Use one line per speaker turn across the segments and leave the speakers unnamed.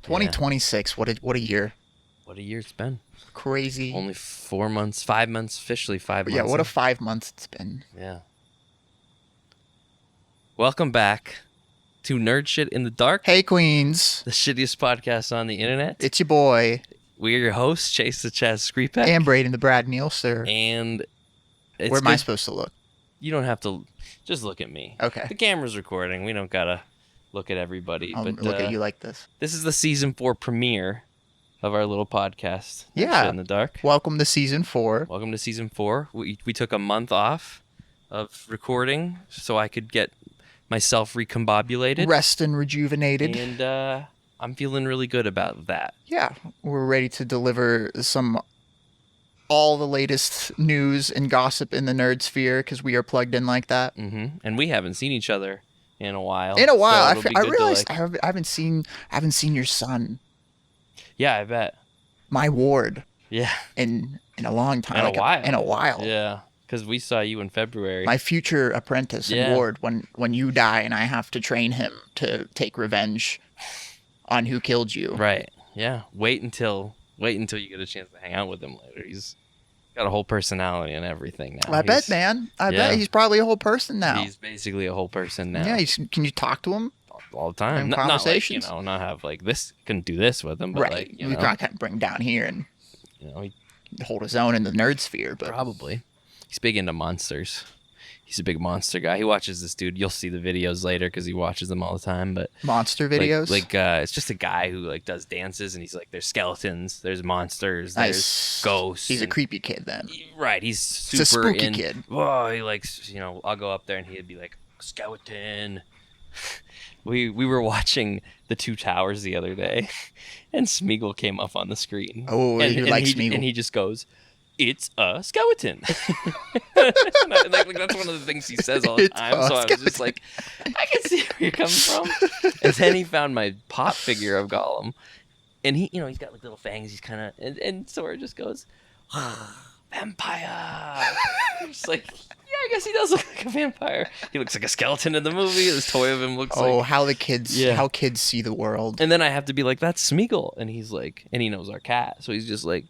2026. What a year.
What a year it's been.
Crazy.
Only 4 months, 5 months, officially 5 months.
Yeah, what a 5 months it's been.
Yeah. Welcome back to Nerd Shit in the Dark.
Hey, Queens.
The shittiest podcast on the internet.
It's your boy.
We are your hosts, Chase the Chaz Screepeck.
And Braden the Brad Neal, sir.
And
where am I supposed to look?
You don't have to. Just look at me.
Okay.
The camera's recording. We don't gotta look at everybody.
I'll look at you like this.
This is the season 4 premiere of our little podcast.
Yeah.
Shit in the Dark.
Welcome to season 4.
Welcome to season 4. We took a month off of recording so I could get myself recombobulated.
Rest and rejuvenated.
And I'm feeling really good about that.
Yeah. We're ready to deliver all the latest news and gossip in the nerd sphere because we are plugged in like that.
Mm-hmm. And we haven't seen each other in a while.
So I realized I haven't seen your son.
Yeah, I bet.
My ward.
Yeah.
In a long time.
In
a while.
Yeah. Because we saw you in February.
My future apprentice in ward when you die and I have to train him to take revenge on who killed you.
Right. Yeah. Wait until you get a chance to hang out with him later. He's got a whole personality and everything now.
I bet, man. I bet he's probably a whole person now.
He's basically a whole person now.
Yeah. Can you talk to him?
All the time.
Conversations?
Not like, not have like this, couldn't do this with him. But
right.
Like,
He's not going to bring down here and
he
hold his own in the nerd sphere. But
probably. He's big into monsters. He's a big monster guy. He watches this dude. You'll see the videos later because he watches them all the time. But
monster videos?
It's just a guy who like does dances and he's like, there's skeletons, there's monsters, there's ghosts.
He's a creepy kid then.
Right. He's super
a spooky kid.
Whoa, he likes, I'll go up there and he'd be like, skeleton. We were watching The Two Towers the other day, and Smeagol came up on the screen.
Oh, you like Smeagol.
And he just goes, "It's a skeleton." Like, that's one of the things he says all the time. So I was just like, I can see where you're coming from. And then he found my pop figure of Gollum, and he's got like little fangs. He's kind of, and Sora just goes, "Vampire." I'm just like, yeah, I guess he does look like a vampire. He looks like a skeleton in the movie. This toy of him looks like...
Oh, how kids see the world.
And then I have to be like, that's Smeagol. And he's like, and he knows our cat. So he's just like,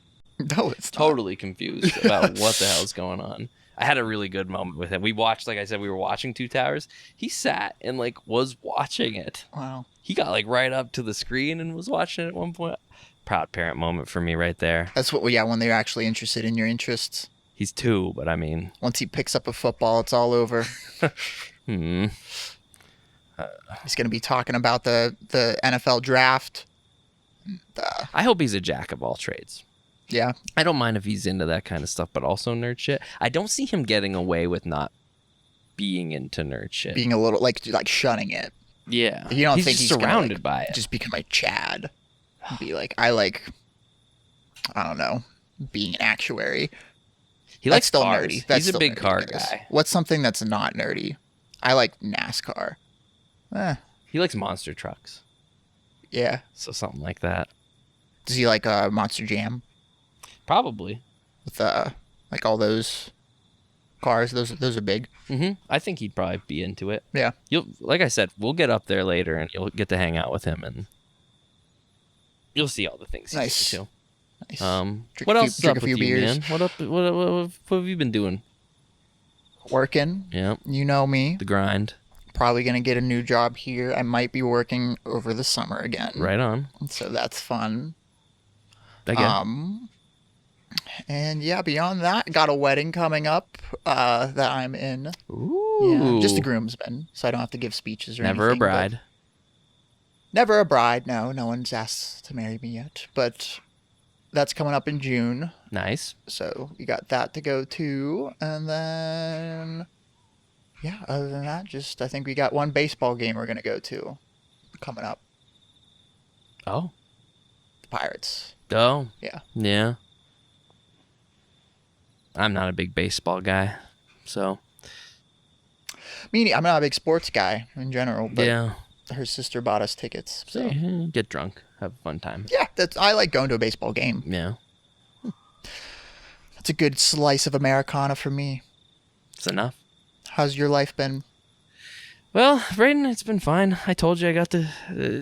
no, it's
totally confused about what the hell's going on. I had a really good moment with him. We watched, like I said, we were watching Two Towers. He sat and like was watching it.
Wow.
He got like right up to the screen and was watching it at one point. Proud parent moment for me right there.
That's when they're actually interested in your interests.
He's 2, but I mean...
Once he picks up a football, it's all over.
He's
going to be talking about the NFL draft.
I hope he's a jack of all trades.
Yeah.
I don't mind if he's into that kind of stuff, but also nerd shit. I don't see him getting away with not being into nerd shit.
Being a little, like shunning it.
Yeah.
You don't
he's
think
just
he's
surrounded by it.
Just become a Chad. Be like, I don't know, being an actuary.
He likes
still
cars.
nerdy.
He's a big car guy.
What's something that's not nerdy? I like NASCAR.
He likes monster trucks.
Yeah.
So something like that.
Does he like Monster Jam?
Probably.
With like all those cars, those are big.
Mm-hmm. I think he'd probably be into it.
Yeah.
Like I said, we'll get up there later and you'll get to hang out with him and you'll see all the things he's into.
Nice.
What else is up with you, man? What have you been doing?
Working.
Yeah.
You know me.
The grind.
Probably going to get a new job here. I might be working over the summer again.
Right on.
So that's fun.
Again.
And yeah, beyond that, got a wedding coming up that I'm in.
Ooh.
Yeah, just a groomsman, so I don't have to give speeches or anything.
Never a bride.
Never a bride, no. No one's asked to marry me yet. But that's coming up in June.
Nice.
So we got that to go to. And then, yeah, other than that, I think we got one baseball game we're going to go to coming up.
Oh.
The Pirates.
Oh.
Yeah.
Yeah. I'm not a big baseball guy, so.
I'm not a big sports guy in general, but
yeah.
Her sister bought us tickets. So
get drunk, have a fun time.
Yeah, I like going to a baseball game.
Yeah.
That's a good slice of Americana for me.
It's enough.
How's your life been?
Well, Brayden, it's been fine. I told you I got the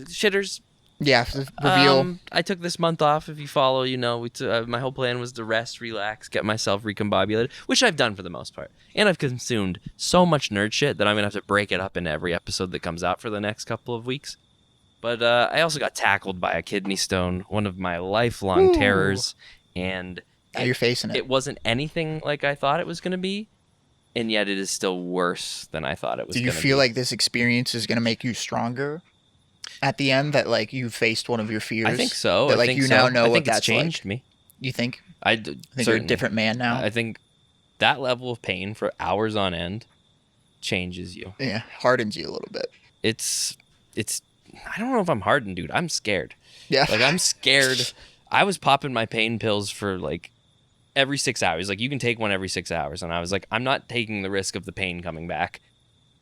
shitters.
Yeah, reveal.
I took this month off. If you follow, my whole plan was to rest, relax, get myself recombobulated, which I've done for the most part. And I've consumed so much nerd shit that I'm gonna have to break it up into every episode that comes out for the next couple of weeks. But I also got tackled by a kidney stone, one of my lifelong terrors, and
now you're facing it.
It wasn't anything like I thought it was gonna be, and yet it is still worse than I thought it was.
Do you feel like this experience is gonna make you stronger? At the end, that like you faced one of your fears.
I think so.
That, like,
I think
you
so.
now know
I
what
think it's
that's
changed
like.
me.
You think?
I
think you're a different man now.
I think that level of pain for hours on end changes you.
Yeah, hardens you a little bit.
It's. I don't know if I'm hardened, dude. I'm scared.
Yeah.
Like, I'm scared. I was popping my pain pills for like every 6 hours. Like, you can take one every 6 hours, and I was like, I'm not taking the risk of the pain coming back.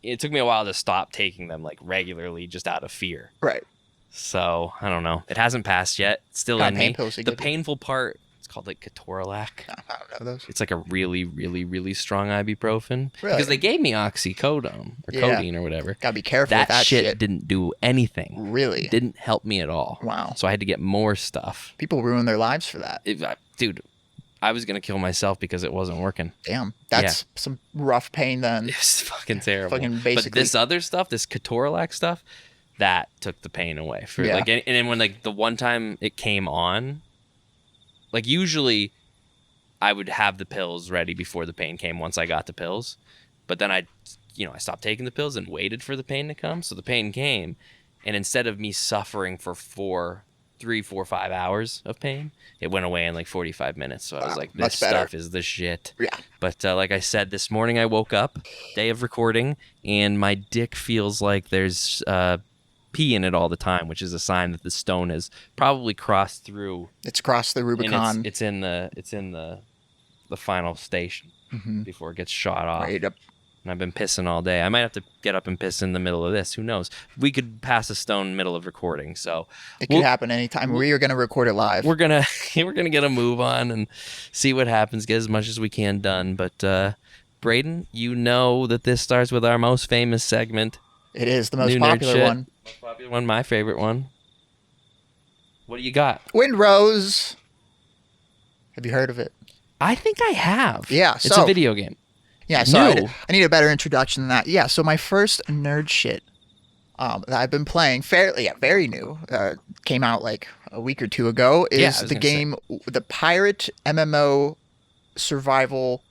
It took me a while to stop taking them like regularly, just out of fear.
Right.
So I don't know. It hasn't passed yet. It's still in me. The painful part, it's called like Ketorolac.
I don't know those.
It's like a really, really, really strong ibuprofen.
Really?
Because they gave me oxycodone or codeine or whatever.
Gotta be careful with that shit.
Didn't do anything.
Really?
Didn't help me at all.
Wow.
So I had to get more stuff.
People ruin their lives for that.
Dude, I was going to kill myself because it wasn't working.
Damn. That's some rough pain then.
It's fucking terrible.
Fucking basically.
But this other stuff, this Ketorolac stuff, that took the pain away. And then when like the one time it came on, like usually I would have the pills ready before the pain came once I got the pills. But then I stopped taking the pills and waited for the pain to come. So the pain came. And instead of me suffering for 3, 4, 5 hours of pain, it went away in like 45 minutes. So I was like, this stuff is the shit.
Yeah.
But like I said, this morning I woke up, day of recording, and my dick feels like there's pee in it all the time, which is a sign that the stone has probably crossed through.
It's crossed the Rubicon.
It's in the final station before it gets shot off.
Right up.
And I've been pissing all day. I might have to get up and piss in the middle of this. Who knows? We could pass a stone middle of recording, so
it could happen anytime. We are gonna record it live.
We're gonna get a move on and see what happens. Get as much as we can done. But Braden, you know that this starts with our most famous segment.
It is the most popular one.
Most popular one, my favorite one. What do you got?
Windrose. Have you heard of it?
I think I have.
Yeah,
it's a video game.
Yeah, so I need a better introduction than that. Yeah, so my first nerd shit that I've been playing, very new, came out like a week or two ago, is the game, the pirate MMO survival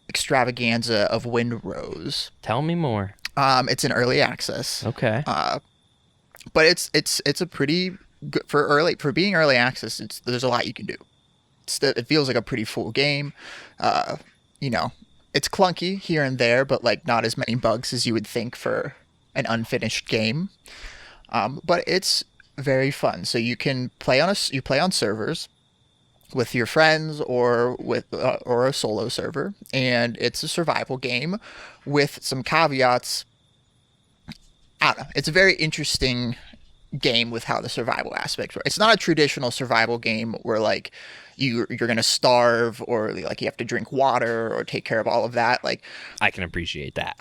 extravaganza of Windrose.
Tell me more.
It's in early access.
Okay.
But it's a pretty good for being early access. There's a lot you can do. It feels like a pretty full game. It's clunky here and there, but like not as many bugs as you would think for an unfinished game. But it's very fun. So you can play on servers with your friends or or a solo server, and it's a survival game with some caveats. I don't know. It's a very interesting game with how the survival aspect works. It's not a traditional survival game where like you're gonna starve or like you have to drink water or take care of all of that. Like
I can appreciate that.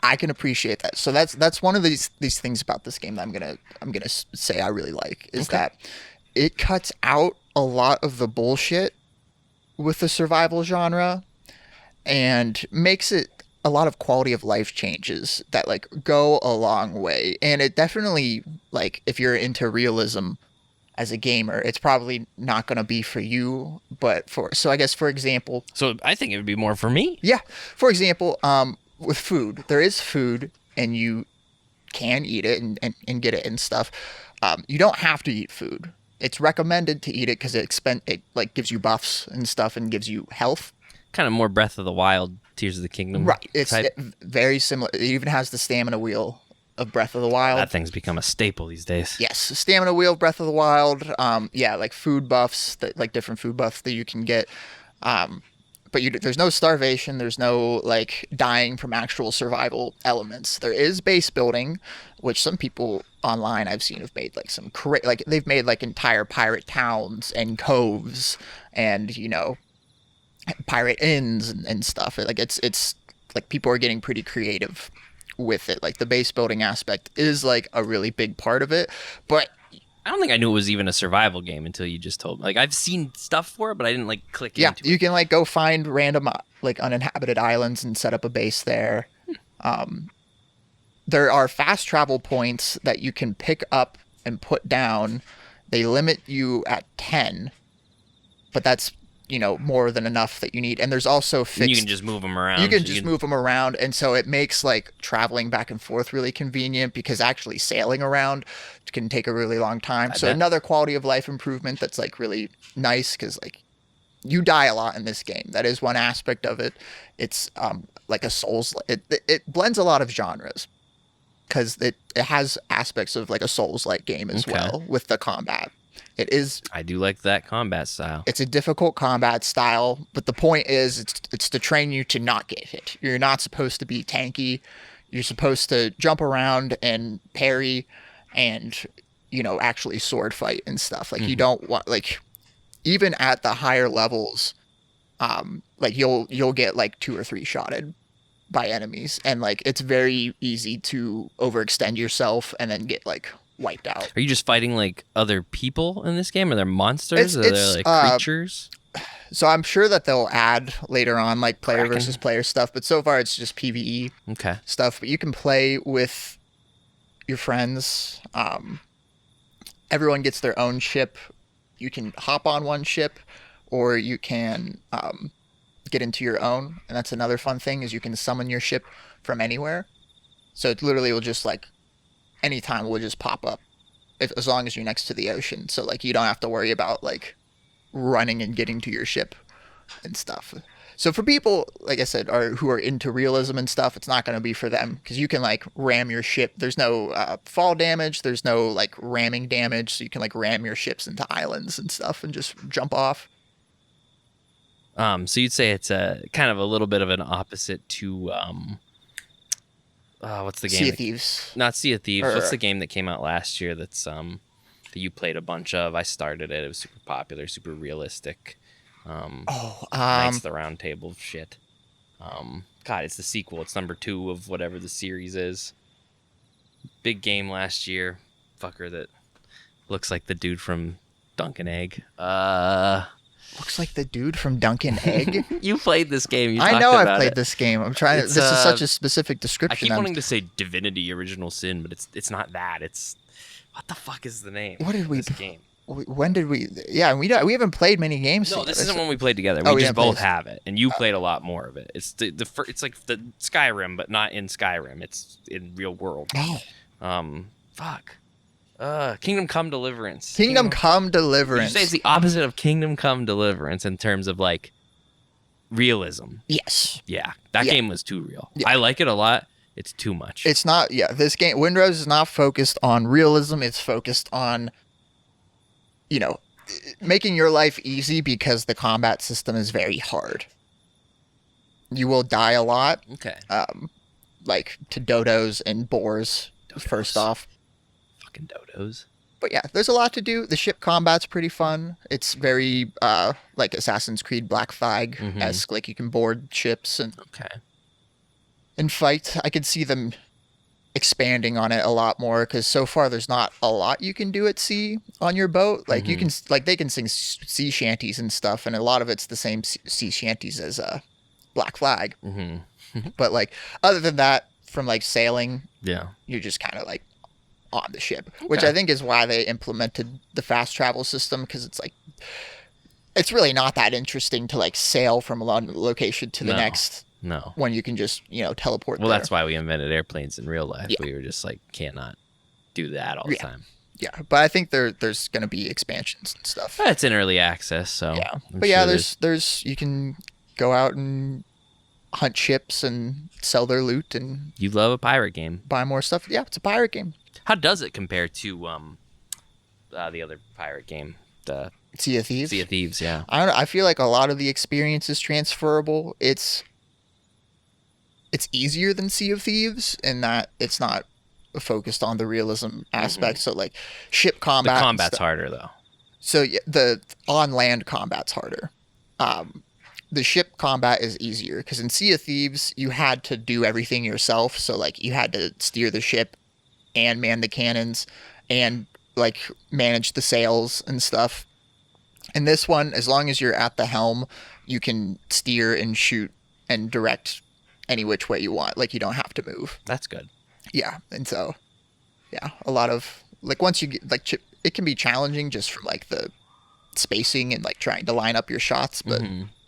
So that's one of these things about this game that I'm gonna say I really like is that it cuts out a lot of the bullshit with the survival genre and makes it a lot of quality of life changes that like go a long way. And it definitely, like, if you're into realism as a gamer, it's probably not going to be for you, but so I guess, for example,
so I think it would be more for me.
Yeah. For example, with food, there is food and you can eat it and get it and stuff. You don't have to eat food. It's recommended to eat it because it like gives you buffs and stuff and gives you health.
Kind of more Breath of the Wild, Tears of the Kingdom.
Right. It's very similar. It even has the stamina wheel of Breath of the Wild.
That thing's become a staple these days.
Yes. Stamina wheel, Breath of the Wild. Like food buffs, like different food buffs that you can get. But there's no starvation. There's no like dying from actual survival elements. There is base building, which some people online I've seen have made like they've made like entire pirate towns and coves and, pirate inns and stuff. Like it's like people are getting pretty creative with it. Like the base building aspect is like a really big part of it, but
I don't think I knew it was even a survival game until you just told me. Like, I've seen stuff for it, but I didn't like click
Yeah,
into
you
it.
can like go find random like uninhabited islands and set up a base there. Um, there are fast travel points that you can pick up and put down. They limit you at 10, but that's, more than enough that you need. And there's also
And you can
fixed.
just move them
You
around.
can
So
just move them around, and so it makes like traveling back and forth really convenient because actually sailing around can take a really long time.
I
So
bet.
another quality of life improvement that's like really nice because like you die a lot in this game. That is one aspect of it. It's like a Souls. It blends a lot of genres because it has aspects of like a Souls-like game as
Okay.
well with the combat. It is
I do like that combat style.
it's a difficult combat style, but the point is it's to train you to not get hit. You're not supposed to be tanky. You're supposed to jump around and parry and actually sword fight and stuff. Like you
Mhm.
don't want like even at the higher levels, like you'll get like 2 or 3 shotted by enemies, and like it's very easy to overextend yourself and then get like wiped out.
Are you just fighting like other people in this game? Are there monsters?
It's
Are there
it's
like creatures?
so I'm sure that they'll add later on like player
Kraken?
versus player stuff, but so far it's just PvE
Okay.
stuff. But you can play with your friends. Everyone gets their own ship. You can hop on one ship, or you can get into your own, and that's another fun thing is you can summon your ship from anywhere. So it literally will just like anytime will just pop up as long as you're next to the ocean. So like you don't have to worry about like running and getting to your ship and stuff. So for people, like I said, who are into realism and stuff, it's not going to be for them because you can like ram your ship. There's no fall damage. There's no like ramming damage. So you can like ram your ships into islands and stuff and just jump off.
So you'd say it's a kind of a little bit of an opposite to what's the game?
Sea of Thieves.
Not Sea of Thieves. What's
Or
the game that came out last year that's that you played a bunch of? I started it. It was super popular, super realistic. Knights of the Round Table shit. God, it's the sequel. It's number 2 of whatever the series is. Big game last year. Fucker that looks like the dude from Dunkin' Egg.
looks like the dude from Dunkin' Egg.
You played this game.
I know I've played this game. I'm trying to.
It's,
This is such a specific
I
description.
keep wanting to say Divinity Original Sin, but it's not that. It's what the fuck is the name?
What did
of
we?
this game?
When did we? Yeah, we haven't played many games.
No,
together,
this isn't
so-
one we played together.
Oh,
We
we
just
didn't play
both
this.
have it, and you played a lot more of it. It's it's like the Skyrim, but not in Skyrim. It's in real world.
No.
Fuck. Kingdom Come Deliverance.
Kingdom Come
Would you
Deliverance.
say it's the opposite of Kingdom Come Deliverance in terms of like realism?
Yes.
Yeah, that
Yeah.
game was too real.
Yeah.
I like it a lot. It's too much.
It's not. Yeah, this game, Windrose, is not focused on realism. It's focused on, making your life easy because the combat system is very hard. You will die a lot,
okay.
like to dodos and boars. First off,
Fucking dodos.
but yeah, there's a lot to do. The ship combat's pretty fun. It's very like Assassin's Creed Black Flag esque. Like you can board ships
Okay.
and fight. I could see them expanding on it a lot more because so far there's not a lot you can do at sea on your boat. Like you can like they can sing sea shanties and stuff, and a lot of it's the same sea shanties as Black Flag. But like other than that, from like sailing,
Yeah.
you're just kind of like on the ship, which I think is why they implemented the fast travel system because it's like it's really not that interesting to like sail from one location to the next
No.
when you can just teleport.
Well,
there.
that's why we invented airplanes in real life.
Yeah.
We were just like, cannot do that all the time.
Yeah, but I think there's going to be expansions and stuff.
It's in early access, so
Yeah,
I'm
but yeah,
sure
there's you can go out and hunt ships and sell their loot and
you love a pirate game.
buy more stuff. Yeah, it's a pirate game.
How does it compare to the other pirate game, the
Sea of Thieves.
Sea of Thieves? Yeah.
I don't know. I feel like a lot of the experience is transferable. It's easier than Sea of Thieves in that it's not focused on the realism aspect. So like ship
The
combat. and
combat's
stuff.
harder though.
So yeah, the on land combat's harder. The ship combat is easier because in Sea of Thieves you had to do everything yourself. So like you had to steer the ship and man the cannons and like manage the sails and stuff. In this one, as long as you're at the helm, you can steer and shoot and direct any which way you want. Like, you don't have to move.
That's good.
Yeah, and so yeah, a lot of like once you get like it can be challenging just from like the spacing and like trying to line up your shots, but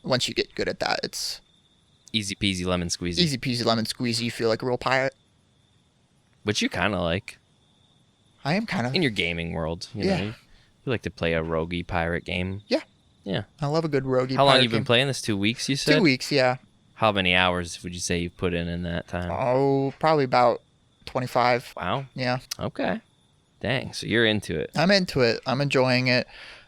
once you get good at that, it's
easy peasy lemon squeezy.
Easy peasy lemon squeezy. You feel like a real pirate.
Which you kind of like.
I am kind of
in your gaming world. You know, you like to play a roguey pirate game.
Yeah.
Yeah.
I love a good roguey.
How long you been playing this? 2 weeks, you said?
2 weeks, yeah.
How many hours would you say you've put in that time?
Oh, probably about 25.
Wow.
Yeah.
Okay. Dang. So you're into it.
I'm into it. I'm enjoying it.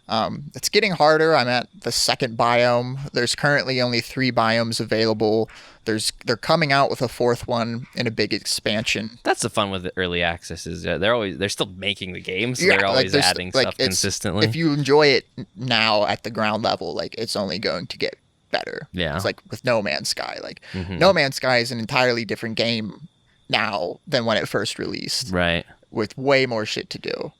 It's getting harder. I'm at the second biome. There's currently only 3 biomes available. They're coming out with a 4th one in a big expansion.
That's the fun with the early access is they're still making the games. So they're always adding stuff consistently.
If you enjoy it now at the ground level, like it's only going to get better.
Yeah.
It's like with No Man's Sky. Like No Man's Sky is an entirely different game now than when it first released.
Right.
With way more shit to do.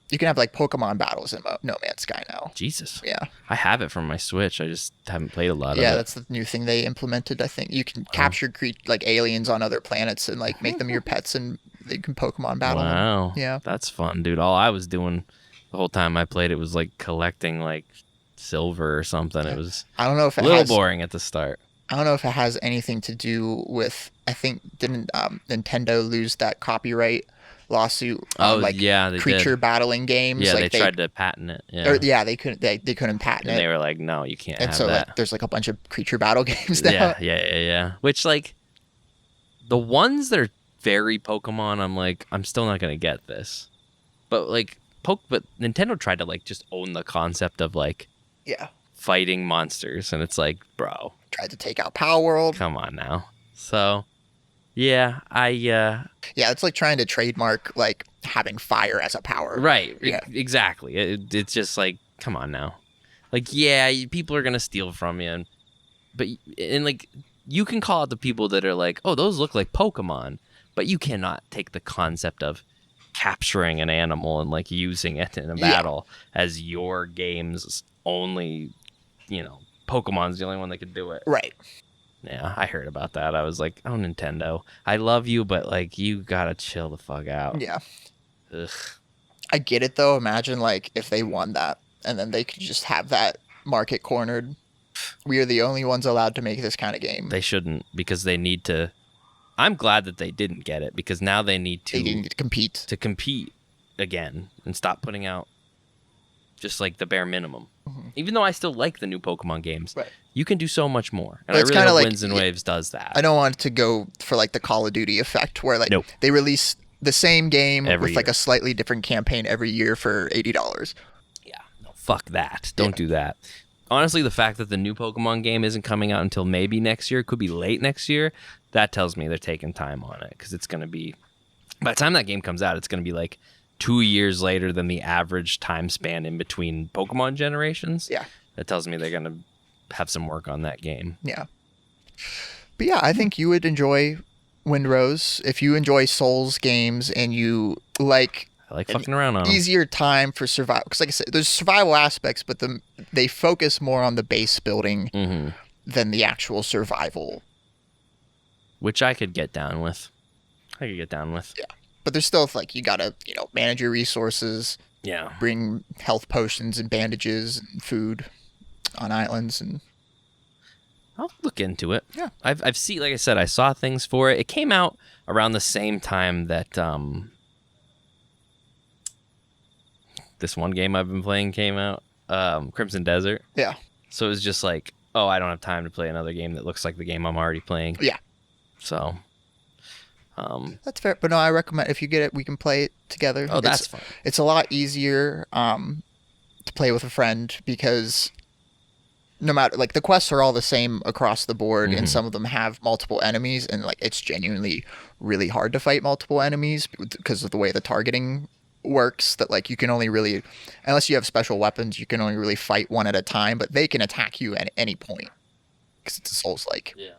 You can have like Pokemon battles in No Man's Sky now.
Jesus.
Yeah.
I have it from my Switch. I just haven't played a lot of it.
Yeah, that's the new thing they implemented. I think you can capture like aliens on other planets and like make them your pets, and they can Pokemon battle
Wow.
them. Yeah.
That's fun, dude. All I was doing the whole time I played it was like collecting like silver or something. It was
I don't know if
a little boring at the start.
I don't know if it has anything to do with, I think, didn't Nintendo lose that copyright lawsuit on
they
creature
did.
battling games?
Yeah,
like
they tried to patent it. Yeah,
they couldn't patent it.
And they were like, no, you can't
and
have
so
that.
like there's like a bunch of creature battle games now.
Yeah. Which like the ones that are very Pokemon, I'm still not gonna get this. But like but Nintendo tried to like just own the concept of like fighting monsters, and it's like, bro,
tried to take out Power World.
Come on now. So yeah,
it's like trying to trademark like having fire as a power.
Right.
Yeah.
Exactly. It's just like, come on now. Like, yeah, people are gonna steal from you, but like you can call out the people that are like, oh, those look like Pokemon, but you cannot take the concept of capturing an animal and like using it in a battle as your game's only, Pokemon's the only one that could do it.
Right.
Yeah, I heard about that. I was like, oh, Nintendo, I love you, but like you gotta chill the fuck out.
Yeah.
Ugh.
I get it though. Imagine like if they won that and then they could just have that market cornered. We are the only ones allowed to make this kind of game.
They shouldn't, because they need to. I'm glad that they didn't get it, because now they need to
compete.
To compete again and stop putting out just like the bare minimum. Mm-hmm. Even though I still like the new Pokemon games,
right.
You can do so much more. And I really hope Winds and Waves does that.
I don't want it to go for like the Call of Duty effect where like they release the same game with like a slightly different campaign every year for $80.
Yeah, no, fuck that. Don't do that. Honestly, the fact that the new Pokemon game isn't coming out until maybe next year, could be late next year, that tells me they're taking time on it, because it's going to be, by the time that game comes out, it's going to be like 2 years later than the average time span in between Pokemon generations.
Yeah.
That tells me they're going to have some work on that game.
Yeah. But yeah, I think you would enjoy Windrose if you enjoy Souls games and you like...
I like fucking around on them.
Easier time for survival. Because like I said, there's survival aspects, but they focus more on the base building than the actual survival.
Which I could get down with. Yeah.
But there's still like, you gotta, manage your resources.
Yeah.
Bring health potions and bandages and food on islands, and
I'll look into it.
Yeah.
I've seen, like I said, I saw things for it. It came out around the same time that this one game I've been playing came out, Crimson Desert.
Yeah.
So it was just like, oh, I don't have time to play another game that looks like the game I'm already playing.
Yeah.
So
that's fair. But no, I recommend if you get it, we can play it together.
Oh, that's fun.
It's a lot easier to play with a friend, because no matter, like, the quests are all the same across the board, and some of them have multiple enemies, and like it's genuinely really hard to fight multiple enemies because of the way the targeting works, that like you can only really, unless you have special weapons, you can only really fight one at a time, but they can attack you at any point because it's a Souls-like.
Yeah.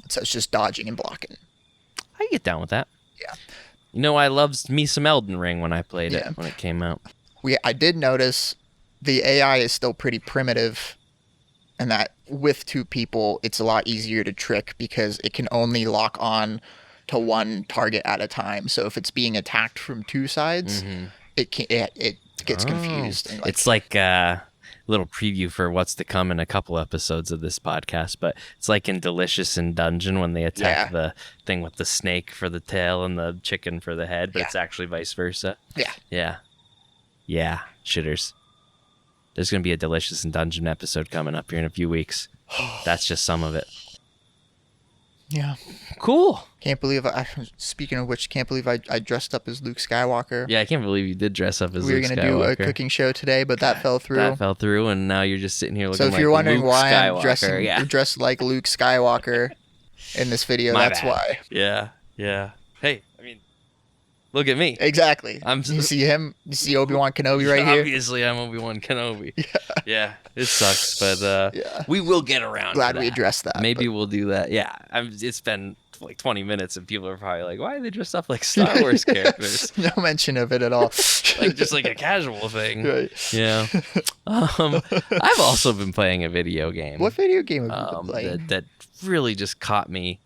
So it's just dodging and blocking.
I get down with that.
Yeah.
You know, I loved me some Elden Ring when I played it when it came out.
I did notice the AI is still pretty primitive, and that with 2 people, it's a lot easier to trick because it can only lock on to one target at a time. So if it's being attacked from 2 sides, it gets confused. And
it's like a little preview for what's to come in a couple episodes of this podcast, but it's like in Delicious in Dungeon when they attack the thing with the snake for the tail and the chicken for the head, but it's actually vice versa. Yeah, shitters. There's going to be a Delicious in Dungeon episode coming up here in a few weeks. That's just some of it.
Yeah.
Cool.
Can't believe speaking of which, can't believe I dressed up as Luke Skywalker.
Yeah, I can't believe you did dress up as Luke Skywalker.
We were going to do a cooking show today, but that fell through.
That fell through, and now you're just sitting here looking like Luke Skywalker.
So if you're wondering why I'm dressed like Luke Skywalker in this video, that's why.
Yeah. Hey, I mean, look at me.
Exactly. You see him? You see Obi-Wan Kenobi right here?
Obviously, I'm Obi-Wan Kenobi. Yeah, it sucks, but we will get around.
Glad we addressed that.
Maybe we'll do that. Yeah, it's been like 20 minutes, and people are probably like, "Why are they dressed up like Star Wars characters?"
No mention of it at all.
Just like a casual thing.
Right.
Yeah. I've also been playing a video game.
What video game have you been playing?
That really just caught me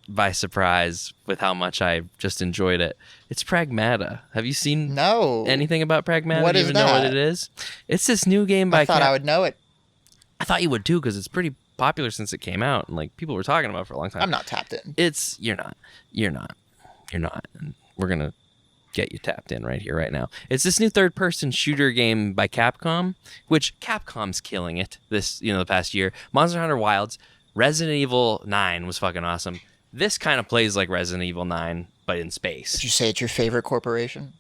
by surprise with how much I just enjoyed it. It's Pragmata. Have you seen anything about Pragmata?
What
Do you
is
even
that?
know what it is? It's this new game by
I thought I would know it.
I thought you would too, because it's pretty popular since it came out, and like people were talking about it for a long time.
I'm not tapped in.
You're not. And we're gonna get you tapped in right here, right now. It's this new third-person shooter game by Capcom, which Capcom's killing it the past year. Monster Hunter Wilds, Resident Evil 9 was fucking awesome. This kind of plays like Resident Evil 9, but in space.
Did you say it's your favorite corporation?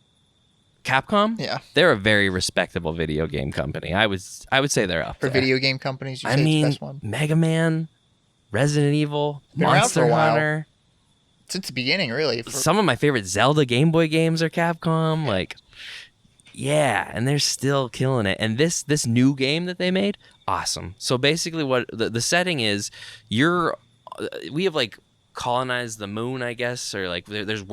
Capcom?
Yeah.
They're a very respectable video game company. I would say they're up
For
there.
video game companies, you say it's the best one?
Mega Man, Resident Evil,
Been around for
Monster
a while.
Hunter.
Since the beginning, really.
Some of my favorite Zelda Game Boy games are Capcom. And they're still killing it. And this new game that they made, awesome. So basically what the setting is, we have like colonized the moon, I guess, or like there's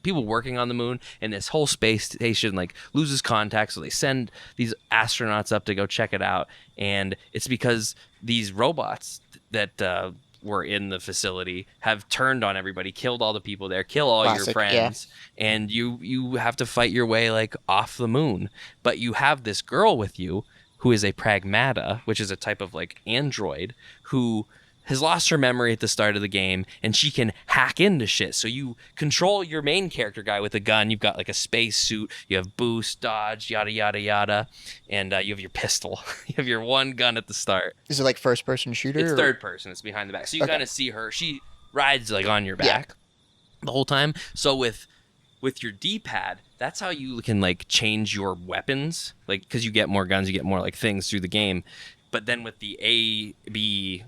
people working on the moon, and this whole space station like loses contact, so they send these astronauts up to go check it out. And it's because these robots that were in the facility have turned on everybody, killed all the people there, kill all your friends, and you have to fight your way like off the moon. But you have this girl with you who is a Pragmata, which is a type of like android who has lost her memory at the start of the game, and she can hack into shit. So you control your main character guy with a gun. You've got like a space suit. You have boost, dodge, yada, yada, yada. And you have your pistol. You have your one gun at the start.
Is it like first-person shooter?
It's third person. It's behind the back. So you kind of see her. She rides like on your back the whole time. So with your D-pad, that's how you can like change your weapons. Like, because you get more guns, you get more like things through the game. But then with the A, B...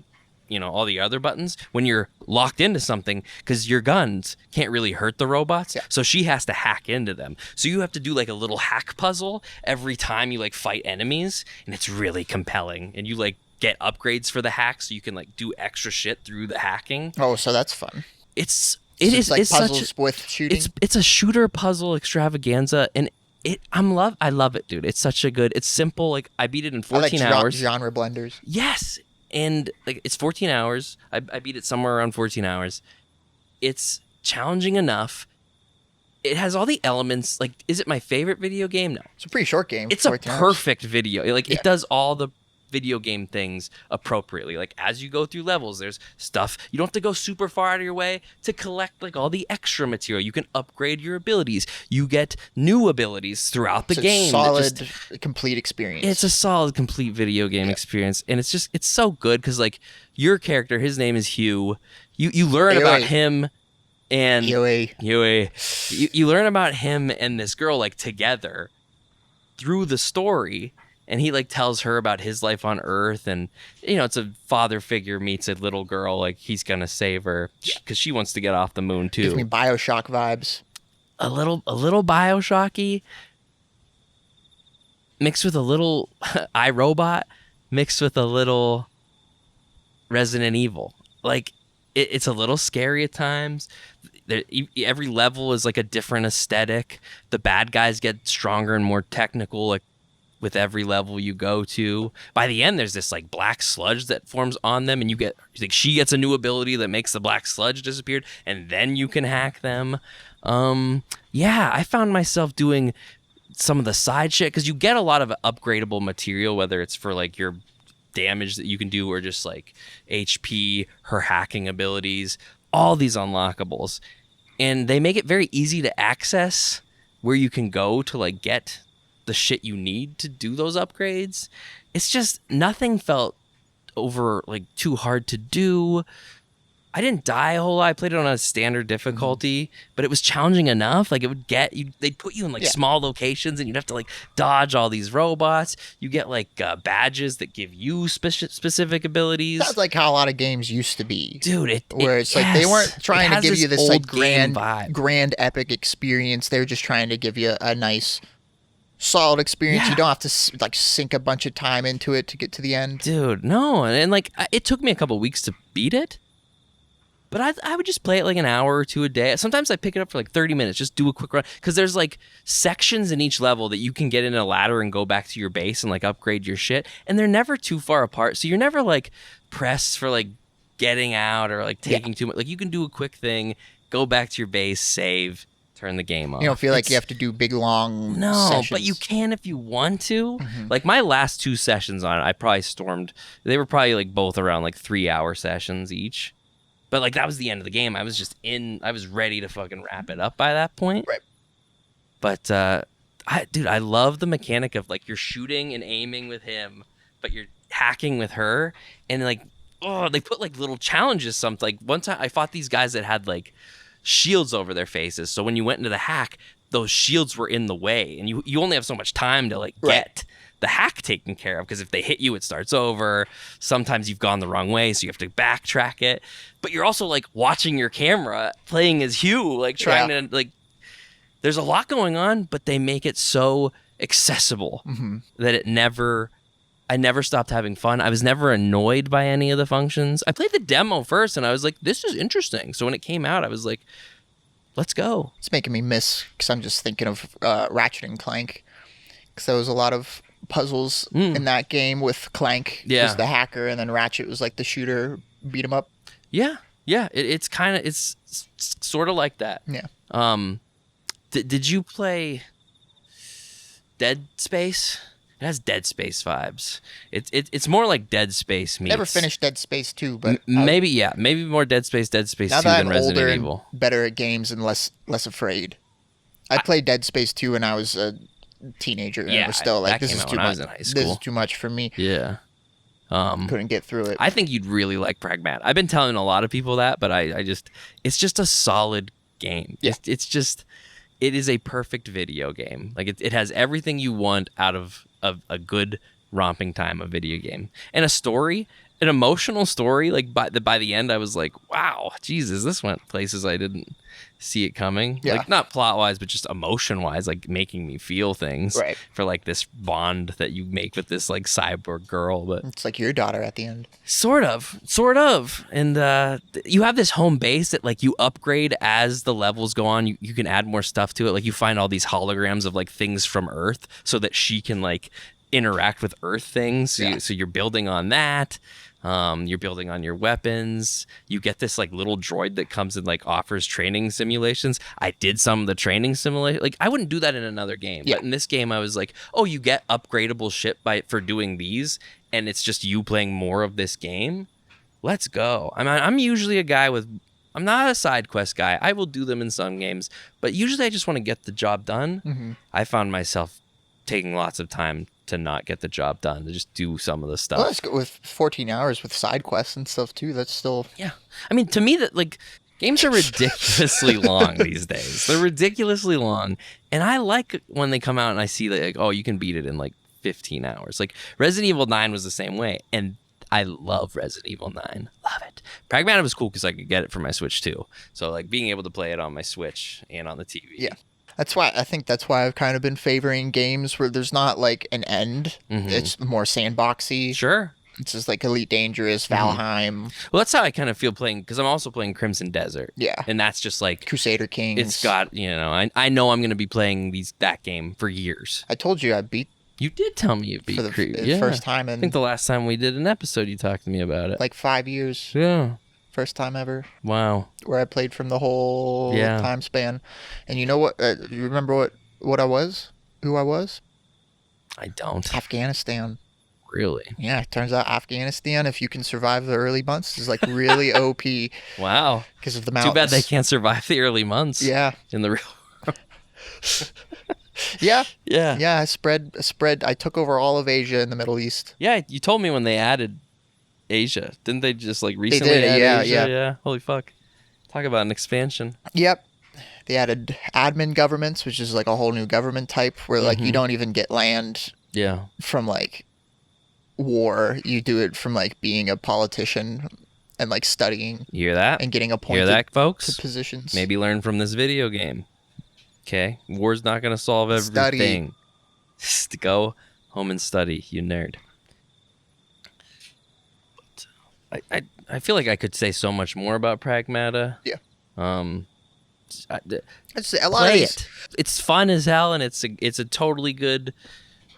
all the other buttons, when you're locked into something, because your guns can't really hurt the robots, so she has to hack into them. So you have to do like a little hack puzzle every time you like fight enemies, and it's really compelling. And you like get upgrades for the hack, so you can like do extra shit through the hacking.
Oh, so that's fun.
It's
like puzzles with shooting.
It's a shooter puzzle extravaganza, and I love it, dude. It's such a good. It's simple. Like I beat it in 14 hours.
Genre blenders.
Yes. And like it's 14 hours. I beat it somewhere around 14 hours. It's challenging enough. It has all the elements. Like, is it my favorite video game? No.
It's a pretty short game.
It's a perfect video. Like, it does all the video game things appropriately. Like, as you go through levels, there's stuff. You don't have to go super far out of your way to collect like all the extra material. You can upgrade your abilities. You get new abilities throughout the game.
Solid, complete experience.
It's a solid, complete video game experience, and it's so good because like your character, his name is Hugh. You learn about him and
Huey.
You learn about him and this girl like together through the story. And he like tells her about his life on Earth, and it's a father figure meets a little girl, like he's gonna save her because she wants to get off the moon too.
Gives me BioShock vibes.
A little BioShocky, mixed with a little iRobot, mixed with a little Resident Evil. Like it's a little scary at times. every level is like a different aesthetic. The bad guys get stronger and more technical, like with every level you go to. By the end, there's this like black sludge that forms on them, and she gets a new ability that makes the black sludge disappear, and then you can hack them. Yeah, I found myself doing some of the side shit because you get a lot of upgradable material, whether it's for like your damage that you can do or just like HP, her hacking abilities, all these unlockables. And they make it very easy to access where you can go to like get the shit you need to do those upgrades. It's just nothing felt over like too hard to do. I didn't die a whole lot. I played it on a standard difficulty, but it was challenging enough. Like it would get you, they'd put you in like small locations and you'd have to like dodge all these robots. You get like badges that give you specific abilities.
That's like how a lot of games used to be,
dude.
It's like they weren't trying to give you this like grand epic experience. They were just trying to give you a nice solid experience. You don't have to like sink a bunch of time into it to get to the end,
dude. No, and like it took me a couple weeks to beat it. But I would just play it like an hour or two a day. Sometimes I pick it up for like 30 minutes, just do a quick run. Because there's like sections in each level that you can get in a ladder and go back to your base and like upgrade your shit. And they're never too far apart. So you're never like pressed for like getting out or like taking too much. Like you can do a quick thing, go back to your base, save, turn the game off.
You don't feel like you have to do big, long sessions.
But you can if you want to. Like my last 2 sessions on it, I probably stormed. They were probably like both around like 3-hour sessions each. But, like, that was the end of the game. I was ready to fucking wrap it up by that point.
Right.
But, I love the mechanic of, like, you're shooting and aiming with him, but you're hacking with her. And, like, they put, like, little challenges. Something. Like, one time I fought these guys that had, like, shields over their faces. So when you went into the hack, those shields were in the way. And you only have so much time to, like, get the hack taken care of, because if they hit you, it starts over. Sometimes you've gone the wrong way, so you have to backtrack it. But you're also like watching your camera, playing as Hugh, like trying to like. There's a lot going on, but they make it so accessible that I never stopped having fun. I was never annoyed by any of the functions. I played the demo first, and I was like, "This is interesting." So when it came out, I was like, "Let's go."
It's making me miss, because I'm just thinking of Ratchet and Clank, because there was a lot of puzzles in that game with Clank was the hacker, and then Ratchet was like the shooter, beat him up.
Yeah. It's kind of it's sort of like that.
Yeah.
Did you play Dead Space? It has Dead Space vibes. It's more like Dead Space meets.
Never finished Dead Space 2, but
maybe more Dead Space 2 than Resident Evil.
Better at games and less afraid. I played Dead Space 2 when I was a teenager, and it was still like, this is too much. I was in high school. This is too much for me.
Yeah.
Couldn't get through it.
I think you'd really like Pragmata. I've been telling a lot of people that, but it's just a solid game.
Yeah.
It is a perfect video game. Like it has everything you want out of a good romping time, a video game, and a story, an emotional story. Like by the end, I was like, wow, Jesus, this went places I didn't see it coming.
Yeah.
Like not plot wise, but just emotion wise, like making me feel things.
Right.
For like this bond that you make with this like cyborg girl. But
it's like your daughter at the end.
Sort of. And you have this home base that like you upgrade as the levels go on. You can add more stuff to it. Like you find all these holograms of like things from Earth so that she can like interact with Earth things. So you're building on that. You're building on your weapons. You get this like little droid that comes and like offers training simulations. I did some of the training simulation. Like I wouldn't do that in another game, but in this game I was like, oh, you get upgradable shit for doing these, and it's just you playing more of this game. Let's go. I'm usually a guy I'm not a side quest guy. I will do them in some games, but usually I just want to get the job done. I found myself taking lots of time to not get the job done, to just do some of the stuff.
Well, that's good. With 14 hours with side quests and stuff too, that's still...
Yeah. I mean, to me, that like games are ridiculously long these days. They're ridiculously long. And I like when they come out and I see like, oh, you can beat it in like 15 hours. Like Resident Evil 9 was the same way. And I love Resident Evil 9. Love it. Pragmata was cool because I could get it for my Switch too. So like being able to play it on my Switch and on the TV.
Yeah. That's why I've kind of been favoring games where there's not like an end. It's more sandboxy.
Sure.
It's just like Elite Dangerous, Valheim.
Well, that's how I kind of feel playing, because I'm also playing Crimson Desert.
Yeah.
And that's just like
Crusader Kings.
It's got, I know I'm going to be playing that game for years.
I told you I beat.
You did tell me you beat
for the
Creed.
first time in.
I think the last time we did an episode, you talked to me about it.
Like 5 years.
Yeah.
First time ever.
Wow.
Where I played from the whole time span. And you know what? You remember what I was? Who I was?
I don't.
Afghanistan.
Really?
Yeah, it turns out Afghanistan, if you can survive the early months, is like really OP.
Wow.
Because of the mountains.
Too bad they can't survive the early months.
Yeah.
In the real
Yeah.
Yeah.
Yeah, I spread. I took over all of Asia and the Middle East.
Yeah, you told me when they added Asia. Didn't they just like recently
add
Asia?
Yeah.
Holy fuck. Talk about an expansion.
Yep. They added admin governments, which is like a whole new government type where like you don't even get land from like war. You do it from like being a politician and like studying.
You hear that?
And getting appointed
hear that, folks?
to positions.
Maybe learn from this video game. Okay? War's not going to solve everything. Just go home and study, you nerd. But I feel like I could say so much more about Pragmata.
Yeah.
Play it. It's fun as hell, and it's a totally good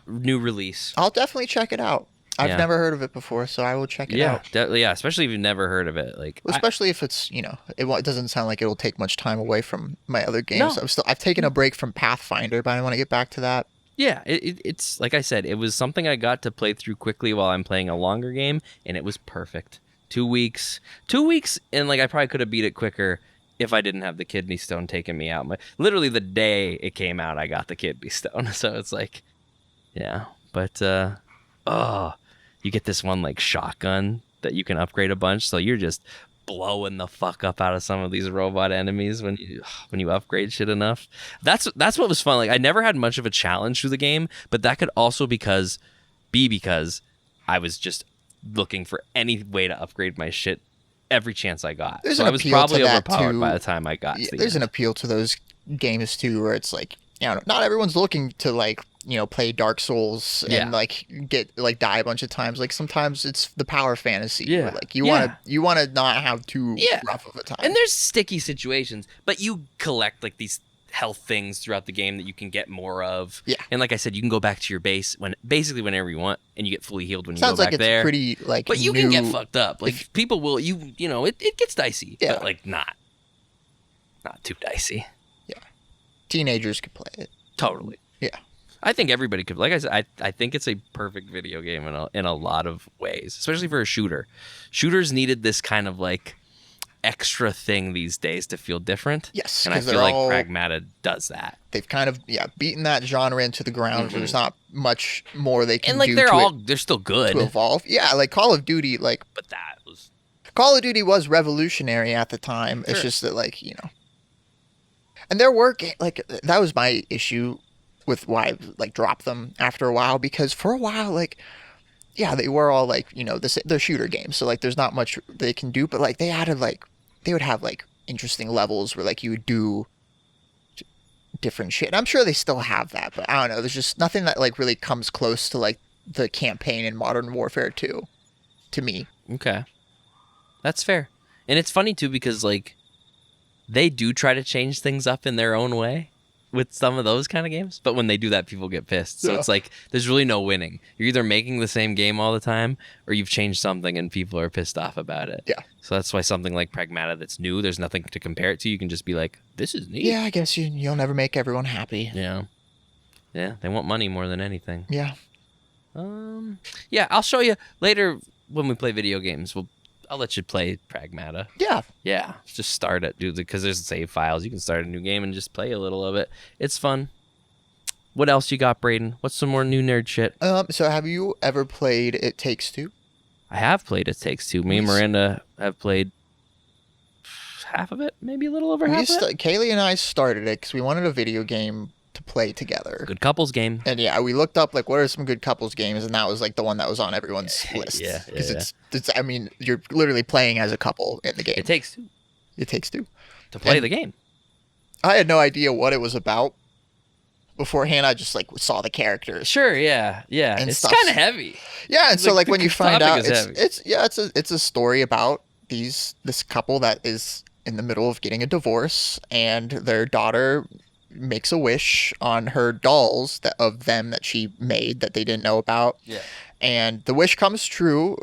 new release.
I'll definitely check it out. I've never heard of it before, so I will check it out.
Yeah, especially if you've never heard of it. Like,
especially if it's it doesn't sound like it'll take much time away from my other games. No. I've taken a break from Pathfinder, but I want to get back to that.
Yeah, it's like I said, it was something I got to play through quickly while I'm playing a longer game, and it was perfect. 2 weeks, and like I probably could have beat it quicker if I didn't have the kidney stone taking me out. Literally the day it came out, I got the kidney stone. So it's like, yeah, but you get this one like shotgun that you can upgrade a bunch, so you're just blowing the fuck up out of some of these robot enemies when you upgrade shit enough. That's what was fun. Like I never had much of a challenge through the game, but that could also because I was just looking for any way to upgrade my shit every chance I got. So I was probably overpowered by the time I got to the
There's
end.
An appeal to those games too, where it's like, not everyone's looking to like, play Dark Souls and like get like die a bunch of times. Like sometimes it's the power fantasy.
Yeah.
Where, like you want to not have too rough of a time.
And there's sticky situations, but you collect like these health things throughout the game that you can get more of.
Yeah.
And like I said, you can go back to your base whenever you want, and you get fully healed when you
Sounds
go
like
back
it's
there.
Pretty like,
but you can get fucked up. Like people will, it gets dicey.
Yeah.
But like not too dicey.
Yeah. Teenagers could play it.
Totally.
Yeah.
I think everybody could. Like I said, I think it's a perfect video game in a lot of ways, especially for a shooter. Shooters needed this kind of like extra thing these days to feel different.
Yes,
and I feel like Pragmata does that.
They've kind of beaten that genre into the ground. There's not much more they can
and like
do.
They're still good
to evolve. Yeah, like Call of Duty,
but that was
Call of Duty was revolutionary at the time. Sure. It's just that like and their work like that was my issue with why I like dropped them after a while, because for a while like they were all like they're shooter games, so like there's not much they can do, but like they added like they would have like interesting levels where like you would do different shit. And I'm sure they still have that, but I don't know. There's just nothing that like really comes close to like the campaign in Modern Warfare 2 to me.
Okay. That's fair. And it's funny too because like they do try to change things up in their own way with some of those kind of games, but when they do that, people get pissed. So it's like there's really no winning. You're either making the same game all the time or you've changed something and people are pissed off about it.
Yeah.
So that's why something like Pragmata that's new, there's nothing to compare it to. You can just be like, this is neat.
Yeah, I guess you'll never make everyone happy.
Yeah. Yeah, they want money more than anything.
Yeah.
Yeah, I'll show you later when we play video games. I'll let you play Pragmata.
Yeah.
Yeah. Just start it, dude, because there's save files. You can start a new game and just play a little of it. It's fun. What else you got, Braden? What's some more new nerd shit?
So have you ever played It Takes Two?
I have played It Takes Two. Me and Miranda have played half of it, maybe a little over half of it.
Kaylee and I started it because we wanted a video game to play together.
Good couples game.
And we looked up like what are some good couples games, and that was like the one that was on everyone's list. Because it's I mean, you're literally playing as a couple in the game.
It takes two.
It takes two
to play the game.
I had no idea what it was about. beforehand. I just like saw the characters
Sure, yeah, yeah.
and
It's
stuff.
kind of heavy.
Yeah, and so
Like,
like
the
when you find
topic
out,
is heavy.
it's a story about this couple that is in the middle of getting a divorce, and their daughter makes a wish on her dolls that she made that they didn't know about,
Yeah.
and the wish comes true.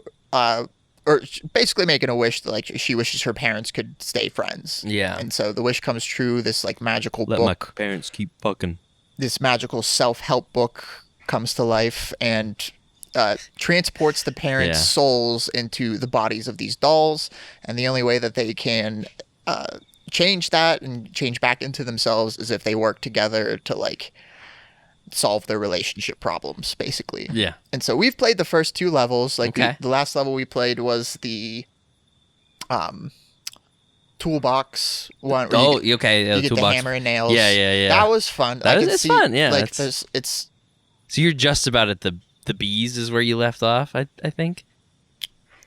Or basically making a wish that like she wishes her parents could stay friends.
Yeah.
And so the wish comes true. This like magical
Let my
book,
parents keep fucking.
this magical self-help book comes to life and transports the parents'
Yeah.
souls into the bodies of these dolls. And the only way that they can change that and change back into themselves is if they work together to like solve their relationship problems, basically.
Yeah.
And so we've played the first 2 levels. Like
Okay.
the last level we played was the toolbox one. Where
Oh,
you
okay.
get the
toolbox.
hammer and nails.
Yeah, yeah, yeah.
That was fun.
It's fun. Yeah.
Like it's
So you're just about at the bees is where you left off. I think.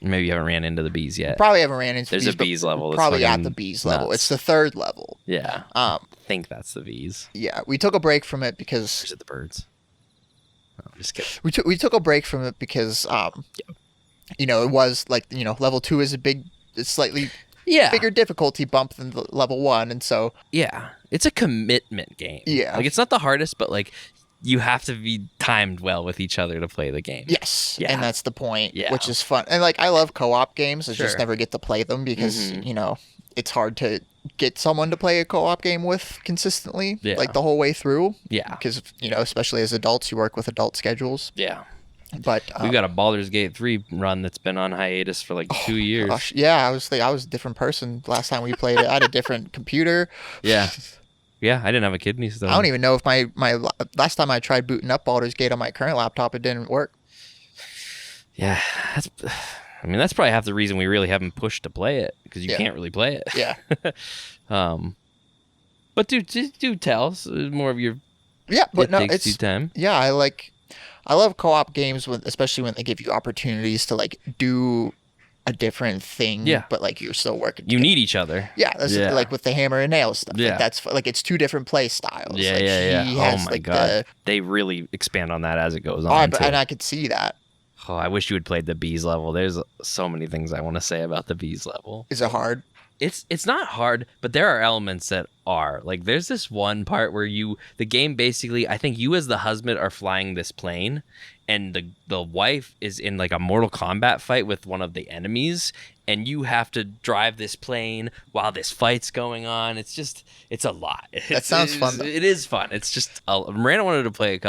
Maybe you haven't ran into the bees yet.
probably haven't ran into
There's
bees,
a bees
but
level that's
probably at
fucking
the bees level.
nuts.
It's the 3rd level.
Yeah. I think that's the bees.
Yeah, we took a break from it because
Or is it the birds? No, I'm just kidding.
we took a break from it because you know, it was like, you know, level 2 is it's slightly
Yeah.
bigger difficulty bump than the level 1, and so
Yeah. It's a commitment game.
Yeah.
Like, it's not the hardest, but like you have to be timed well with each other to play the game.
yes,
Yeah.
and that's the point,
Yeah.
which is fun. And like I love co-op games, I just
Sure.
never get to play them because
Mhm.
you know, it's hard to get someone to play a co-op game with consistently,
Yeah.
like the whole way through.
Yeah.
Because you know, especially as adults, you work with adult schedules.
Yeah.
But
We've got a Baldur's Gate 3 run that's been on hiatus for like 2 years.
gosh, yeah, I was a different person last time we played it. I had a different computer.
Yeah. Yeah, I didn't have a kidney stone.
I don't even know if my last time I tried booting up Baldur's Gate on my current laptop, it didn't work.
Yeah, that's probably half the reason we really haven't pushed to play it because you
Yeah.
can't really play it.
Yeah,
But do tell us more of your.
yeah, but
It
no,
takes
it's
you time.
yeah, I love co-op games especially when they give you opportunities to like do a different thing.
Yeah.
But like you're still working.
You
together.
need each other.
Yeah, that's
Yeah.
like with the hammer and nails stuff.
Yeah.
Like that's like it's 2 different play styles.
Yeah,
like,
yeah.
He
Oh
has,
my
like,
god, they really expand on that as it goes
Oh,
on. too.
and I could see that.
Oh, I wish you had played the bees level. There's so many things I want to say about the bees level.
Is it hard?
It's not hard, but there are elements that are. Like there's this one part where the game basically, I think you as the husband are flying this plane and the wife is in like a Mortal Kombat fight with one of the enemies and you have to drive this plane while this fight's going on. It's a lot.
That sounds fun, though.
It is fun. It's just Miranda wanted to play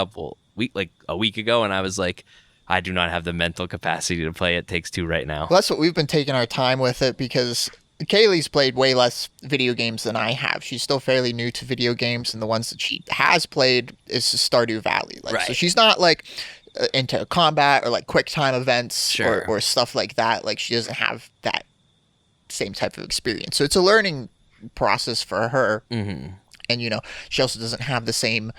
a week ago and I was like, I do not have the mental capacity to play It Takes Two right now.
Well, that's what we've been taking our time with it because Kaylee's played way less video games than I have. She's still fairly new to video games, and the ones that she has played is Stardew Valley. Like, so
Right.
she's not like into combat or like quick time events
Sure.
or stuff like that. Like she doesn't have that same type of experience. So it's a learning process for her.
Mm-hmm.
And, you know, she also doesn't have the same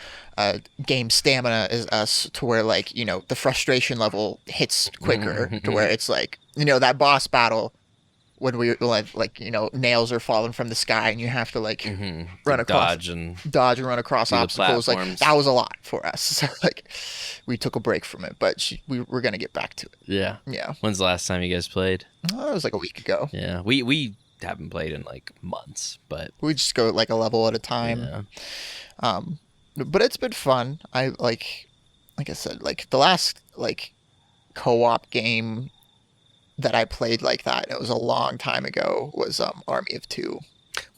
game stamina as us to where, like, you know, the frustration level hits quicker to where it's like, you know, that boss battle when we, like, you know, nails are falling from the sky and you have to, like, run across, dodge and run across
do the
obstacles. Like,
platforms.
that was a lot for us. So, like, we took a break from it, but we're going to get back to it.
Yeah.
Yeah.
When's the last time you guys played?
It was like a week ago.
Yeah. We haven't played in like months, but
We just go, like, a level at a time.
yeah.
But it's been fun. I like I said, like the last like co-op game that I played like that, it was a long time ago, was Army of Two.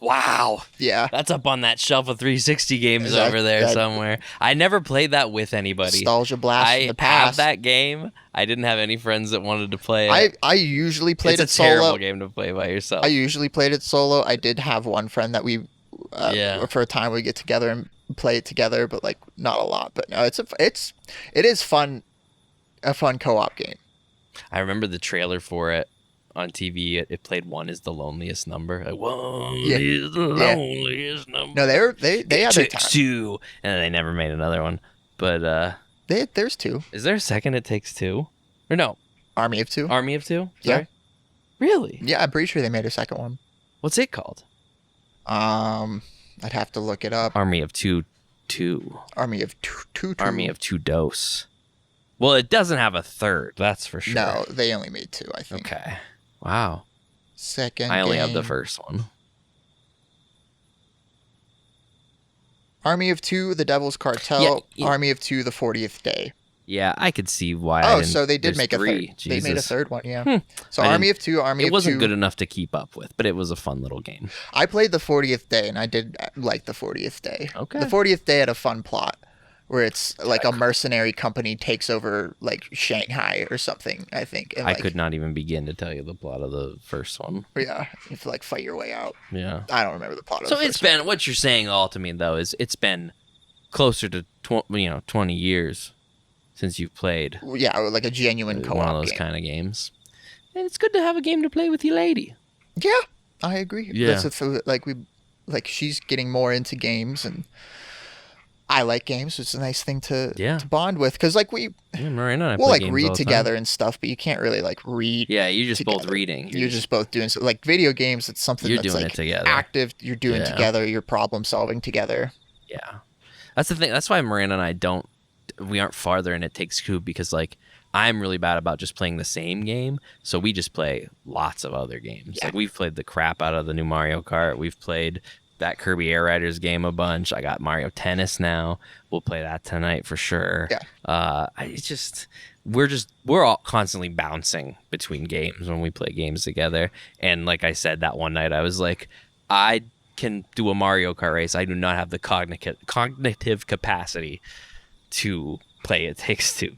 Wow.
Yeah.
That's up on that shelf of 360 games
Is that-
over there
that-
somewhere. I never played that with anybody.
Nostalgia blast
I
from the
have
past.
that game. I didn't have any friends that wanted to play it.
I usually played
it's
it
a terrible
solo.
game to play by yourself.
I usually played it solo. I did have one friend that we
Yeah.
for a time we get together and play it together, but like not a lot. But no, it is fun, a fun co-op game.
I remember the trailer for it on TV. It played One is the Loneliest Number. Like, One
Yeah.
is the
Yeah.
loneliest number.
No, they had their
Takes
time.
Two. And then they never made another one. But
There's two.
is there a second It Takes Two? Or no,
Army of Two.
Army of Two?
Yeah.
Sorry? Really?
Yeah, I'm pretty sure they made a second one.
What's it called?
I'd have to look it up.
Army of Two 2.
Army of Two.
Army of 2 Dose. Well, it doesn't have a third, that's for sure.
No, they only made 2, I think.
Okay. Wow.
Second
I only have the
game,
first one.
Army of 2, The Devil's Cartel.
Yeah.
Army of 2, The 40th Day.
Yeah, I could see why.
Oh, so they did
there's
make a
3.
third.
Jesus.
They made a third one, yeah. So
I
Army of 2, Army of 2.
It wasn't good enough to keep up with, but it was a fun little game.
I played The 40th Day, and I did like The 40th Day.
Okay.
The 40th Day had a fun plot where it's like a mercenary company takes over like Shanghai or something, I think. And,
I could not even begin to tell you the plot of the first one.
Yeah, you have to like fight your way out.
Yeah.
I don't remember the plot of
So
the
it's
first
been, what you're saying all to me, though, is it's been closer to 20 years since you've played
one. Yeah, like a genuine co-op
one of those
game.
kind of games. And it's good to have a game to play with your lady.
Yeah, I agree.
Yeah.
Like she's getting more into games, and I like games. It's a nice thing to bond with, because like
Miranda and I
we'll
play
like
games all
read
the
together
time.
and stuff, but you can't really like read.
Yeah, you're just
together.
both reading.
You're just both doing so. Like video games, it's something
You're
that's
doing
like
it together.
active. You're doing
Yeah.
together. You're problem solving together.
Yeah. That's the thing. That's why Miranda and I we aren't farther in It Takes Two, because like I'm really bad about just playing the same game. So we just play lots of other games.
Yeah.
Like we've played the crap out of the new Mario Kart. We've played that Kirby Air Riders game a bunch. I got Mario Tennis now. We'll play that tonight for sure.
Yeah.
We're all constantly bouncing between games when we play games together. And like I said that one night, I was like, I can do a Mario Kart race. I do not have the cognitive capacity to play It Takes Two.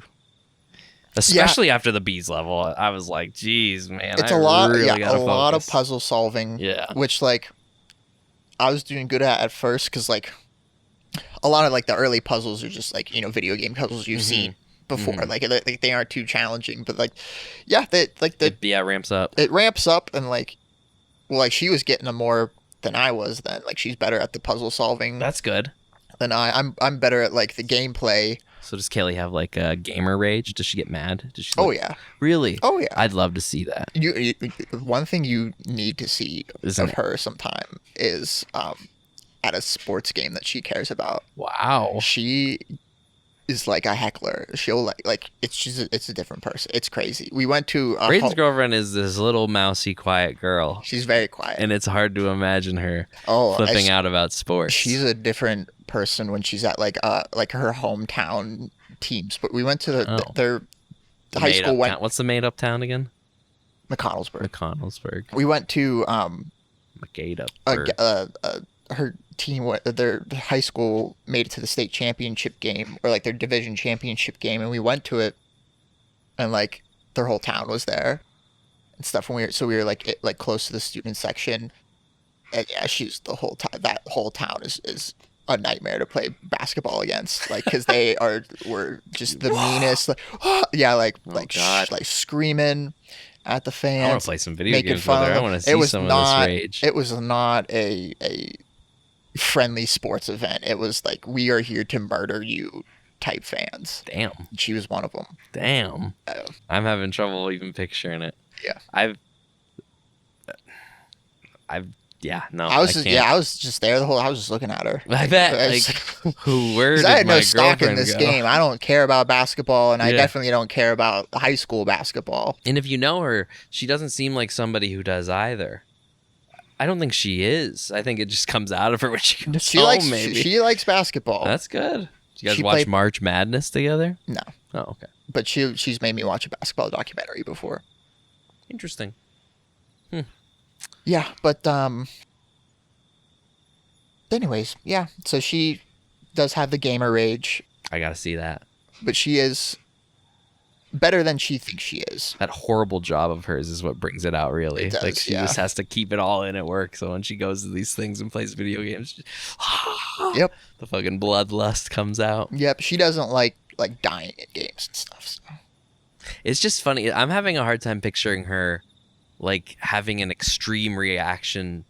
Especially after the bees level, I was like, geez, man.
It's a lot
focus.
of puzzle solving.
Yeah.
Which like I was doing good at first, because like a lot of like the early puzzles are just like, video game puzzles you've seen before. Like they aren't too challenging, but like
it ramps up.
It ramps up, and like she was getting them more than I was then. Like she's better at the puzzle solving
That's good.
than I'm better at like the gameplay.
So does Kaylee have like a gamer rage? Does she get mad? Does she?
Oh yeah.
Really?
Oh yeah.
I'd love to see that.
You one thing you need to see
Isn't
of her sometime is at a sports game that she cares about.
Wow.
She is like a heckler. She'll like it's a different person. It's crazy. We went to
Brayden's girlfriend is this little mousy, quiet girl,
she's very quiet,
and it's hard to imagine her
Oh,
flipping out about sports.
she's a different person when she's at like her hometown teams. But we went to their
The
high
made-up
school went
town. What's the made up town again?
McConnellsburg.
McConnellsburg.
We went to
McGade-up.
her team, their high school made it to the state championship game, or like their division championship game, and we went to it, and like their whole town was there and stuff. And we were like close to the student section, and yeah, she's the whole time. That whole town is a nightmare to play basketball against, like because were just the meanest. Like, yeah, like screaming at the fans.
I want to play some video
making
games
fun
with her.
of
I
them.
want to see some of this rage.
It was not a friendly sports event. It was like, we are here to murder you type fans.
Damn.
She was one of them.
Damn. I'm having trouble even picturing it.
Yeah.
I
was just there I was just looking at her.
I bet. Where did
I had
my
no stock in
girlfriend
this
go?
game. I don't care about basketball, and I
Yeah.
definitely don't care about high school basketball.
And if you know her, she doesn't seem like somebody who does either. I don't think she is. I think it just comes out of her when she comes home, maybe.
She likes basketball.
That's good. You guys
She
watch
played-
March Madness together?
No,
Oh, okay.
but she's made me watch a basketball documentary before.
Interesting.
Yeah, but anyways, yeah. So she does have the gamer rage,
I gotta see that.
but she is better than she thinks she is.
That horrible job of hers is what brings it out, really.
It does,
like, she
yeah.
just has to keep it all in at work. So when she goes to these things and plays video games,
Yep.
the fucking bloodlust comes out.
Yep. She doesn't like dying at games and stuff. So.
It's just funny. I'm having a hard time picturing her like having an extreme reaction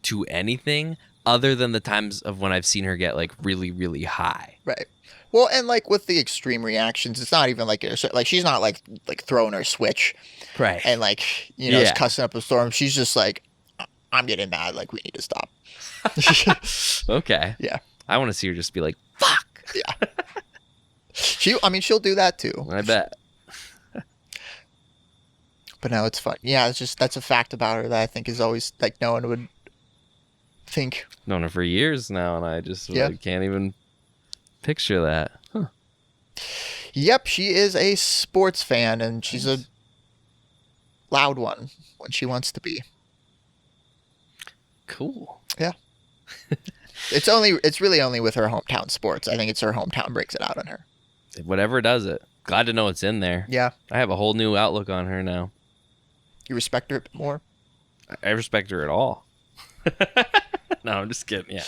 to anything other than the times of when I've seen her get like really, really high.
Right. Well, and like with the extreme reactions, it's not even like she's not like throwing her switch
Right.
and like
Yeah.
cussing up a storm. She's just like, I'm getting mad. Like, we need to stop.
Okay.
Yeah.
I want to see her just be like, fuck.
Yeah. She'll do that too.
I bet.
But no, it's fun. Yeah, that's a fact about her that I think is always like no one would think.
Known her for years now, and I just
Yeah.
can't even picture that. Huh.
Yep, she is a sports fan, and she's a loud one when she wants to be.
Cool.
Yeah. It's really only with her hometown sports. I think it's her hometown breaks it out on her.
Whatever does it. Glad to know it's in there.
Yeah.
I have a whole new outlook on her now.
You respect her a bit more?
I respect her at all. No, I'm just kidding. Yeah.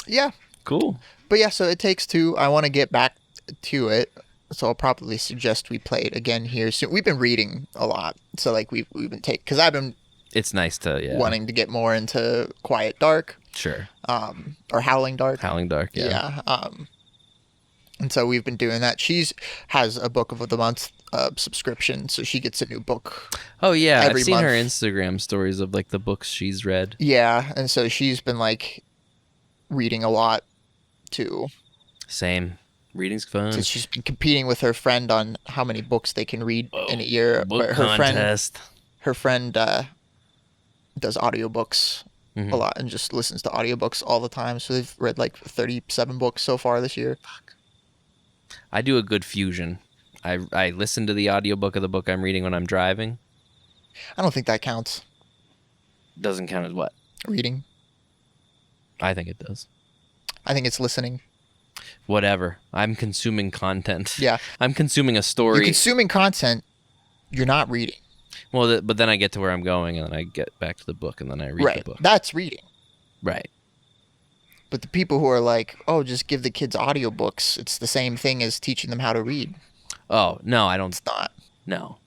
Yeah.
Cool.
But yeah, so It Takes Two. I want to get back to it. So I'll probably suggest we play it again here soon. We've been reading a lot. So like we've been because I've been
It's nice to
wanting to get more into Quiet Dark.
Sure.
Or Howling Dark.
Howling Dark, yeah.
And so we've been doing that. She's has a book of the month subscription, so she gets a new book.
Oh yeah,
every
I've seen
month.
her Instagram stories of like the books she's read.
Yeah, and so she's been like reading a lot too.
Same. Reading's fun.
So she's been competing with her friend on how many books they can read in a year.
Book
But
contest.
her friend does audiobooks a lot and just listens to audiobooks all the time. So they've read like 37 books so far this year.
Fuck. I do a good fusion. I listen to the audiobook of the book I'm reading when I'm driving.
I don't think that counts.
Doesn't count as what?
Reading.
I think it does.
I think it's listening.
Whatever. I'm consuming content.
Yeah.
I'm consuming a
You're
story.
consuming content. You're not reading.
Well, but then I get to where I'm going, and then I get back to the book, and then I read the book.
That's reading.
Right.
But the people who are like, oh, just give the kids audiobooks, it's the same thing as teaching them how to read.
Oh, no, I don't.
It's not.
No,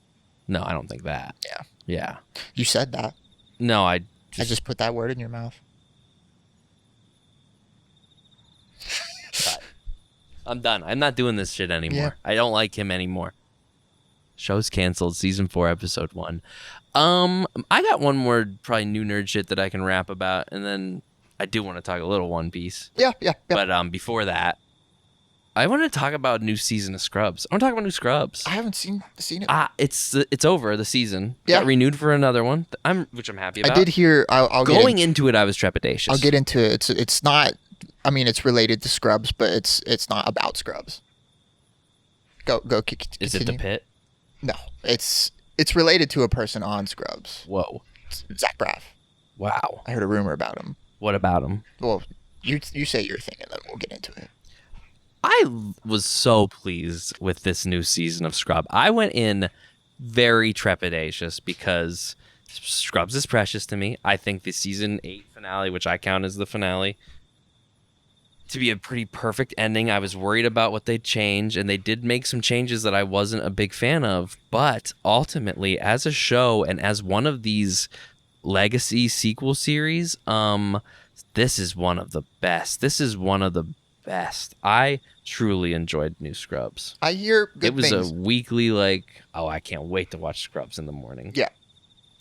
I don't think that.
Yeah.
Yeah.
You said that.
No,
I just put that word in your mouth.
I'm done. I'm not doing this shit anymore.
Yeah.
I don't like him anymore. Show's canceled. Season 4, episode 1. I got one more probably new nerd shit that I can rap about, and then I do want to talk a little One Piece.
Yeah.
But before that, I want to talk about a new season of Scrubs. I want to talk about new Scrubs.
I haven't seen it.
It's over the season.
Yeah.
Got renewed for another one. Which I'm happy about.
I did hear. I'll
going into it. I was trepidatious.
I'll get into it. It's not. I mean, it's related to Scrubs, but it's not about Scrubs. Go. Continue.
Is it the pit?
No, it's related to a person on Scrubs.
Whoa.
It's Zach Braff.
Wow.
I heard a rumor about him.
What about him?
Well, you say your thing, and then we'll get into it.
I was so pleased with this new season of Scrubs. I went in very trepidatious because Scrubs is precious to me. I think the season 8 finale, which I count as the finale, to be a pretty perfect ending. I was worried about what they'd change, and they did make some changes that I wasn't a big fan of. But ultimately, as a show and as one of these legacy sequel series, this is one of the best. I truly enjoyed new Scrubs.
I hear good
It was
things.
a weekly, like, oh, I can't wait to watch Scrubs in the morning.
Yeah.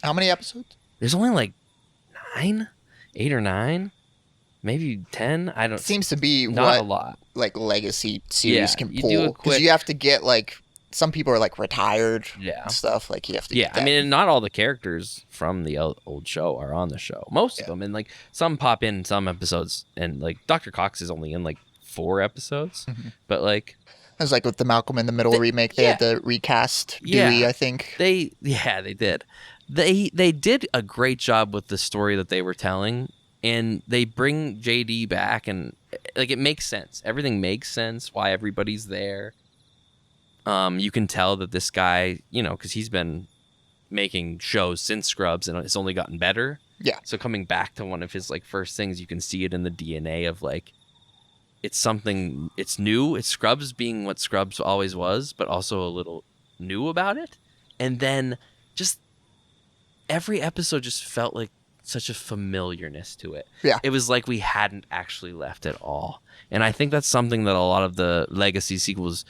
How many episodes?
There's only like 8 or 9, maybe 10. I don't.
Seems to be
not
what
a lot.
like legacy series
Yeah,
can
you
pull.
do a
Because
quick-
you have to get like some people are like retired
Yeah.
and stuff. Like you have to.
Yeah,
get that.
I mean, and not all the characters from the old show are on the show. Most of them, and like some pop in some episodes, and like Dr. Cox is only in like 4 episodes, but like
it was like with the Malcolm in the Middle remake. They had to recast Dewey.
Yeah.
I think.
they did. They did a great job with the story that they were telling, and they bring JD back, and like it makes sense. Everything makes sense. Why everybody's there. You can tell that this guy, because he's been making shows since Scrubs, and it's only gotten better.
Yeah.
So coming back to one of his like first things, you can see it in the DNA of like, it's something. It's new. It's Scrubs being what Scrubs always was, but also a little new about it. And then just every episode just felt like such a familiarness to it.
Yeah.
It was like we hadn't actually left at all. And I think that's something that a lot of the legacy sequels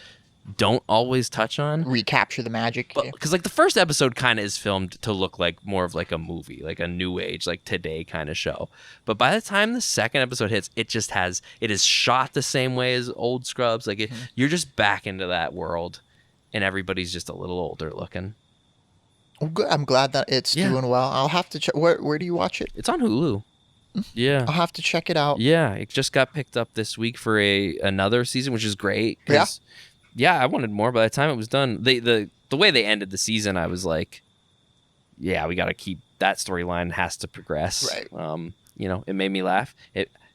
don't always touch on.
Recapture the magic.
Because like the first episode kind of is filmed to look like more of like a movie, like a new age, like today kind of show. But by the time the second episode hits, it is shot the same way as old Scrubs. Like you're just back into that world, and everybody's just a little older looking.
Well, good. I'm glad that it's doing well. I'll have to check. Where do you watch it?
It's on Hulu. Yeah,
I'll have to check it out.
Yeah, it just got picked up this week for another season, which is great. Yeah, I wanted more. By the time it was done, the way they ended the season, I was like, yeah, we got to keep that storyline, has to progress.
Right.
It made me laugh.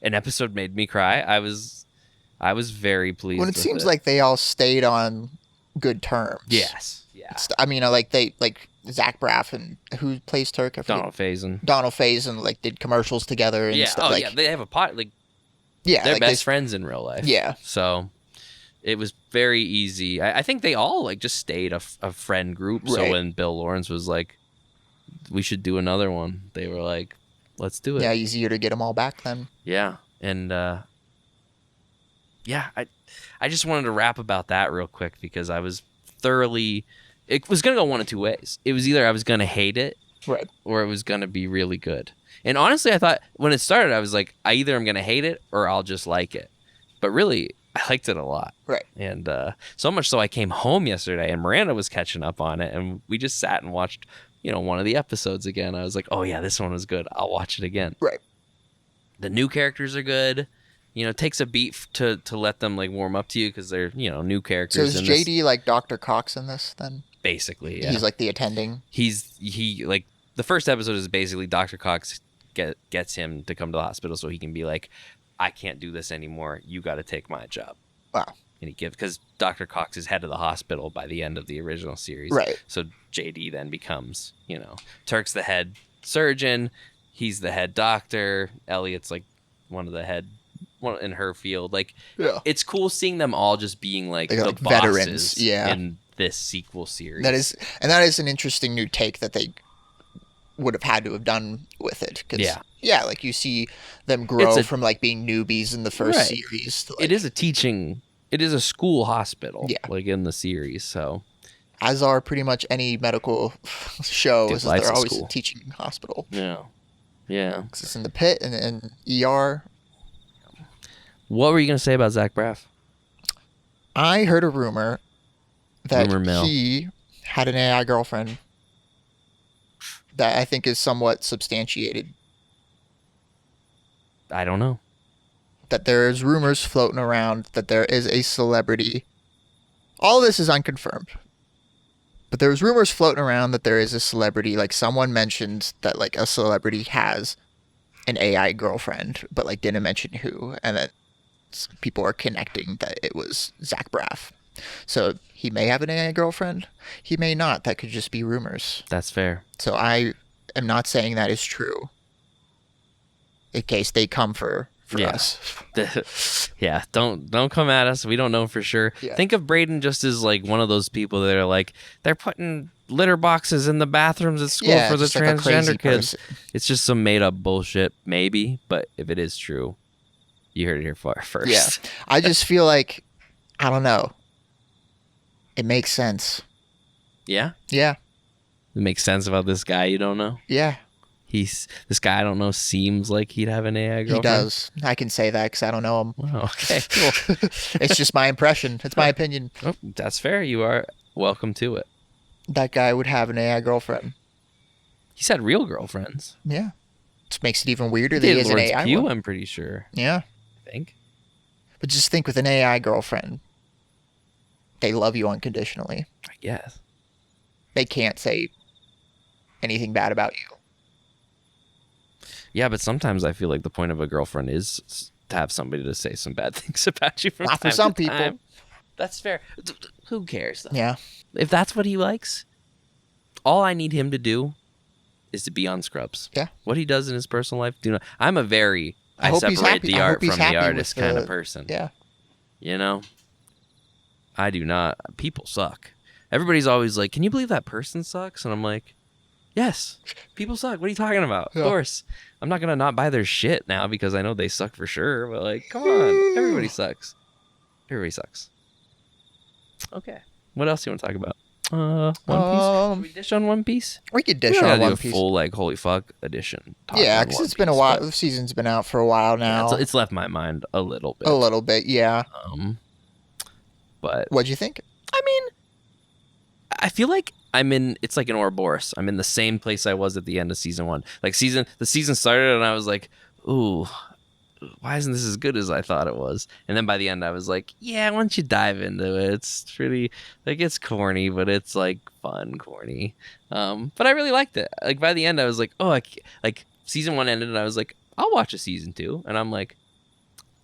An episode made me cry. I was very pleased.
When it seems like they all stayed on good terms.
Yes. Yeah.
I mean, like Zach Braff and who plays Turk?
Donald Faison.
Donald Faison like did commercials together and stuff.
Yeah, they have a pot. Like,
yeah,
they're best friends in real life.
Yeah.
So it was very easy. I think they all like just stayed a friend group. Right. So when Bill Lawrence was like, we should do another one, they were like, let's do it.
Yeah, easier to get them all back then.
Yeah. And I just wanted to rap about that real quick because I was thoroughly, it was going to go one of two ways. It was either I was going to hate it,
right,
or it was going to be really good. And honestly, I thought when it started, I was like, either I'm going to hate it or I'll just like it. But really, I liked it a lot.
Right.
And so much so I came home yesterday and Miranda was catching up on it. And we just sat and watched, one of the episodes again. I was like, oh, yeah, this one was good. I'll watch it again.
Right.
The new characters are good. It takes a beat to let them like warm up to you because they're, new characters.
So is JD like Dr. Cox in this then?
Basically, yeah.
He's like the attending.
He like the first episode is basically Dr. Cox gets him to come to the hospital so he can be like, I can't do this anymore. You got to take my job.
Wow.
And because Dr. Cox is head of the hospital by the end of the original series.
Right.
So JD then becomes, Turk's the head surgeon. He's the head doctor. Elliot's like one in her field. Like,
yeah.
It's cool seeing them all just being like the
like
bosses
veterans. Yeah.
in this sequel series.
That is an interesting new take that they would have had to have done with it. Yeah, like you see them grow from like being newbies in the first series. To, like,
it is a school hospital.
Yeah.
Like in the series. So
as are pretty much any medical shows, they're always
school.
A teaching hospital.
Yeah. Yeah.
Because it's in the pit and ER.
What were you going to say about Zach Braff?
I heard a rumor that he had an AI girlfriend that I think is somewhat substantiated.
I don't know.
That there's rumors floating around that there is a celebrity. All this is unconfirmed. But there's rumors floating around that there is a celebrity, like someone mentioned that like a celebrity has an AI girlfriend, but like didn't mention who, and that people are connecting that it was Zach Braff. So he may have an AI girlfriend, he may not. That could just be rumors.
That's fair.
So I am not saying that is true. In case they come for us.
Yeah, don't come at us. We don't know for sure. Yeah. Think of Braden just as like one of those people that are like, they're putting litter boxes in the bathrooms at school for the transgender kids. Person. It's just some made up bullshit, maybe. But if it is true, you heard it here first.
Yeah, I just feel like, I don't know. It makes sense.
Yeah?
Yeah.
It makes sense about this guy you don't know?
Yeah.
This guy I don't know seems like he'd have an AI girlfriend.
He does. I can say that because I don't know him.
Wow, okay, cool.
It's just my impression. It's my opinion.
Oh, that's fair. You are welcome to it.
That guy would have an AI girlfriend.
He's had real girlfriends.
Yeah. Which makes it even weirder that he has an AI one.
I'm pretty sure.
Yeah.
I think.
But just think, with an AI girlfriend, they love you unconditionally.
I guess.
They can't say anything bad about you.
Yeah, but sometimes I feel like the point of a girlfriend is to have somebody to say some bad things about you from
Not
time
for some
to
people.
Time. That's fair. Who cares, though?
Yeah.
If that's what he likes, all I need him to do is to be on Scrubs.
Yeah.
What he does in his personal life, I'm a very I separate the art from the artist kind of person.
Yeah.
I do not. People suck. Everybody's always like, can you believe that person sucks? And I'm like, yes, people suck. What are you talking about? Yeah. Of course. I'm not going to not buy their shit now because I know they suck for sure. But like, come on. Everybody sucks. Everybody sucks. Okay. What else do you want to talk about? One Piece. Should we dish on One Piece?
We could dish
on
on
One
One
Piece.
Piece.
Full holy fuck edition.
Yeah, because it's been a while. The season's been out for a while now.
Yeah, it's left my mind a little bit.
A little bit, yeah.
But
what'd you think?
I mean, I feel like it's like an Ouroboros. I'm in the same place I was at the end of season 1. Like the season started and I was like, ooh, why isn't this as good as I thought it was? And then by the end I was like, yeah, once you dive into it, it's pretty, like, it's corny, but it's like fun corny. But I really liked it. Like by the end I was like, oh, like season 1 ended and I was like, I'll watch a season 2. And I'm like,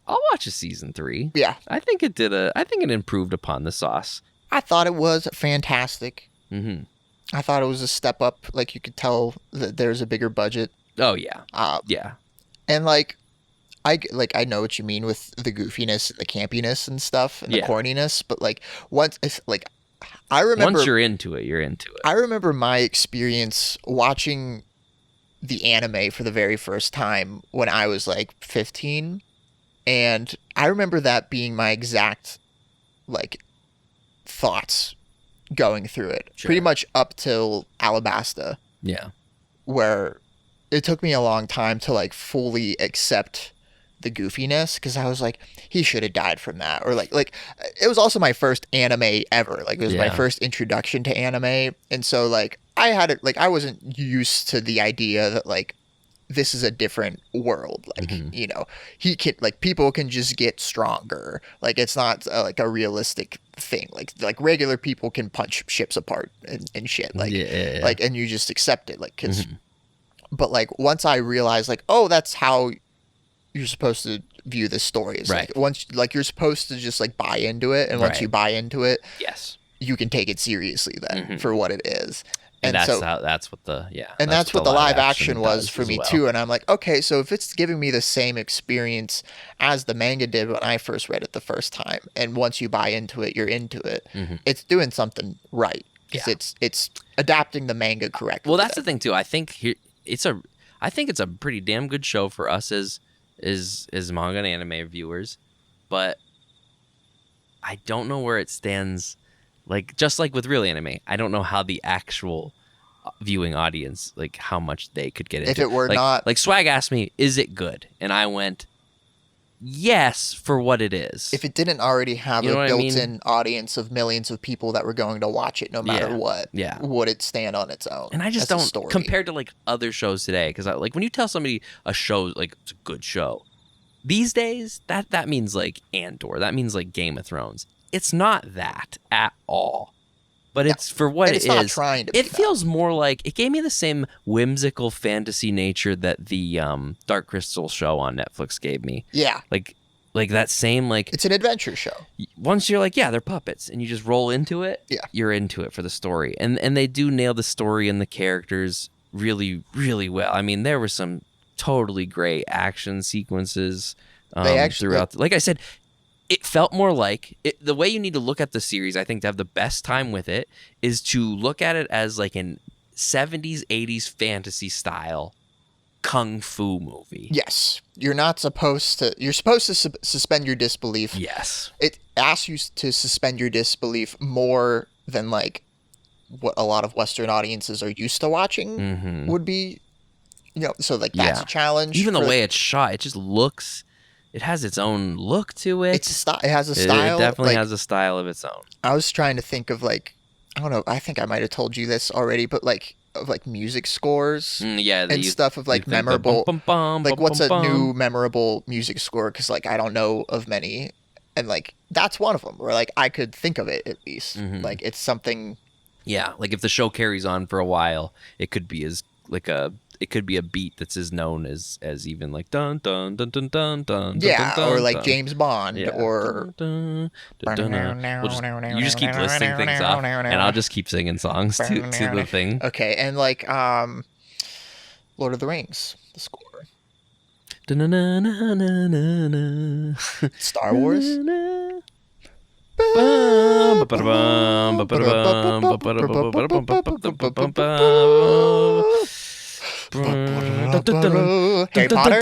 I'll watch a season 3.
Yeah.
I think it improved upon the sauce.
I thought it was fantastic.
Mm-hmm.
I thought it was a step up. Like, you could tell that there's a bigger budget.
Oh yeah.
Yeah. And like, I know what you mean with the goofiness, the campiness and stuff, and the corniness. But like, once it's like, I remember
once you're into it, you're into it.
I remember my experience watching the anime for the very first time when I was like 15, and I remember that being my exact like thoughts going through it, pretty much up till Alabasta.
Yeah.
Where it took me a long time to like fully accept the goofiness, because I was like, he should have died from that. Or like it was also my first anime ever. Like, it was my first introduction to anime. And so like I had it, like, I wasn't used to the idea that like this is a different world. Like, you know, he can, like, people can just get stronger. Like, it's not like a realistic thing. Like regular people can punch ships apart and shit. Like, like, and you just accept it. Like, cause, but like, once I realized like, oh, that's how you're supposed to view this story. It's like, once, like, you're supposed to just like buy into it. And once you buy into it, you can take it seriously then for what it is.
And that's what the
that's what the live action was for me too. And I'm like, okay, so if it's giving me the same experience as the manga did when I first read it the first time, and once you buy into it, you're into it, it's doing something right. Because it's adapting the manga correctly.
Well, that's the thing too. I think it's a pretty damn good show for us as manga and anime viewers, but I don't know where it stands. Like, just like with real anime, I don't know how the actual viewing audience, like, how much they could get into.
If it were
like,
not...
Like, Swag asked me, is it good? And I went, yes, for what it is.
If it didn't already have a built-in audience of millions of people that were going to watch it no matter what, would it stand on its own?
And I just don't, compared to, like, other shows today, because, like, when you tell somebody a show, like, it's a good show, these days, that means, like, Andor. That means, like, Game of Thrones. It's not that at all, but it's for what it is. Not trying to. It feels more like, it gave me the same whimsical fantasy nature that the Dark Crystal show on Netflix gave me.
Yeah,
like that same, like,
it's an adventure show.
Once you're like, yeah, they're puppets, and you just roll into it. Yeah, you're into it for the story, and they do nail the story and the characters really, really well. I mean, there were some totally great action sequences throughout. Like I said, it felt more like the way you need to look at the series, I think, to have the best time with it, is to look at it as like an 70s, 80s fantasy style kung fu movie.
Yes. You're supposed to suspend your disbelief.
Yes.
It asks you to suspend your disbelief more than like what a lot of Western audiences are used to watching would be, you know, so like that's a challenge.
Even the way it's shot, it just looks... It has its own look to it.
It has a style.
It definitely has a style of its own.
I was trying to think of, like, I don't know, I think I might have told you this already, but like, of like music scores and stuff of like memorable, like what's a new memorable music score? Because like, I don't know of many, and like, that's one of them where like I could think of it at least. Like, it's something.
Yeah, like if the show carries on for a while, it could be it could be a beat that's as known as even like dun dun dun dun dun dun.
Yeah,
dun,
or like
dun.
James Bond or.
You just keep listing things off, and I'll just keep singing songs to the thing.
Okay, and like Lord of the Rings, the score. Star Wars. Harry Potter?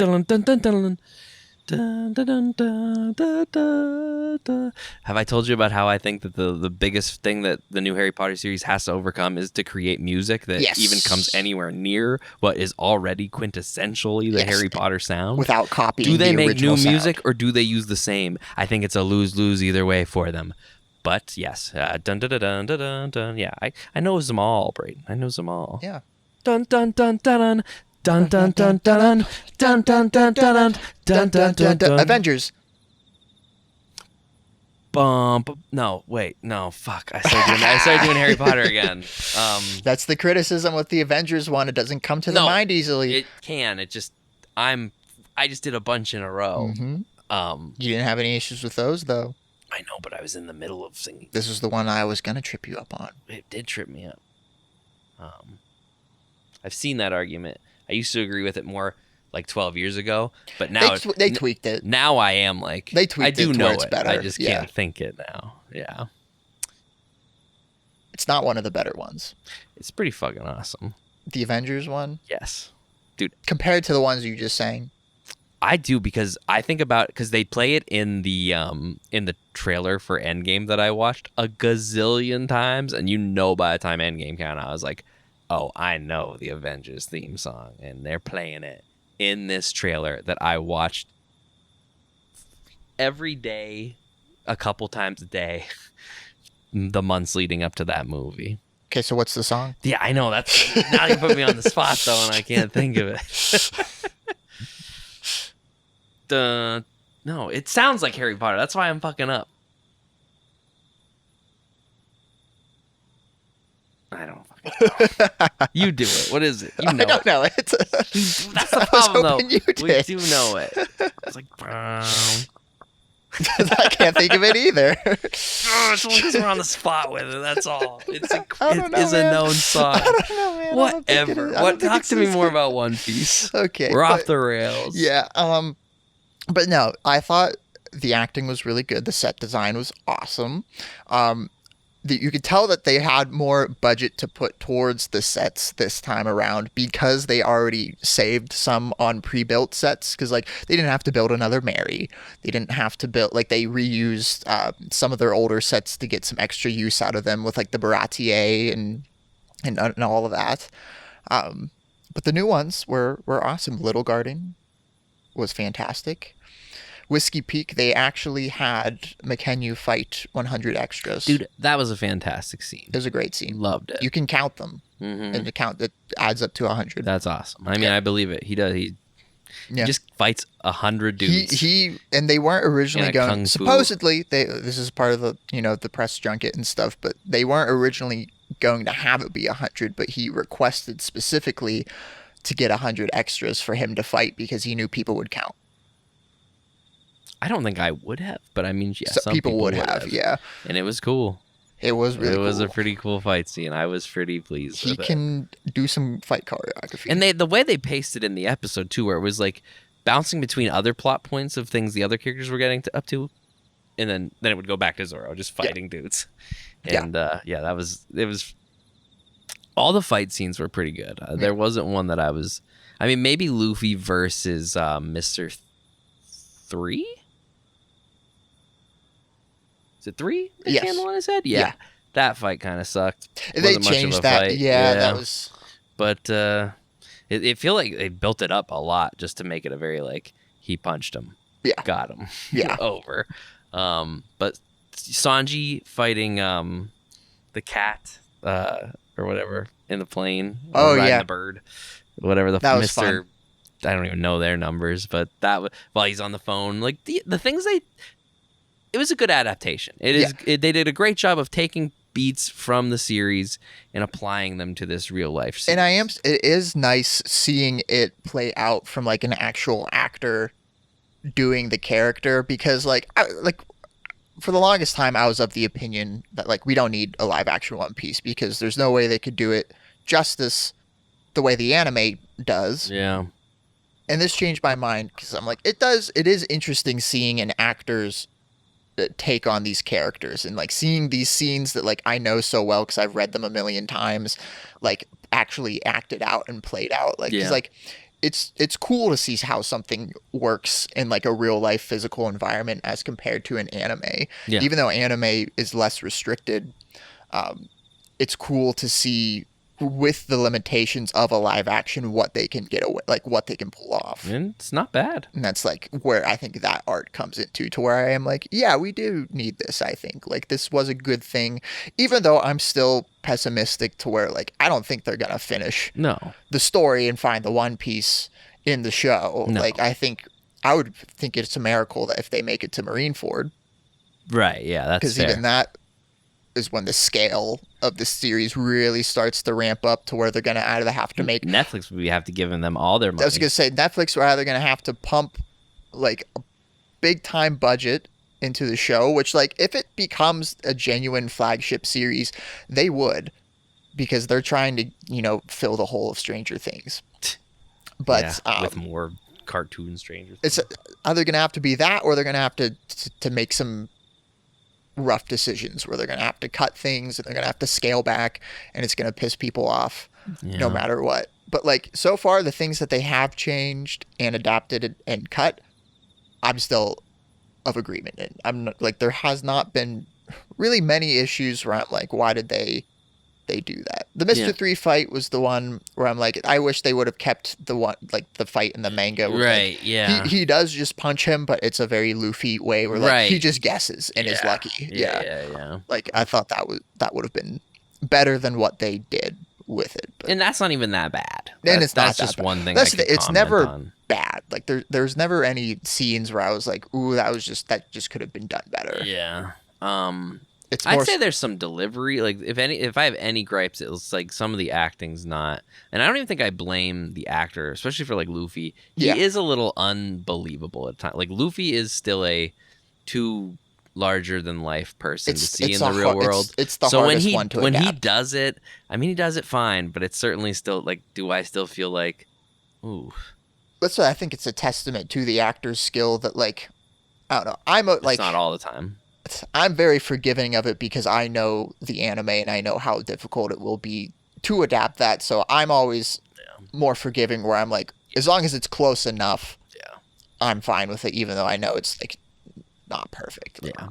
Dun, dun, dun, dun, dun, dun, dun. Have I told you about how I think that the biggest thing that the new Harry Potter series has to overcome is to create music that
Yes.
even comes anywhere near what is already quintessentially the
Yes.
Harry Potter sound?
Without copying
Do they
the
make
original
new music
sound.
or do they use the same? I think it's a lose-lose either way for them. But yes, dun dun dun dun dun dun dun. Yeah, I know them all, Brayden. I know them all.
Yeah.
Dun dun dun dun dun dun dun dun dun dun dun dun dun dun dun dun dun.
Avengers.
Bump. No, wait, no, fuck. I started doing Harry Potter again.
That's the criticism with the Avengers one. It doesn't come to the
No,
mind easily.
It can. It just I just did a bunch in a row.
You didn't have any issues with those though.
I know, but I was in the middle of singing.
This is the one I was gonna trip you up on.
It did trip me up. I've seen that argument. I used to agree with it more like 12 years ago, but now
They tweaked it.
Now I am like
They tweaked
I do
it to
know
where it's
it.
better.
I just
Yeah.
can't think it now. Yeah,
It's not one of the better ones.
it's pretty fucking awesome.
The Avengers one,
Yes, dude.
compared to the ones you just sang.
I do because I think about because they play it in the trailer for Endgame that I watched a gazillion times, and by the time Endgame came out, I was like, oh, I know the Avengers theme song, and they're playing it in this trailer that I watched every day, a couple times a day, the months leading up to that movie.
Okay, so what's the song?
Yeah, I know that's now you put me on the spot though, and I can't think of it. No, it sounds like Harry Potter. That's why I'm fucking up. I don't fucking know. You do it. What is it? You know
I don't know it.
That's the
I was
problem, though.
hoping you
We
did.
do know it. It's like brown.
I can't think of it either.
Oh, it's only because we're on the spot with it. That's all. It
don't
is
know,
a
man.
known song.
I don't know, man. I don't think it
Whatever.
is. I don't think
Talk
it's
to me
this
more
good.
about One Piece.
Okay,
We're off
but-
the rails.
Yeah. But no, I thought the acting was really good. The set design was awesome. You could tell that they had more budget to put towards the sets this time around because they already saved some on pre-built sets. Because like they didn't have to build another Mary. They didn't have to build like they reused some of their older sets to get some extra use out of them with like the Baratier and all of that. But the new ones were awesome. Little Garden was fantastic. Whiskey Peak, they actually had McKenna fight 100 extras.
Dude, that was a fantastic scene.
It was a great scene.
Loved it.
You can count them,
Mhm.
and the count that adds up to 100.
That's awesome. I mean, I believe it. He does. He
Yeah.
just fights 100 dudes.
He and they weren't originally
In a kung
going.
fu.
Supposedly, this is part of the the press junket and stuff, but they weren't originally going to have it be 100. But he requested specifically to get 100 extras for him to fight because he knew people would count.
I don't think I would have, but I mean, yeah,
So
some
people would have, yeah.
And it was cool.
It was really
It was
cool.
a pretty cool fight scene. I was pretty pleased
He
with it.
can do some fight choreography.
And the way they paced it in the episode too, where it was like bouncing between other plot points of things the other characters were getting up to, and then it would go back to Zoro just fighting dudes. And it was all the fight scenes were pretty good. There wasn't one that I was. I mean, maybe Luffy versus Mister 3. Is it 3?
Yes.
Candle on his head? Yeah. That fight kind of sucked.
They
Wasn't much of
changed
a
that.
fight.
Yeah, that was.
But it feel like they built it up a lot just to make it a very like he punched him, got him, over. But Sanji fighting the cat or whatever in the plane.
Oh,
riding
yeah.
the bird, whatever the
That was
Mr.
fun.
I don't even know their numbers, but while he's on the phone, like the things it was a good adaptation. They did a great job of taking beats from the series and applying them to this real life series.
And it is nice seeing it play out from like an actual actor doing the character because for the longest time I was of the opinion that like we don't need a live action One Piece because there's no way they could do it justice the way the anime does.
Yeah.
And this changed my mind because I'm like, it is interesting seeing an actor's take on these characters and like seeing these scenes that like I know so well because I've read them a million times, like actually acted out and played out. Like, 'cause, like it's cool to see how something works in like a real life physical environment as compared to an anime.
Yeah.
Even though anime is less restricted, it's cool to see with the limitations of a live action what they can get away, like what they can pull off.
And it's not bad.
And that's like where I think that art comes into, to where I am like, yeah, we do need this. I think like this was a good thing, even though I'm still pessimistic to where like I don't think they're gonna finish
No.
the story and find the One Piece in the show.
No.
Like I would think it's a miracle that if they make it to Marineford,
Right, yeah, that's
because
fair.
even that is when the scale of the series really starts to ramp up to where they're going to either have to make
Netflix would have to give them all their money.
I was going to say Netflix are either going to have to pump like a big time budget into the show, which like if it becomes a genuine flagship series, they would, because they're trying to, you know, fill the hole of Stranger Things. But
with more cartoon Stranger
Things. It's either going to have to be that, or they're going to have to make some rough decisions where they're going to have to cut things and they're going to have to scale back, and it's going to piss people off no matter what. But like so far, the things that they have changed and adapted and cut, I'm still of agreement in. I'm not, like, there has not been really many issues where I'm like, why did they do that? The Mr. 3 fight was the one where I'm like, I wish they would have kept the one, like the fight in the manga where,
right,
like,
yeah,
he does just punch him, but it's a very Luffy way where like he just guesses and is lucky.
Yeah.
Like I thought that would have been better than what they did with it.
But, and that's not even that bad.
And that's
just
bad.
One thing.
It's never
on.
Bad. Like there's never any scenes where I was like, ooh, that just could have been done better.
Yeah.
I'd
say there's some delivery. Like if I have any gripes, it's like some of the acting's not. And I don't even think I blame the actor, especially for like Luffy. He is a little unbelievable at times. Like Luffy is still a too larger than life person to see in the real world.
It's the hardest one to adapt.
When he does it, I mean, he does it fine, but it's certainly still like, do I still feel like, ooh.
That's why I think it's a testament to the actor's skill that, like, I don't know. It's
not all the time.
I'm very forgiving of it because I know the anime and I know how difficult it will be to adapt that. So I'm always more forgiving, where I'm like, as long as it's close enough, I'm fine with it, even though I know it's like not perfect.
Yeah.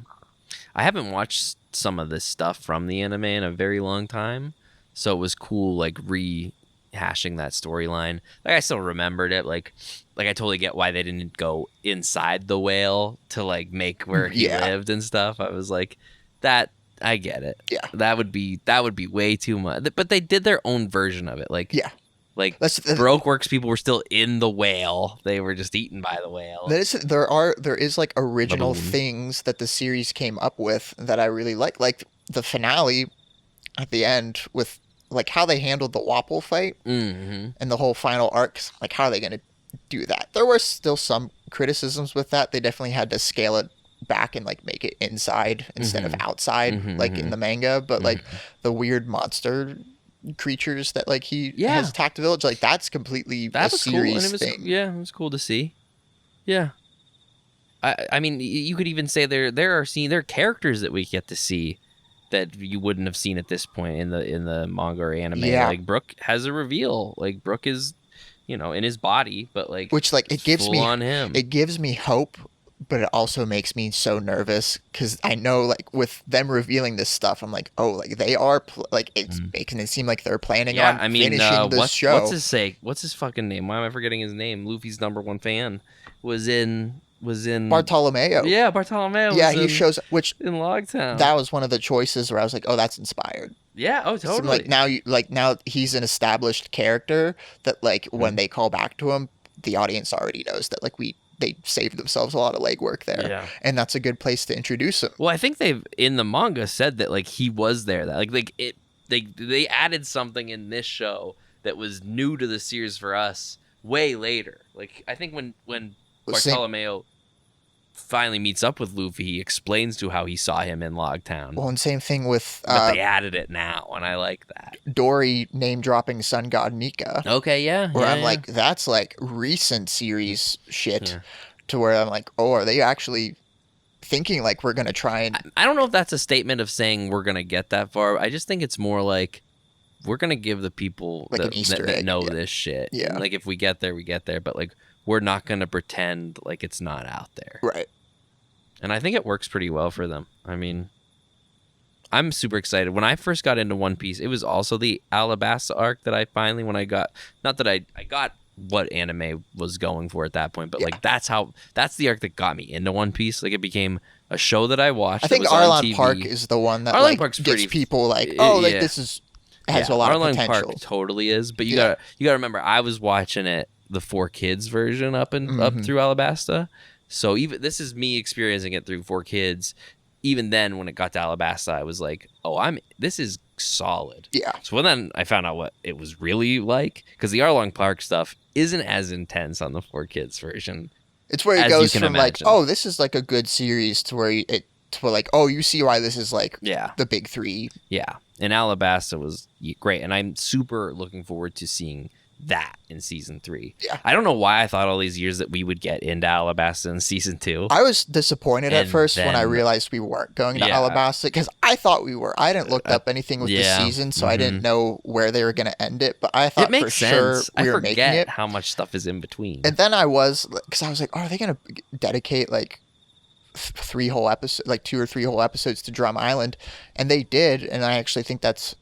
I haven't watched some of this stuff from the anime in a very long time. So it was cool, like, rehashing that storyline. Like, I still remembered it. Like I totally get why they didn't go inside the whale to like make where he lived and stuff. I was like, that, I get it.
Yeah.
That would be way too much. But they did their own version of it. Like, like Baroque Works people were still in the whale. They were just eaten by the whale.
There is like original things that the series came up with that I really like the finale at the end with like how they handled the Wapple fight and the whole final arc. Like, how are they going to do that? There were still some criticisms with that. They definitely had to scale it back and like make it inside instead of outside, like in the manga. But like the weird monster creatures that like he has attacked the village, like that's completely a series thing.
Yeah, it was cool to see. Yeah. I mean, you could even say there are characters that we get to see that you wouldn't have seen at this point in the manga or anime.
Yeah.
Like Brook has a reveal. Like Brook is, you know, in his body, but like,
which like it gives me hope, but it also makes me so nervous because I know like with them revealing this stuff, I'm like, oh, like they are like it's making it seem like they're planning on finishing the show.
What's his fucking name? Why am I forgetting his name? Luffy's #1 fan was in
Bartolomeo.
Yeah, Bartolomeo.
Yeah, he shows which
in Logtown.
That was one of the choices where I was like, oh, that's inspired.
Yeah, oh, totally.
Like now he's an established character that like when they call back to him, the audience already knows that like they saved themselves a lot of legwork there.
Yeah.
And that's a good place to introduce him.
Well, I think they've in the manga said that like he was there. That they added something in this show that was new to the series for us way later. Like I think when Bartolomeo finally meets up with Luffy, he explains to how he saw him in Logtown.
Well, and same thing with
but they added it now, and I like that.
Dory name dropping Sun God Nika.
Okay, yeah.
Where I'm like, that's like recent series shit. To where I'm like, oh, are they actually thinking like we're gonna try and
I don't know if that's a statement of saying we're gonna get that far. I just think it's more like we're gonna give the people
Like an Easter
that
egg,
know
yeah.
this shit.
Yeah.
And, like if we get there, we get there. But like we're not gonna pretend like it's not out there.
Right.
And I think it works pretty well for them. I mean, I'm super excited. When I first got into One Piece, it was also the Alabasta arc that I finally, when I got, not that I got what anime was going for at that point, but like that's the arc that got me into One Piece. Like it became a show that I watched.
I think
that was on
Arlong
TV.
Park is the one that
Arlong
like
Park's
gets
pretty,
people like, oh, like
yeah.
this has a lot
Arlong
of potential.
Park totally is, but you gotta remember, I was watching it the 4Kids version up through Alabasta. So even this is me experiencing it through 4Kids. Even then, when it got to Alabasta, I was like, "Oh, this is solid."
Yeah.
So then I found out what it was really like, because the Arlong Park stuff isn't as intense on the 4Kids version.
It's where it
as
goes
you can
from
imagine.
like, oh, this is like a good series to where like, oh, you see why this is like the big three.
Yeah. And Alabasta was great, and I'm super looking forward to seeing that in season 3.
Yeah.
I don't know why I thought all these years that we would get into Alabasta in season 2.
I was disappointed at
And
first when I
then-
realized we weren't going to
Yeah.
Alabasta, because I thought we were. I didn't look up anything with
yeah.
the season, so I didn't know where they were going to end it. But I
It
thought
makes
for
sense.
sure we
I
were making
forget
it.
how much stuff is in between.
And then because I was like, oh, are they going to dedicate like 3 whole episodes, like 2 or 3 whole episodes to Drum Island? And they did, and I actually think that's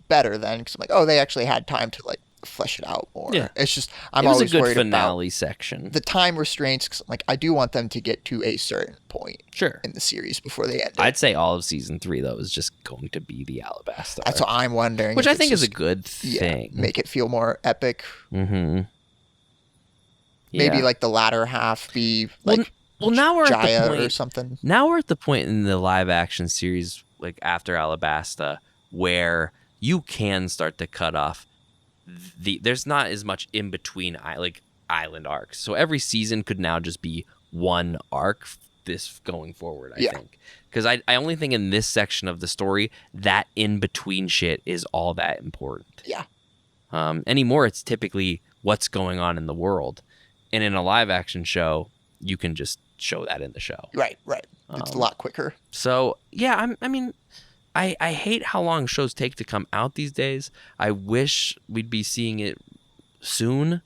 better then, because I'm like, oh, they actually had time to like flesh it out more.
Yeah.
It's just
it
I'm
was
always
a good
worried
finale
about
section.
the time restraints. 'Cause, like, I do want them to get to a certain point
Sure.
in the series before they end it.
I'd say all of season 3 though is just going to be the Alabasta.
That's what I'm wondering.
Which
if
I
it's
think is a
just-
good thing.
make it feel more epic.
Mm-hmm.
Maybe like the latter half be like
well now we're at the
Jaya
point
or something.
Now we're at the point in the live action series, like after Alabasta, where you can start to cut off there's not as much in between like island arcs. So every season could now just be one arc this going forward, I think. Because I only think in this section of the story that in between shit is all that important.
Yeah.
Anymore it's typically what's going on in the world. And in a live action show, you can just show that in the show.
Right. It's a lot quicker.
So, yeah, I hate how long shows take to come out these days. I wish we'd be seeing it soon.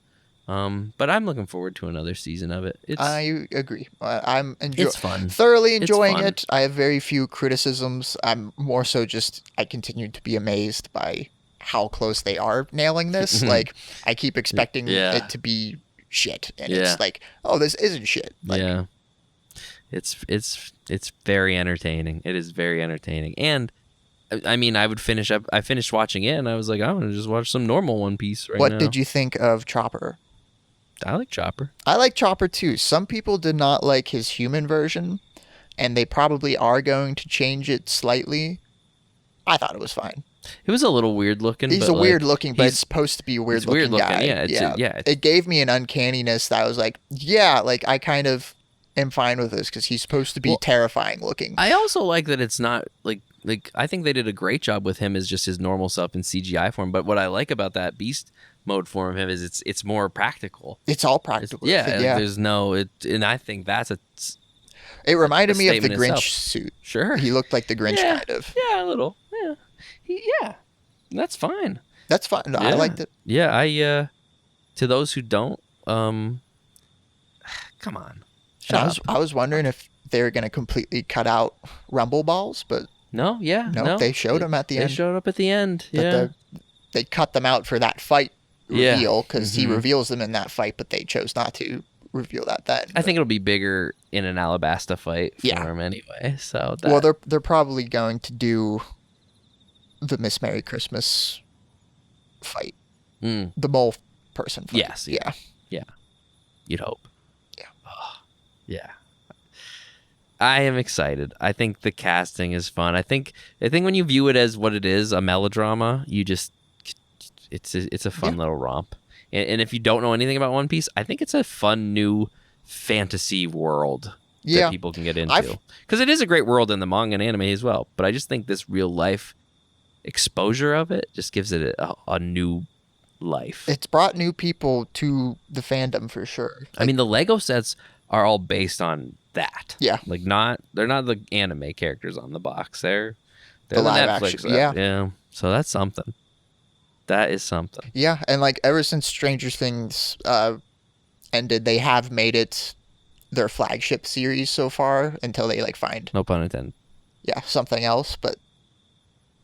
But I'm looking forward to another season of it.
I agree. I'm
It's fun.
thoroughly enjoying
fun.
it. I have very few criticisms. I'm more so just I continue to be amazed by how close they are nailing this. Like, I keep expecting it to be shit, and it's like, oh, this isn't shit. Like,
yeah, it's very entertaining. It is very entertaining, and I mean, I finished watching it, and I was like, I'm gonna just watch some normal One Piece right now.
What did you think of Chopper?
I like Chopper.
I like Chopper too. Some people did not like his human version, and they probably are going to change it slightly. I thought it was fine.
It was a little weird looking.
He's
but
a weird
like,
looking, but it's supposed to be a weird looking guy.
Yeah,
It gave me an uncanniness that I was like, like I kind of am fine with this because he's supposed to be terrifying looking.
I also like that it's not like I think they did a great job with him as just his normal self in CGI form. But what I like about that beast mode form of him is it's more practical.
It's all practical.
There's no and I think that's
It reminded me of the
statement
Grinch
itself.
suit.
Sure.
He looked like the Grinch kind of.
Yeah, a little. Yeah. That's fine.
That's fine. No, I liked it.
Yeah, I to those who don't, come on.
I was wondering if they were going to completely cut out Rumble Balls, but
no,
they showed them at the end.
They showed up at the end.
But they cut them out for that fight reveal because he
Mm-hmm.
reveals them in that fight, but they chose not to reveal that then.
I think it'll be bigger in an Alabasta fight for him anyway. So
well, they're probably going to do the Miss Merry Christmas fight, the mole person fight.
Yes, yeah. You'd hope.
Yeah.
Yeah. I am excited. I think the casting is fun. I think when you view it as what it is, a melodrama, it's a fun little romp. And if you don't know anything about One Piece, I think it's a fun new fantasy world that people can get into. Because it is a great world in the manga and anime as well. But I just think this real life exposure of it just gives it a new life.
It's brought new people to the fandom for sure.
I mean, the Lego sets are all based on that.
Yeah.
Like they're not the anime characters on the box. They're
The live
Netflix
action,
stuff. Yeah. So that's something. That is something.
Yeah, and like ever since Stranger Things ended, they have made it their flagship series so far until they like find
No pun intended.
something else. But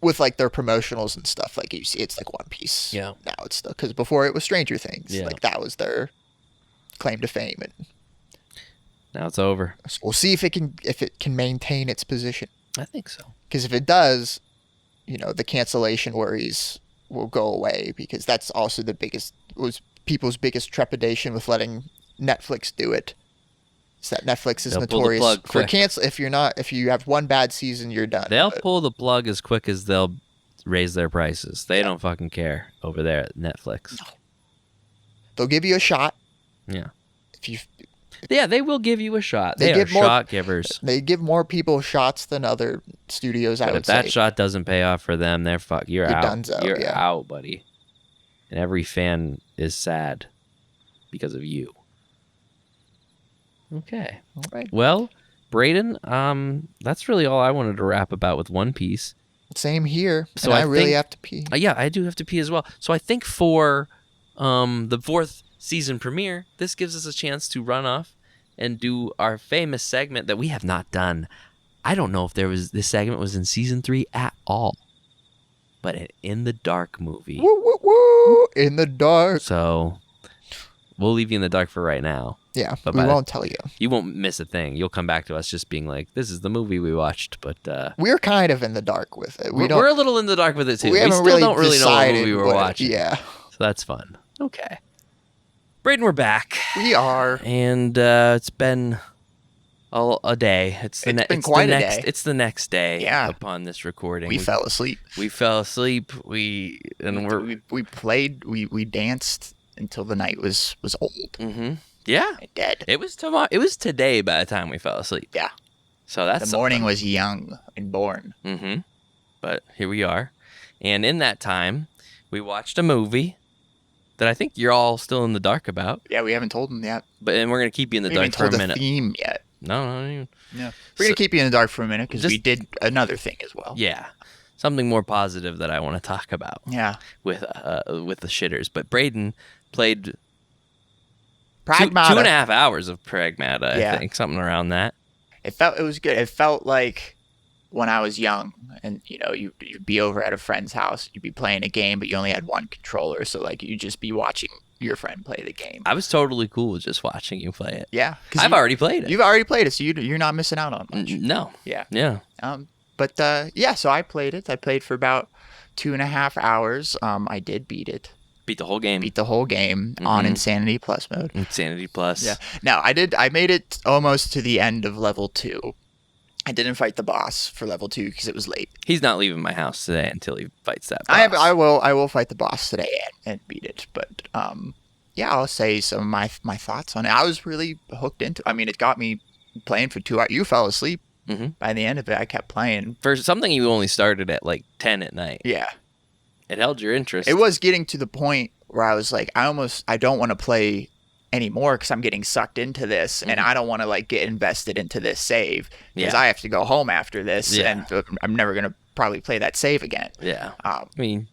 with like their promotionals and stuff, like you see, it's like One Piece.
Yeah.
Now it's still because before it was Stranger Things.
Yeah.
Like that was their claim to fame, and
Now it's over.
so we'll see if it can maintain its position.
I think so.
Because if it does, the cancellation worries will go away, because that's also was people's biggest trepidation with letting Netflix do it. Is that Netflix is
They'll pull the
notorious
plug
for
quick.
cancel. If you have one bad season, you're done.
They'll pull the plug as quick as they'll raise their prices. They don't fucking care over there at Netflix.
They'll give you a shot.
Yeah.
If
they will give you a shot.
They
They are
give more-
shot givers.
they give more people shots than other studios, I
But
would
if that
say.
shot doesn't pay off for them, you're
You're
out.
donezo,
You're
yeah.
out, buddy. And every fan is sad because of you. Okay.
All right.
Well, Braden, that's really all I wanted to rap about with One Piece.
Same here.
So
And
I
I really
think-
have to pee.
Yeah, I do have to pee as well. So I think for the 4th season premiere, this gives us a chance to run off and do our famous segment that we have not done. I don't know if this segment was in season 3 at all, but an In the Dark movie.
Woo, woo, woo, in the dark.
So we'll leave you in the dark for right now.
Yeah,
But
we
by-
won't tell you.
You won't miss a thing. You'll come back to us just being like, "This is the movie we watched," but
We're kind of in the dark with it.
we're a little in the dark with it too.
We haven't
still
really
don't really know what
decided
movie we're
what-
watching.
Yeah,
So that's fun. Okay. Braden, we're back.
we are.
And it's been a day.
It's been quite a day.
It's the next day.
Yeah.
Upon this recording,
We fell asleep.
We fell asleep. We
played. We danced until the night was old
Mm-hmm. Yeah.
and dead.
It was tomorrow. It was today by the time we fell asleep.
Yeah.
So that's
The morning was young and born.
Mm-hmm. But here we are, and in that time, we watched a movie that I think you're all still in the dark about.
Yeah, we haven't told them yet.
And we're gonna keep you in the
We
dark
haven't
for a
told the
minute.
theme yet.
No, not even.
No, we're gonna keep you in the dark for a minute because we
Just-
did another thing as well.
Yeah, something more positive that I want to talk about
Yeah.
with the shitters. But Braden played
Pragmata.
2.5 hours of Pragmata.
Yeah.
I think something around that.
It was good. It felt like when I was young, and you'd be over at a friend's house, you'd be playing a game, but you only had one controller, so like you'd just be watching your friend play the game.
I was totally cool with just watching you play it.
Yeah,
I've already played it.
You've already played it, so you're not missing out on much.
No.
Yeah.
Yeah.
So I played it. I played for about 2.5 hours. I did beat it.
Beat the whole game.
Beat the whole game on
Mhm.
Insanity Plus mode.
Insanity Plus.
Yeah. No, I made it almost to the end of level 2. I didn't fight the boss for level 2 because it was late.
He's not leaving my house today until he fights that boss.
I will fight the boss today and beat it. But yeah, I'll say some of my thoughts on it. I was really hooked into. I mean, it got me playing for 2 hours. You fell asleep
Mhm.
by the end of it. I kept playing.
For something you only started at like 10 at night.
Yeah.
It held your interest.
It was getting to the point where I was like, I don't want to play anymore because I'm getting sucked into this, and I don't want to like get invested into this save because
Yeah.
I have to go home after this,
Yeah.
and I'm never gonna probably play that save again.
Yeah.
Um,
I mean,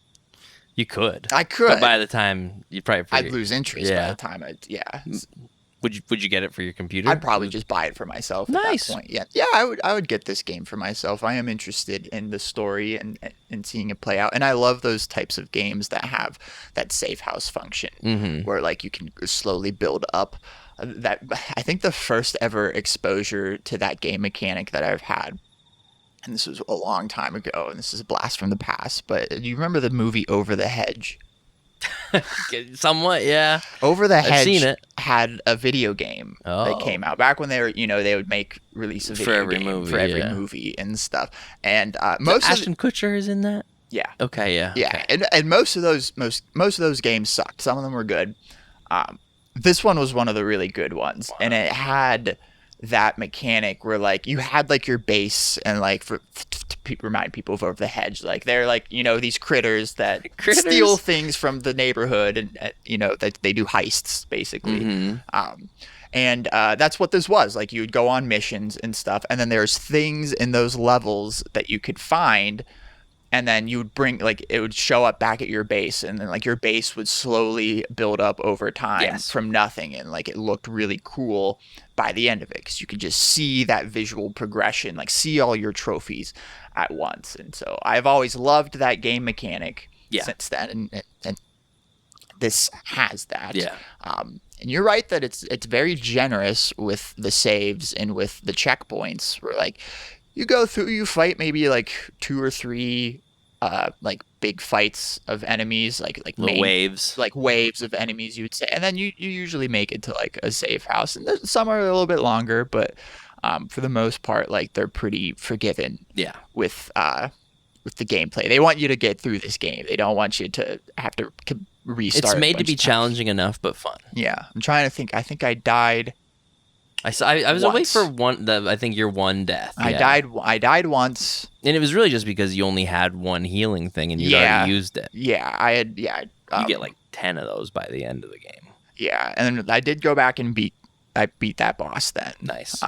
you could.
I could.
But by the time you'd probably
I'd lose interest by
Yeah.
the time yeah.
Would you get it for your computer?
I'd probably just buy it for myself
Nice.
at that point. Yeah, I would get this game for myself. I am interested in the story and seeing it play out. And I love those types of games that have that safe house function
Mhm.
where like you can slowly build up. That I think the first ever exposure to that game mechanic that I've had, and this was a long time ago, and this is a blast from the past, but do you remember the movie Over the Hedge?
Somewhat, yeah.
Over the Hedge
seen it.
had a video game
Oh.
that came out back when they were, they would make release a
For
video
every
game
movie,
for every
yeah.
movie and stuff. And most of
Ashton Kutcher is in that?
yeah,
Okay, yeah.
yeah,
Okay.
and most of those games sucked. Some of them were good. This one was one of the really good ones, and it had that mechanic where like you had like your base and like to remind people of Over the Hedge, like they're like these critters that steal things from the neighborhood, and that they do heists basically.
Mhm.
And that's what this was. Like you would go on missions and stuff, and then there's things in those levels that you could find and then you would bring like it would show up back at your base, and then like your base would slowly build up over time from nothing, and like it looked really cool by the end of it because you could just see that visual progression, like see all your trophies at once. And so I've always loved that game mechanic since then, and this has that. And you're right that it's very generous with the saves and with the checkpoints, where like you go through, you fight maybe like 2 or 3 like big fights of enemies, like
waves
of enemies, you would say, and then you usually make it to like a safe house, and some are a little bit longer, but for the most part, like they're pretty forgiving with the gameplay. They want you to get through this game. They don't want you to have to restart.
It's made to be challenging enough but fun.
I'm trying to think. I think I died.
I was away for one. I think your one death.
I died once,
and it was really just because you only had one healing thing, and you already used it.
I had. You
get like 10 of those by the end of the game.
And then I did go back and beat that boss then.
Nice.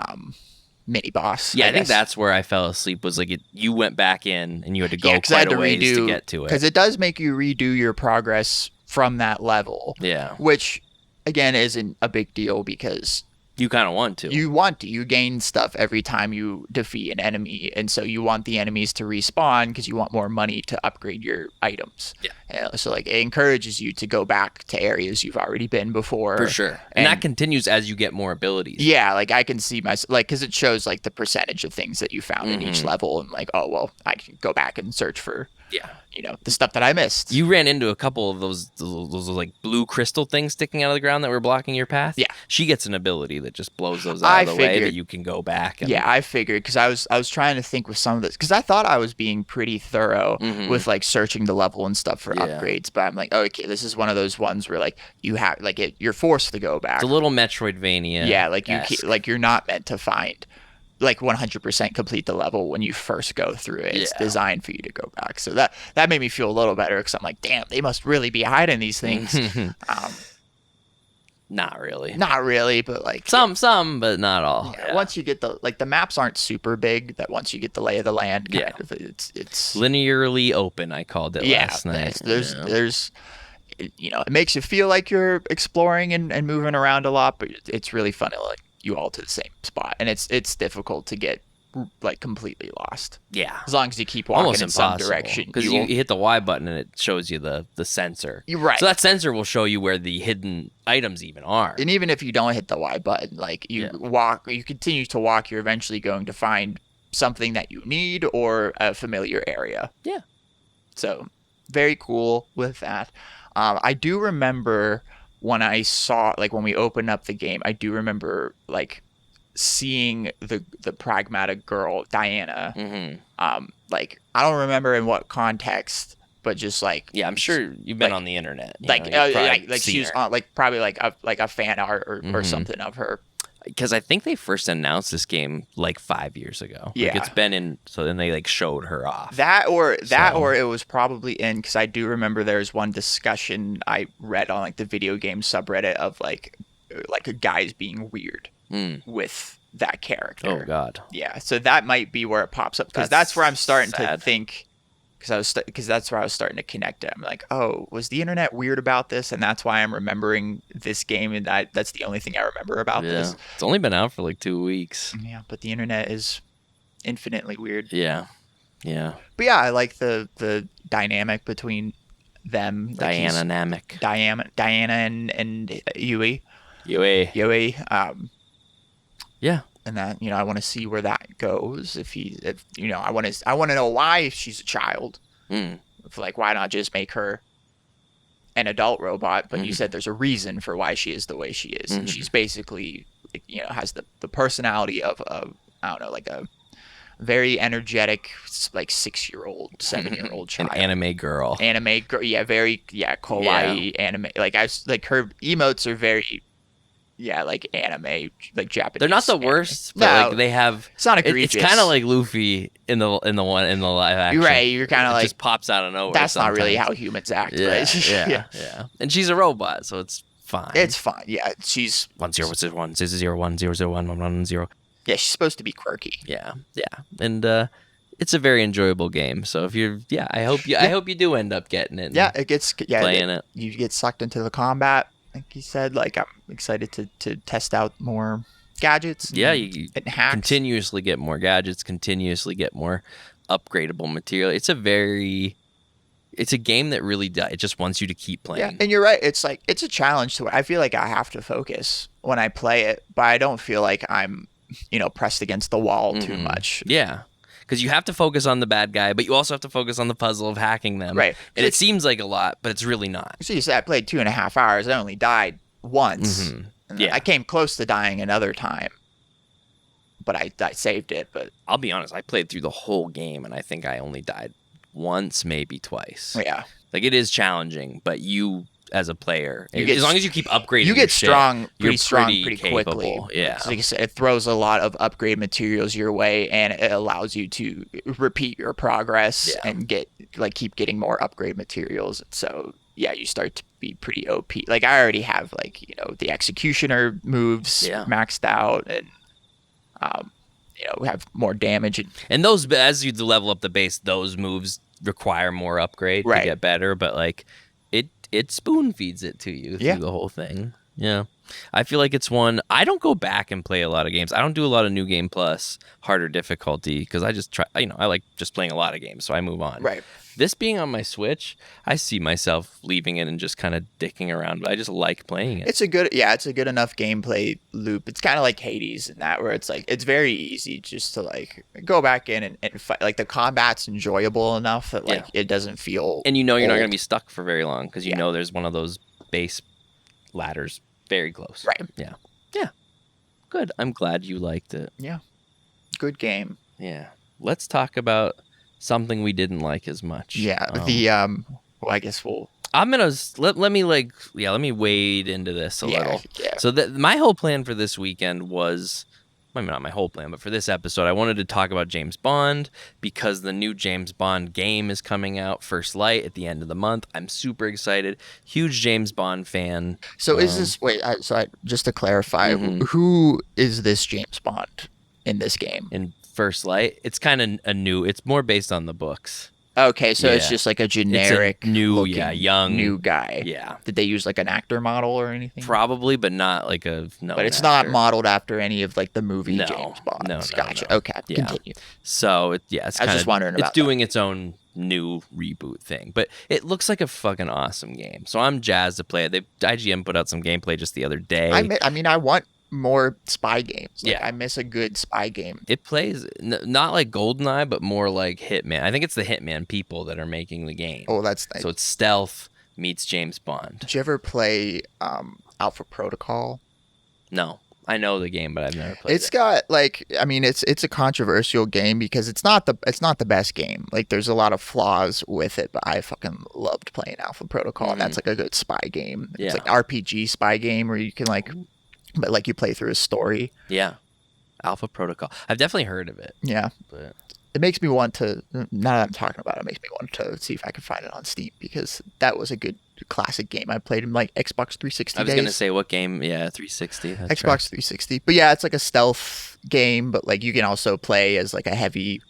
Mini boss.
I think that's where I fell asleep. Was like you went back in and you had to go quite a ways to get to it,
because it does make you redo your progress from that level. Which again isn't a big deal because
you kind of want to.
You gain stuff every time you defeat an enemy, and so you want the enemies to respawn because you want more money to upgrade your items. So like it encourages you to go back to areas you've already been before.
For sure. And that continues as you get more abilities.
Like I can see because it shows like the percentage of things that you found in each level, and like, oh well, I can go back and search for the stuff that I missed.
You ran into a couple of those like blue crystal things sticking out of the ground that were blocking your path. She gets an ability that just blows those out of the way that you can go back. And...
I figured, because I was trying to think with some of this, because I thought I was being pretty thorough with like searching the level and stuff for upgrades, but I'm like, oh, okay, this is one of those ones where like you have like you're forced to go back.
It's a little Metroidvania.
Like you're not meant to find like 100% complete the level when you first go through it. It's designed for you to go back. So that made me feel a little better, because I'm like, damn, they must really be hiding these things.
Not really,
but like
some, but not all.
Once you get the maps aren't super big. That once you get the lay of the land, kind of, it's
linearly open. I called it last night.
There's it makes you feel like you're exploring and moving around a lot, but it's really fun to like you all to the same spot, and it's difficult to get like completely lost.
As
long as you keep walking in some direction,
because you hit the Y button and it shows you the sensor.
You're right.
So that sensor will show you where the hidden items even are.
And even if you don't hit the Y button, like you continue to walk, you're eventually going to find something that you need or a familiar area. So very cool with that. I do remember when I saw, like, when we opened up the game, I do remember like seeing the Pragmata girl Diana. Like, I don't remember in what context, but just like,
I'm sure you've been on the internet,
like she was on like probably like a fan art or something of her.
Because I think they first announced this game like 5 years ago. Like it's been in, so then they like showed her off.
Or it was probably in, because I do remember there's one discussion I read on like the video game subreddit of like guys being weird with that character.
Oh God.
So that might be where it pops up, because that's where I'm starting to think. Because that's where I was starting to connect it. I'm like, oh, was the internet weird about this, and that's why I'm remembering this game, and that's the only thing I remember about this.
It's only been out for like 2 weeks.
But the internet is infinitely weird.
But
I like the dynamic between them.
Diana
and Yui. And that, I want to see where that goes. I want to know why she's a child. Like, why not just make her an adult robot? But you said there's a reason for why she is the way she is, and she's basically, has the personality of I don't know, like a very energetic, like 6-year-old, 7-year-old child,
an anime girl,
very kawaii anime. Like her emotes are very. Like anime, like Japanese.
They're not the worst, but like they have.
It's not egregious.
It's kind of like Luffy in the live action.
You're right. You're kind of like,
just pops out of nowhere.
That's
sometimes.
Not really how humans act. Right?
Yeah. And she's a robot, so it's fine.
It's fine. Yeah, she's
101 001 110.
Yeah, she's supposed to be quirky.
Yeah. And it's a very enjoyable game. So if you're, I hope you do end up getting it.
Yeah,
playing it.
You get sucked into the combat. Like you said, like I'm excited to test out more gadgets
You
and hacks.
continuously get more gadgets, continuously get more upgradable material. It's a game that really does. It just wants you to keep playing.
Yeah, and you're right. It's like it's a challenge to it. I feel like I have to focus when I play it, but I don't feel like I'm, pressed against the wall too much.
Yeah. Because you have to focus on the bad guy, but you also have to focus on the puzzle of hacking them.
Right.
And it seems like a lot, but it's really not.
So you said I played 2.5 hours. I only died once. And
Yeah.
I came close to dying another time, but I saved it. But
I'll be honest, I played through the whole game, and I think I only died once, maybe twice.
yeah,
Like, it is challenging, but you, as a player,
You get
as long as you keep upgrading,
you get strong,
you're
pretty
capable.
quickly.
Yeah.
So like I said, it throws a lot of upgrade materials your way, and it allows you to repeat your progress and keep getting more upgrade materials. So yeah, you start to be pretty OP. Like I already have the executioner moves maxed out, and have more damage.
And those, as you level up the base, those moves require more upgrade to get better. But like, it spoon feeds it to you through the whole thing. Yeah. I feel like it's one. I don't go back and play a lot of games. I don't do a lot of New Game Plus harder difficulty because I just try. I like just playing a lot of games, so I move on.
Right.
This being on my Switch, I see myself leaving it and just kind of dicking around. But I just like playing it.
It's a good enough gameplay loop. It's kind of like Hades in that, where it's like it's very easy just to like go back in and fight. Like the combat's enjoyable enough that like it doesn't feel.
And you're not going to be stuck for very long because you know there's one of those base ladders very close.
Right.
Yeah. Yeah. Good. I'm glad you liked it.
Yeah. Good game.
Yeah. Let's talk about something we didn't like as much.
Yeah. Well, I guess we'll.
I'm gonna let me wade into this a little.
Yeah.
So my whole plan for this weekend was. Maybe not my whole plan, but for this episode, I wanted to talk about James Bond because the new James Bond game is coming out, First Light, at the end of the month. I'm super excited. Huge James Bond fan.
So is this... Wait, just to clarify, who is this James Bond in this game?
In First Light? It's kind of a new... It's more based on the books.
Okay, so it's just like a generic,
it's a new,
young new guy.
Yeah.
Did they use like an actor model or anything?
Probably, but not like a no.
But it's not modeled after any of like the movie James Bond.
No,
gotcha.
No.
Okay, continue.
So it's
I was just wondering about
it's doing its own new reboot thing, but it looks like a fucking awesome game. So I'm jazzed to play it. IGN put out some gameplay just the other day.
I want more spy games. I miss a good spy game.
It plays not like GoldenEye, but more like Hitman. I think it's the Hitman people that are making the game.
Oh, that's nice.
So it's stealth meets James Bond.
Did you ever play Alpha Protocol?
No. I know the game, but I've never played it.
It's got it's a controversial game because it's not the best game. Like there's a lot of flaws with it, but I fucking loved playing Alpha Protocol, and that's like a good spy game. It's like an RPG spy game where you can but like you play through a story.
Yeah. Alpha Protocol. I've definitely heard of it.
Yeah.
But
it makes me want to, now that I'm talking about it, it makes me want to see if I can find it on Steam because that was a good classic game. I played in like Xbox 360
I was
days.
going to say what game? Yeah, 360.
Xbox 360. But yeah, it's like a stealth game, but like you can also play as like a heavy,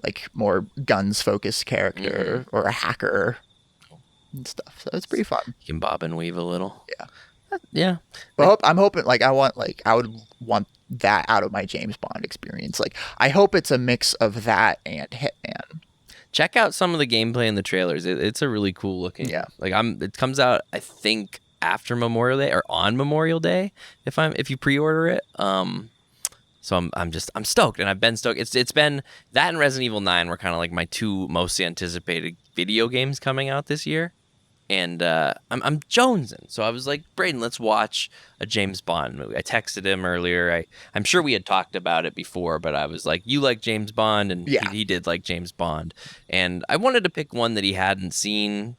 like more guns focused character or a hacker and stuff. So it's pretty fun.
You can bob and weave a little.
Yeah.
Yeah.
But I'm hoping I would want that out of my James Bond experience. Like I hope it's a mix of that and Hitman.
Check out some of the gameplay in the trailers. It's a really cool looking.
Yeah.
It comes out I think after Memorial Day or on Memorial Day if you pre-order it. So I'm stoked, and I've been stoked. It's been that and Resident Evil 9 were kind of like my two most anticipated video games coming out this year. And I'm jonesing. So I was like, Braden, let's watch a James Bond movie. I texted him earlier. I'm sure we had talked about it before, but I was like, you like James Bond? And he did like James Bond. And I wanted to pick one that he hadn't seen.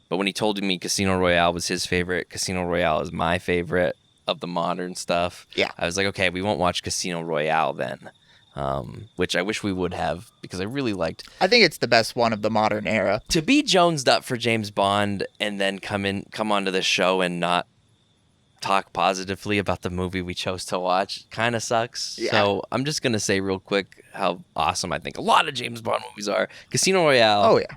But when he told me Casino Royale was his favorite, Casino Royale is my favorite of the modern stuff.
Yeah.
I was like, okay, we won't watch Casino Royale then. Which I wish we would have because I really liked.
I think it's the best one of the modern era.
To be jonesed up for James Bond and then come onto the show and not talk positively about the movie we chose to watch kind of sucks.
Yeah.
So I'm just going to say real quick how awesome I think a lot of James Bond movies are. Casino Royale.
Oh, yeah.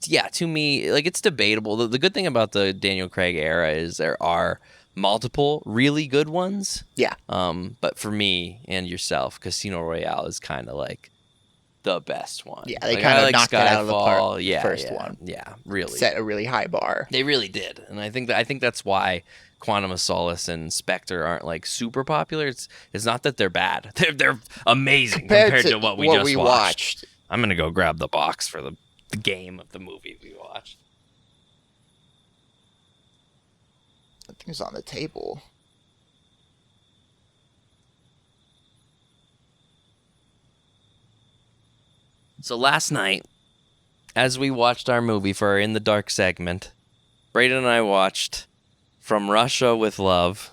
Yeah, to me, like, it's debatable. The good thing about the Daniel Craig era is there are multiple really good ones.
Yeah.
But for me and yourself, Casino Royale is kind of like the best one.
Yeah, they
like,
kind
I
of
like
knocked it out of the park.
Skyfall.
The
Yeah,
first
yeah,
one.
Yeah, really.
Set a really high bar.
They really did. And I think that's why Quantum of Solace and Spectre aren't like super popular. It's not that they're bad. They're amazing compared to what we just watched. I'm going to go grab the box for the game of the movie we watched.
I think it's on the table.
So last night, as we watched our movie for our In the Dark segment, Braden and I watched From Russia with Love.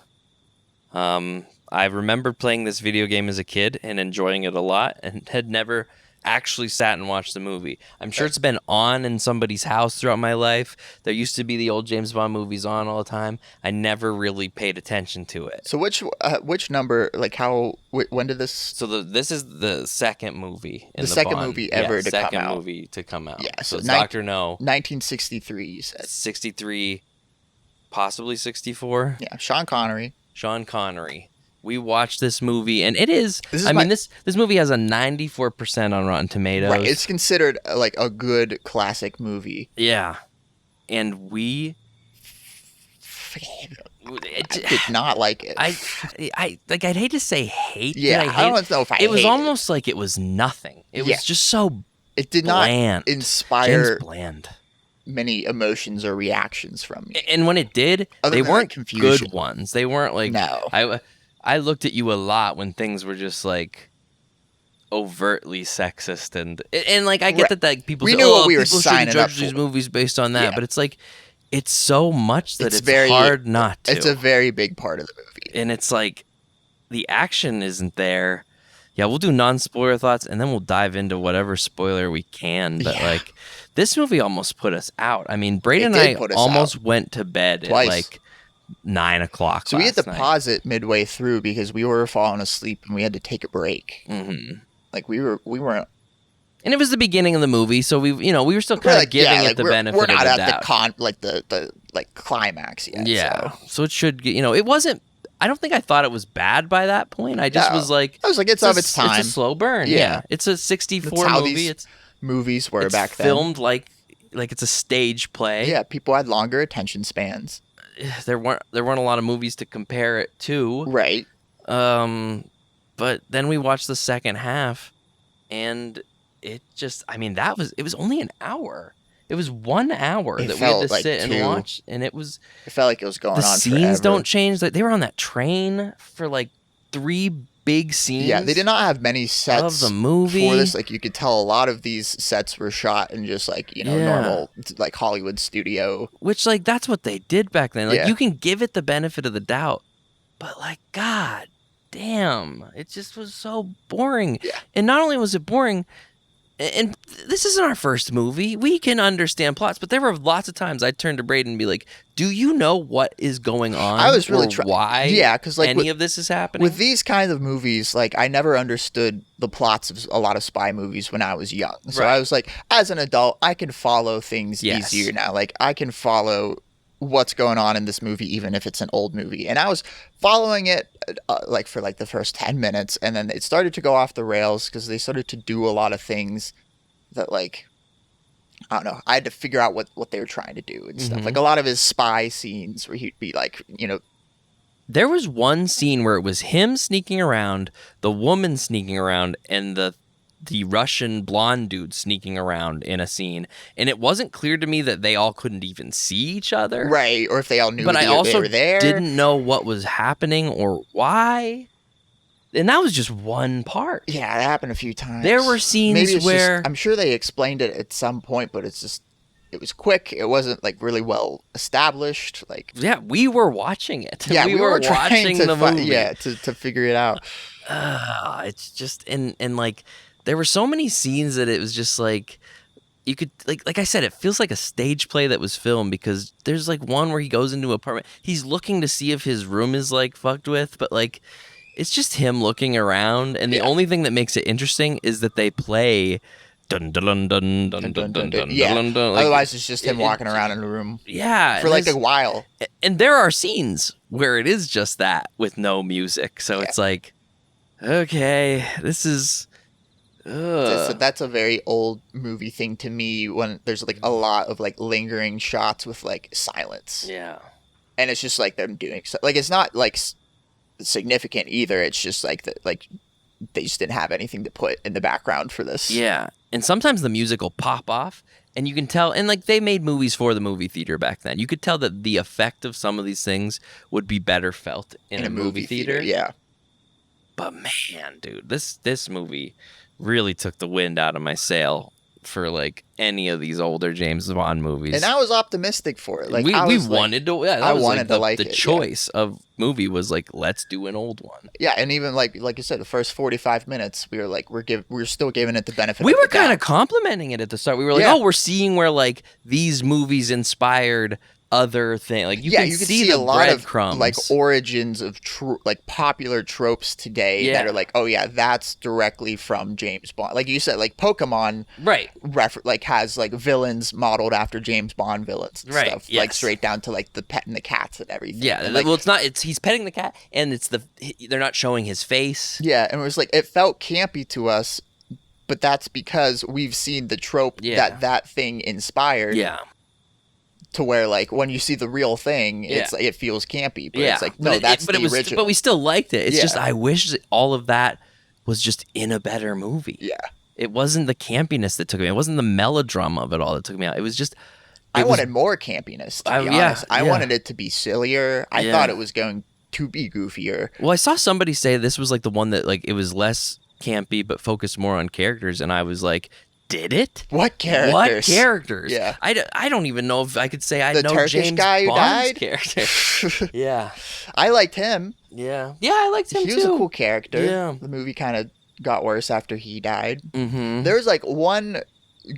I remembered playing this video game as a kid and enjoying it a lot, and had never actually sat and watched the movie. I'm sure it's been on in somebody's house throughout my life. There used to be the old James Bond movies on all the time. I never really paid attention to it.
So which number, like when did this?
So this is the second movie in
the second
Bond.
movie ever to come out.
Second movie to come out.
Yeah,
so it's Dr. No.
1963, you said.
63, possibly 64.
Yeah, Sean Connery.
We watched this movie, and it is. This movie has a 94% on Rotten Tomatoes.
Right, it's considered like a good classic movie.
Yeah, and we.
I did not like it.
I like. I'd hate to say hate.
Yeah, I don't know if I.
It was almost like it was nothing. It was just so.
It did
bland.
not inspire
James Bland.
Many emotions or reactions from me.
And when it did, they weren't good ones. They weren't like.
No.
I looked at you a lot when things were just like overtly sexist and like I get that people
we
say,
knew what we were
people
signing
shouldn't
up
judge
for.
these movies based on that, but it's like it's so much that it's hard not to.
It's a very big part of the movie,
and it's like the action isn't there. Yeah, we'll do non-spoiler thoughts, and then we'll dive into whatever spoiler we can. But like, this movie almost put us out. I mean, Braden and I almost went to bed
twice.
At like 9 o'clock.
So we had to pause it midway through because we were falling asleep and we had to take a break.
Mm-hmm.
Like we weren't.
And it was the beginning of the movie, so we were still kind of giving it the benefit of the doubt.
We're not at the climax yet.
Yeah. So it should get. It wasn't. I don't think I thought it was bad by that point. I just was like,
it's of its time.
It's a slow burn. Yeah. It's a 64 movie. It's
movies were back then.
Filmed like it's a stage play.
Yeah, people had longer attention spans.
There weren't a lot of movies to compare it to.
Right.
But then we watched the second half, and it just, it was only an hour. It was 1 hour that we had to sit and watch, and it
felt like it was going on forever.
The scenes don't change. Like, they were on that train for like 3 big scenes.
Yeah, they did not have many sets
of the movie
for this. Like, you could tell a lot of these sets were shot in just like, normal like Hollywood studio.
Which, like, that's what they did back then. Like, you can give it the benefit of the doubt, but like, God damn, it just was so boring.
Yeah.
And not only was it boring, and this isn't our first movie. We can understand plots, but there were lots of times I'd turn to Braden and be like, "Do you know what is going on?
I was really
why?
Yeah, because like
any of this is happening
with these kinds of movies. Like, I never understood the plots of a lot of spy movies when I was young. So I was like, as an adult, I can follow things easier now. Like, I can follow what's going on in this movie, even if it's an old movie. And I was following it like for like the first 10 minutes, and then it started to go off the rails because they started to do a lot of things that, like, I don't know, I had to figure out what they were trying to do and stuff. Like a lot of his spy scenes where he'd be like,
there was one scene where it was him sneaking around, the woman sneaking around, and the Russian blonde dude sneaking around in a scene, and it wasn't clear to me that they all couldn't even see each other,
right? Or if they all knew,
but I also
they were there.
Didn't know what was happening or why, and that was just one part.
Yeah, it happened a few times.
There were scenes where
I'm sure they explained it at some point, but it was quick. It wasn't like really well established. Like,
yeah, we were watching it.
Yeah,
we were watching the movie.
To figure it out.
It's just and like. There were so many scenes that it was just like you could like I said, it feels like a stage play that was filmed, because there's like one where he goes into an apartment. He's looking to see if his room is like fucked with, but like it's just him looking around, and the only thing that makes it interesting is that they play dun dun dun dun dun dun dun dun
Yeah.
dun dun. Like,
Otherwise, it's just him walking around in a room.
Yeah,
For like a while.
And there are scenes where it is just that with no music, so it's like, okay, this is.
So that's a very old movie thing to me, when there's like a lot of like lingering shots with like silence.
Yeah.
And it's just like them doing so, like it's not like significant either. It's just like that, like they just didn't have anything to put in the background for this.
Yeah. And sometimes the music will pop off, and you can tell, and like they made movies for the movie theater back then. You could tell that the effect of some of these things would be better felt in a movie theater.
Yeah.
But man, dude, this movie really took the wind out of my sail for like any of these older James Bond movies.
And I was optimistic for it. Like
we wanted to. Yeah,
I wanted to like
the
it.
choice of movie was like, let's do an old one.
Yeah, and even like you said, the first 45 minutes, we were like, we're still giving it the benefit.
We
of
were
the doubt.
kind of complimenting it at the start. We were like, oh, we're seeing where like these movies inspired other thing. Like you can see the
a lot of
breadcrumbs,
like origins of like popular tropes today that are like, oh yeah, that's directly from James Bond. Like you said, like Pokemon,
right?
Like has like villains modeled after James Bond villains, and stuff.
Yes.
Like straight down to like the pet and the cats and everything.
Yeah,
and, like,
well, it's not. It's he's petting the cat, and they're not showing his face.
Yeah, and it was like it felt campy to us, but that's because we've seen the trope that thing inspired.
Yeah.
To where like when you see the real thing, it's like, it feels campy, but it's like no, that's the original.
But we still liked it. It's just I wish that all of that was just in a better movie.
Yeah,
it wasn't the campiness that took me. It wasn't the melodrama of it all that took me out. It was just.
I wanted more campiness. To be honest, I wanted it to be sillier. I thought it was going to be goofier.
Well, I saw somebody say this was like the one that like it was less campy but focused more on characters, and I was like, did it?
What characters?
What characters?
Yeah.
I don't even know if I could say I
the
know
Turkish
James
guy who
Bond's
died?
character. Yeah.
I liked him.
Yeah. Yeah, I liked him too.
He was a cool character.
Yeah.
The movie kind of got worse after he died.
Mm-hmm.
There was like one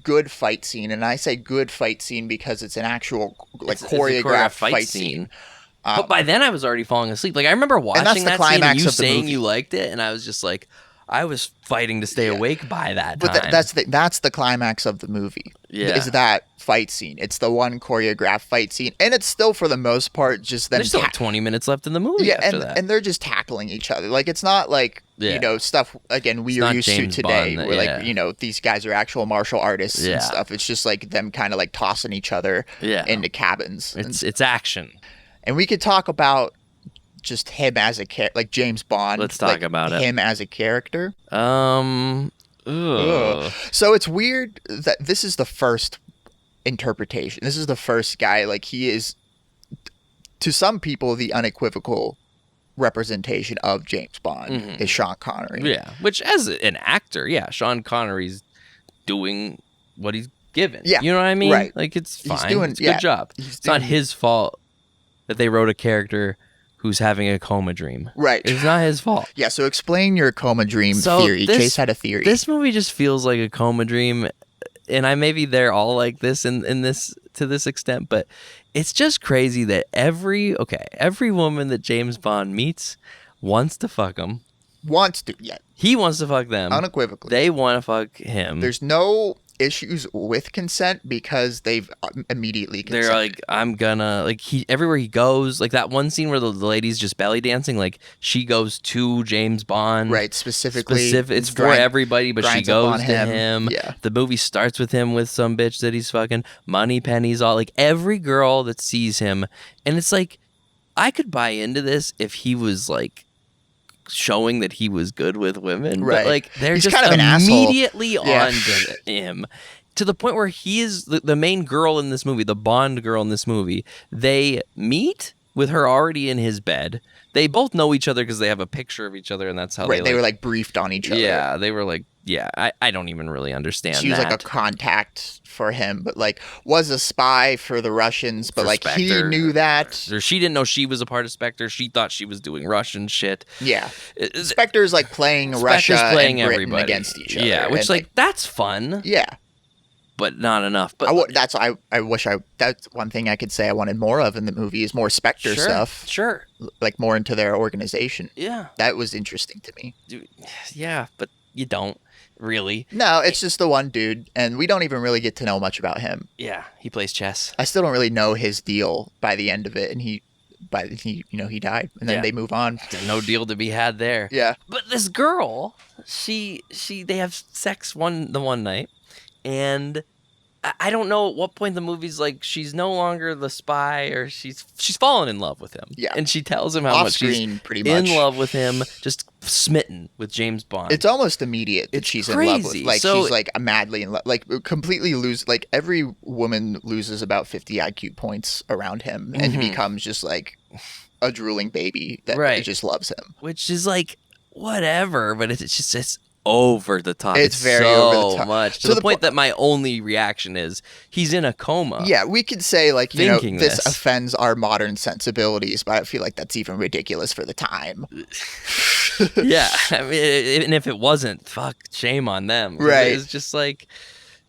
good fight scene, and I say good fight scene because it's an actual like choreographed fight scene.
But by then I was already falling asleep. Like I remember watching that scene and you saying you liked it, and I was just like, I was fighting to stay awake by that time.
But that's the climax of the movie.
Yeah.
Is that fight scene. It's the one choreographed fight scene. And it's still, for the most part, just them...
There's still like 20 minutes left in the movie after that.
And they're just tackling each other. Like, it's not like, you know, stuff, again, we are used to today. Where, like, you know, these guys are actual martial artists and stuff. It's just, like, them kind of, like, tossing each other into cabins.
It's action. And
we could talk about just him as a character, like James Bond.
Let's talk about
him as a character.
Ugh.
So it's weird that this is the first interpretation. This is the first guy. Like, he is, to some people, the unequivocal representation of James Bond is Sean Connery.
Yeah, which as an actor, Sean Connery's doing what he's given. Yeah, you know what I mean?
Right.
Like, it's fine. It's a good job. It's not his fault that they wrote a character who's having a coma dream.
Right.
It's not his fault.
Yeah, so explain your coma dream theory. Chase had a theory.
This movie just feels like a coma dream, and maybe they're all like this in this to this extent, but it's just crazy that every woman that James Bond meets wants to fuck him. He wants to fuck them.
Unequivocally.
They want to fuck him.
There's no issues with consent because they've immediately consented.
They're like, I'm gonna, like, everywhere he goes, like that one scene where the lady's just belly dancing, like she goes to James Bond.
Right, specifically.
It's for everybody, but she goes to him.
Yeah.
The movie starts with him with some bitch that he's fucking. Money pennies, all, like every girl that sees him. And it's like, I could buy into this if he was like showing that he was good with women,
right?
But like they're
He's
just
kind of
immediately on to him, to the point where he is the main girl in this movie, the Bond girl in this movie. They meet with her already in his bed. They both know each other because they have a picture of each other, and that's how
they were like briefed on each other.
Yeah, they were like, I don't even really understand.
She was like a contact for him, but like was a spy for the Russians, but like Spectre. He knew that.
Or she didn't know she was a part of Spectre. She thought she was doing Russian shit.
Yeah, Spectre's like playing Russia and Britain against each other.
Yeah, which like that's fun.
Yeah.
but not enough. But
I wish that's one thing I could say I wanted more of in the movie is more Spectre stuff.
Sure.
Like more into their organization.
Yeah.
That was interesting to me.
Yeah, but you don't really.
No, it's just the one dude, and we don't even really get to know much about him.
Yeah, he plays chess.
I still don't really know his deal by the end of it, and he died, and then they move on.
There's no deal to be had there.
Yeah.
But this girl, they have sex the one night, and I don't know at what point the movie's like she's no longer the spy, or she's fallen in love with him.
Yeah.
And she tells him how much she's
pretty much
in love with him, just smitten with James Bond.
It's almost immediate that she's
crazy.
in love with. Like she's like madly in love. Like completely like every woman loses about 50 IQ points around him, and he becomes just like a drooling baby that just loves him.
Which is like whatever, but it's over the top.
It's very
so
over the top.
much to the point that my only reaction is he's in a coma.
Yeah, we could say like this
this
offends our modern sensibilities, but I feel like that's even ridiculous for the time.
Yeah, I mean, and if it wasn't, fuck, shame on them.
Right?
It's just like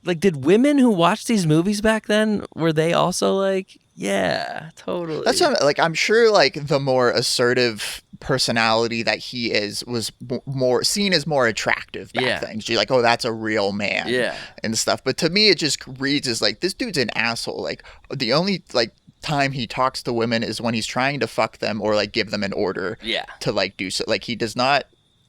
did women who watched these movies back then, were they also like, yeah, totally?
That's what I'm sure like the more assertive personality that he was more seen as more attractive back then. You're like, oh, that's a real man, and stuff. But to me, it just reads as like this dude's an asshole. Like the only like time he talks to women is when he's trying to fuck them or like give them an order to like do so. Like he does not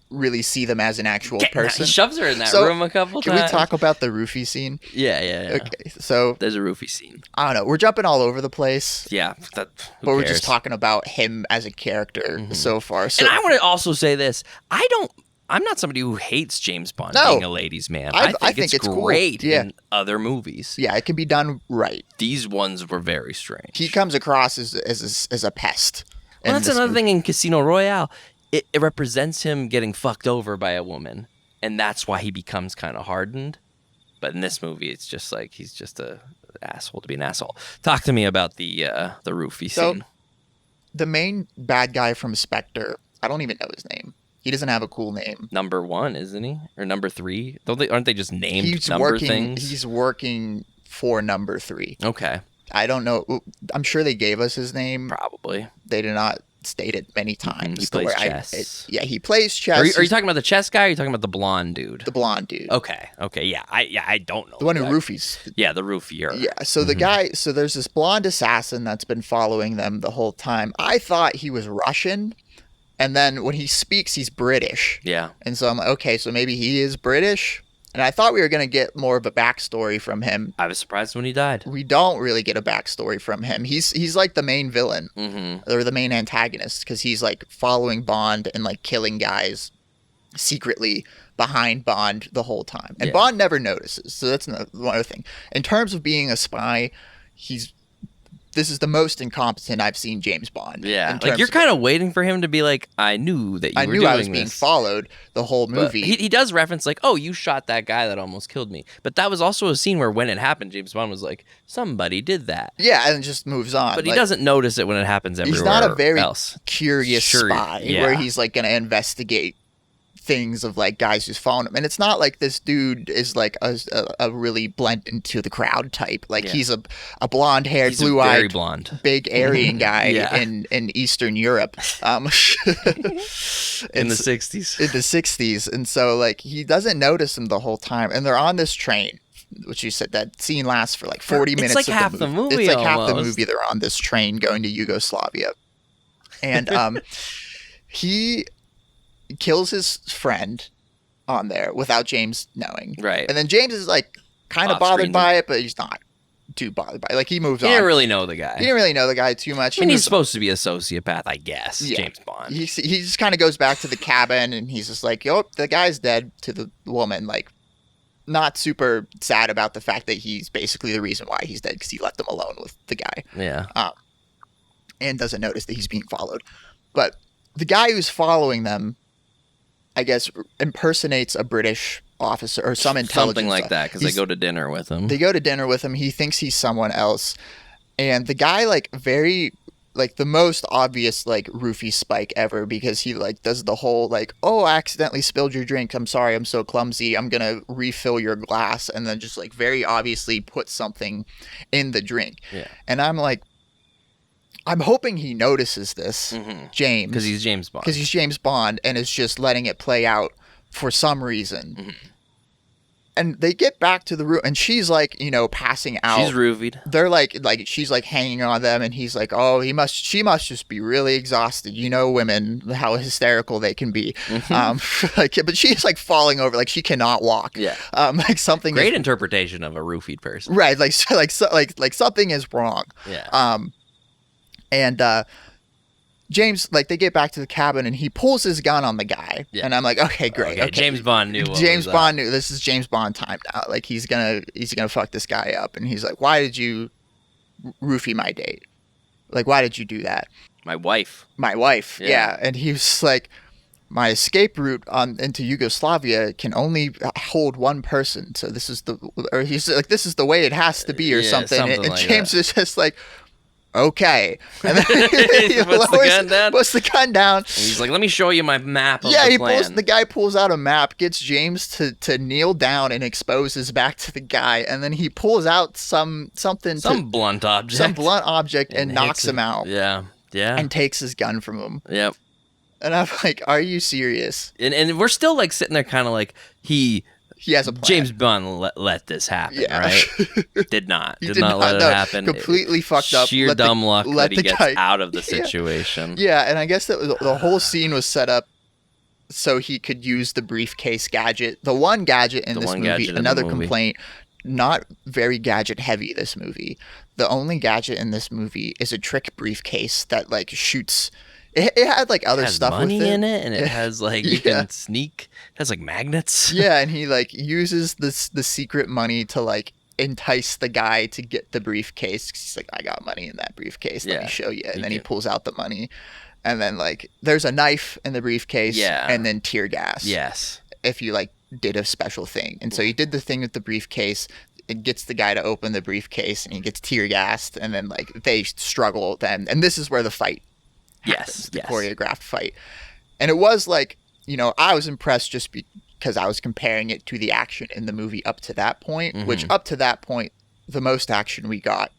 really see them as an actual person.
He shoves her in that room a couple times.
Can we talk about the roofie scene?
Yeah.
Okay, so
there's a roofie scene.
I don't know. We're jumping all over the place.
Yeah,
but we're just talking about him as a character so far. So,
and I want to also say this: I'm not somebody who hates James Bond being a ladies' man. I think it's great in other movies.
Yeah, it can be done right.
These ones were very strange.
He comes across as a pest.
Well, that's another thing in Casino Royale. It represents him getting fucked over by a woman, and that's why he becomes kind of hardened. But in this movie, it's just like he's just a asshole to be an asshole. Talk to me about the roofie scene.
The main bad guy from Spectre, I don't even know his name. He doesn't have a cool name.
Number 1, isn't he? Or number 3? Aren't they just named things?
He's working for number 3.
Okay.
I don't know. I'm sure they gave us his name.
Probably.
They did not state it many times.
He plays chess.
He plays chess.
Are you talking about the chess guy, or are you talking about the blonde dude?
The blonde dude.
Okay. Yeah. I don't know.
The one who roofies.
Yeah, the roofier.
Yeah. So the guy. So there's this blonde assassin that's been following them the whole time. I thought he was Russian, and then when he speaks, he's British.
Yeah.
And so I'm like, okay, so maybe he is British. And I thought we were going to get more of a backstory from him.
I was surprised when he died.
We don't really get a backstory from him. He's like the main villain or the main antagonist because he's like following Bond and like killing guys secretly behind Bond the whole time. And Bond never notices. So that's one other thing. In terms of being a spy, this is the most incompetent I've seen James Bond.
Yeah, like you're kind of waiting for him to be like, I knew that you were doing this.
I was being followed the whole movie.
He does reference like, oh, you shot that guy that almost killed me. But that was also a scene where when it happened, James Bond was like, somebody did that.
Yeah, and it just moves on.
But he doesn't notice it when it happens everywhere.
He's not a very
else.
Curious spy where he's like going to investigate things of like guys who's following him, and it's not like this dude is like a really blend into the crowd type. Like he's a blonde-haired, blue-eyed,
blonde,
big Aryan guy in Eastern Europe, in
the 60s.
In the 60s, and so like he doesn't notice him the whole time, and they're on this train. Which you said that scene lasts for like 40 minutes.
It's like half the movie.
It's like half the movie. They're on this train going to Yugoslavia, and he kills his friend on there without James knowing.
Right.
And then James is like kind of bothered by it, but he's not too bothered by it. Like he moves on.
He didn't really know the guy.
He didn't really know the guy too much.
I mean, he's supposed to be a sociopath, I guess. Yeah. James Bond.
He just kind of goes back to the cabin and he's just like, yo, the guy's dead, to the woman. Like, not super sad about the fact that he's basically the reason why he's dead because he left him alone with the guy.
Yeah.
And doesn't notice that he's being followed. But the guy who's following them, I guess, impersonates a British officer or some intelligence.
Something like that, because they go to dinner with him.
They go to dinner with him. He thinks he's someone else. And the guy, like, very, like the most obvious like roofie spike ever, because he like does the whole like, oh, I accidentally spilled your drink, I'm sorry, I'm so clumsy, I'm gonna refill your glass, and then just like very obviously put something in the drink.
Yeah.
And I'm like, I'm hoping he notices this, James,
because he's James Bond.
Because he's James Bond and is just letting it play out for some reason. And they get back to the room, and she's like, you know, passing out.
She's roofied.
They're like she's like hanging on them, and he's like, oh, she must just be really exhausted. You know, women, how hysterical they can be. Like, but she's like falling over, like she cannot walk.
Yeah.
Like something.
Great interpretation of a roofied person.
Right. Like something is wrong.
Yeah.
And James, like, they get back to the cabin, and he pulls his gun on the guy. Yeah. And I'm like, okay, great. Okay.
James Bond knew.
James Bond knew. This is James Bond time now. Like, he's gonna fuck this guy up. And he's like, why did you roofie my date? Like, why did you do that?
My wife.
Yeah. And he was like, my escape route into Yugoslavia can only hold one person. So this is he's like, this is the way it has to be, or something. And
like
James
that.
is just like, okay. And then
he puts the gun down.
And
he's like, let me show you my map of the plan.
The guy pulls out a map, gets James to kneel down and expose his back to the guy, and then he pulls out some
blunt object
and knocks him out.
Yeah.
And takes his gun from him.
Yep.
And I'm like, are you serious?
And we're still like sitting there kind of like he has a plan. James Bond let this happen, right? Did not let it happen.
Completely fucked up.
Sheer dumb luck that he gets out of the situation.
Yeah, and I guess that the whole scene was set up so he could use the briefcase gadget. The one gadget in this movie, another complaint, not very gadget heavy, this movie. The only gadget in this movie is a trick briefcase that like shoots... It had like other stuff with it.
Money in it, and it has like you can sneak. It has like magnets.
Yeah, and he like uses the secret money to like entice the guy to get the briefcase. He's like, I got money in that briefcase. Let me show you. And then he pulls out the money, and then like there's a knife in the briefcase. Yeah. And then tear gas.
Yes.
If you like did a special thing, and so he did the thing with the briefcase. It gets the guy to open the briefcase, and he gets tear gassed, and then like they struggle. Then, and this is where the fight. Happens, the choreographed fight. And it was like, you know, I was impressed just because I was comparing it to the action in the movie up to that point, which up to that point, the most action we got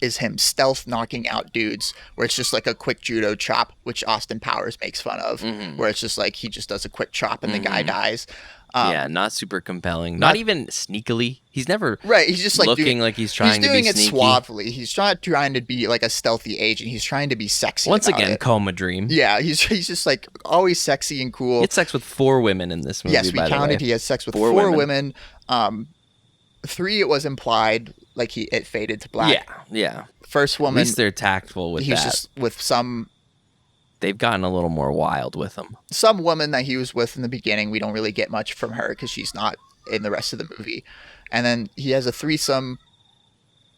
is him stealth knocking out dudes, where it's just like a quick judo chop, which Austin Powers makes fun of, where it's just like he just does a quick chop and the guy dies.
Not super compelling. Not even sneakily. He's never
He's just like
looking like he's trying to be sneaky. He's doing it
suavely. He's not trying to be like a stealthy agent. He's trying to be sexy.
Once again, coma dream.
Yeah, he's just like always sexy and cool.
He had sex with 4 women in this movie.
Yes, we counted. He has sex with 4 women. 3, it was implied, like it faded to black.
Yeah.
First woman.
At least they're tactful with that.
He's just with some.
They've gotten a little more wild with him.
Some woman that he was with in the beginning, we don't really get much from her because she's not in the rest of the movie. And then he has a threesome,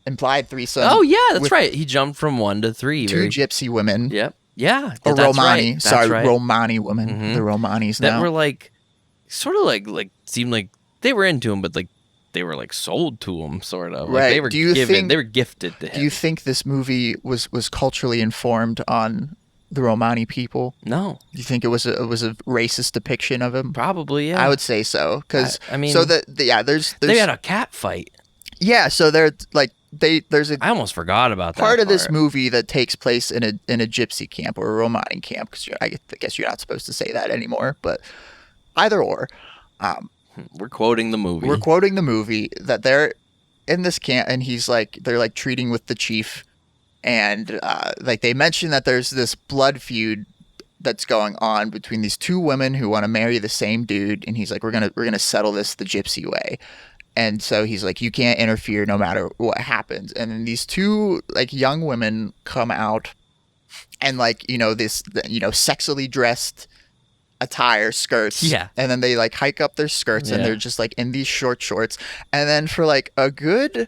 implied threesome.
Oh, yeah, that's right. He jumped from 1 to 3.
2 gypsy women.
Yep. Yeah.
Or Romani.
Right.
Sorry, right. Romani women. The Romanis now.
That were like, sort of like, seemed like they were into him, but like, they were like sold to him, sort of. Like,
right.
They were they were gifted to him.
Do you think this movie was culturally informed on the Romani people?
No.
Do you think it was a racist depiction of him?
Probably, yeah.
I would say so, because
I mean,
so there's
they had a cat fight.
Yeah, so they're like there's a.
I almost forgot about that
part of this movie that takes place in a gypsy camp or a Romani camp, because I guess you're not supposed to say that anymore, but either or.
We're quoting the movie.
We're quoting the movie that they're in this camp, and they're like treating with the chief. And like they mentioned that there's this blood feud that's going on between these 2 women who want to marry the same dude, and he's like, we're gonna settle this the gypsy way. And so he's like, you can't interfere no matter what happens. And then these 2 like young women come out, and like, you know, this, you know, sexily dressed attire, skirts, and then they like hike up their skirts, and they're just like in these short shorts, and then for like a good,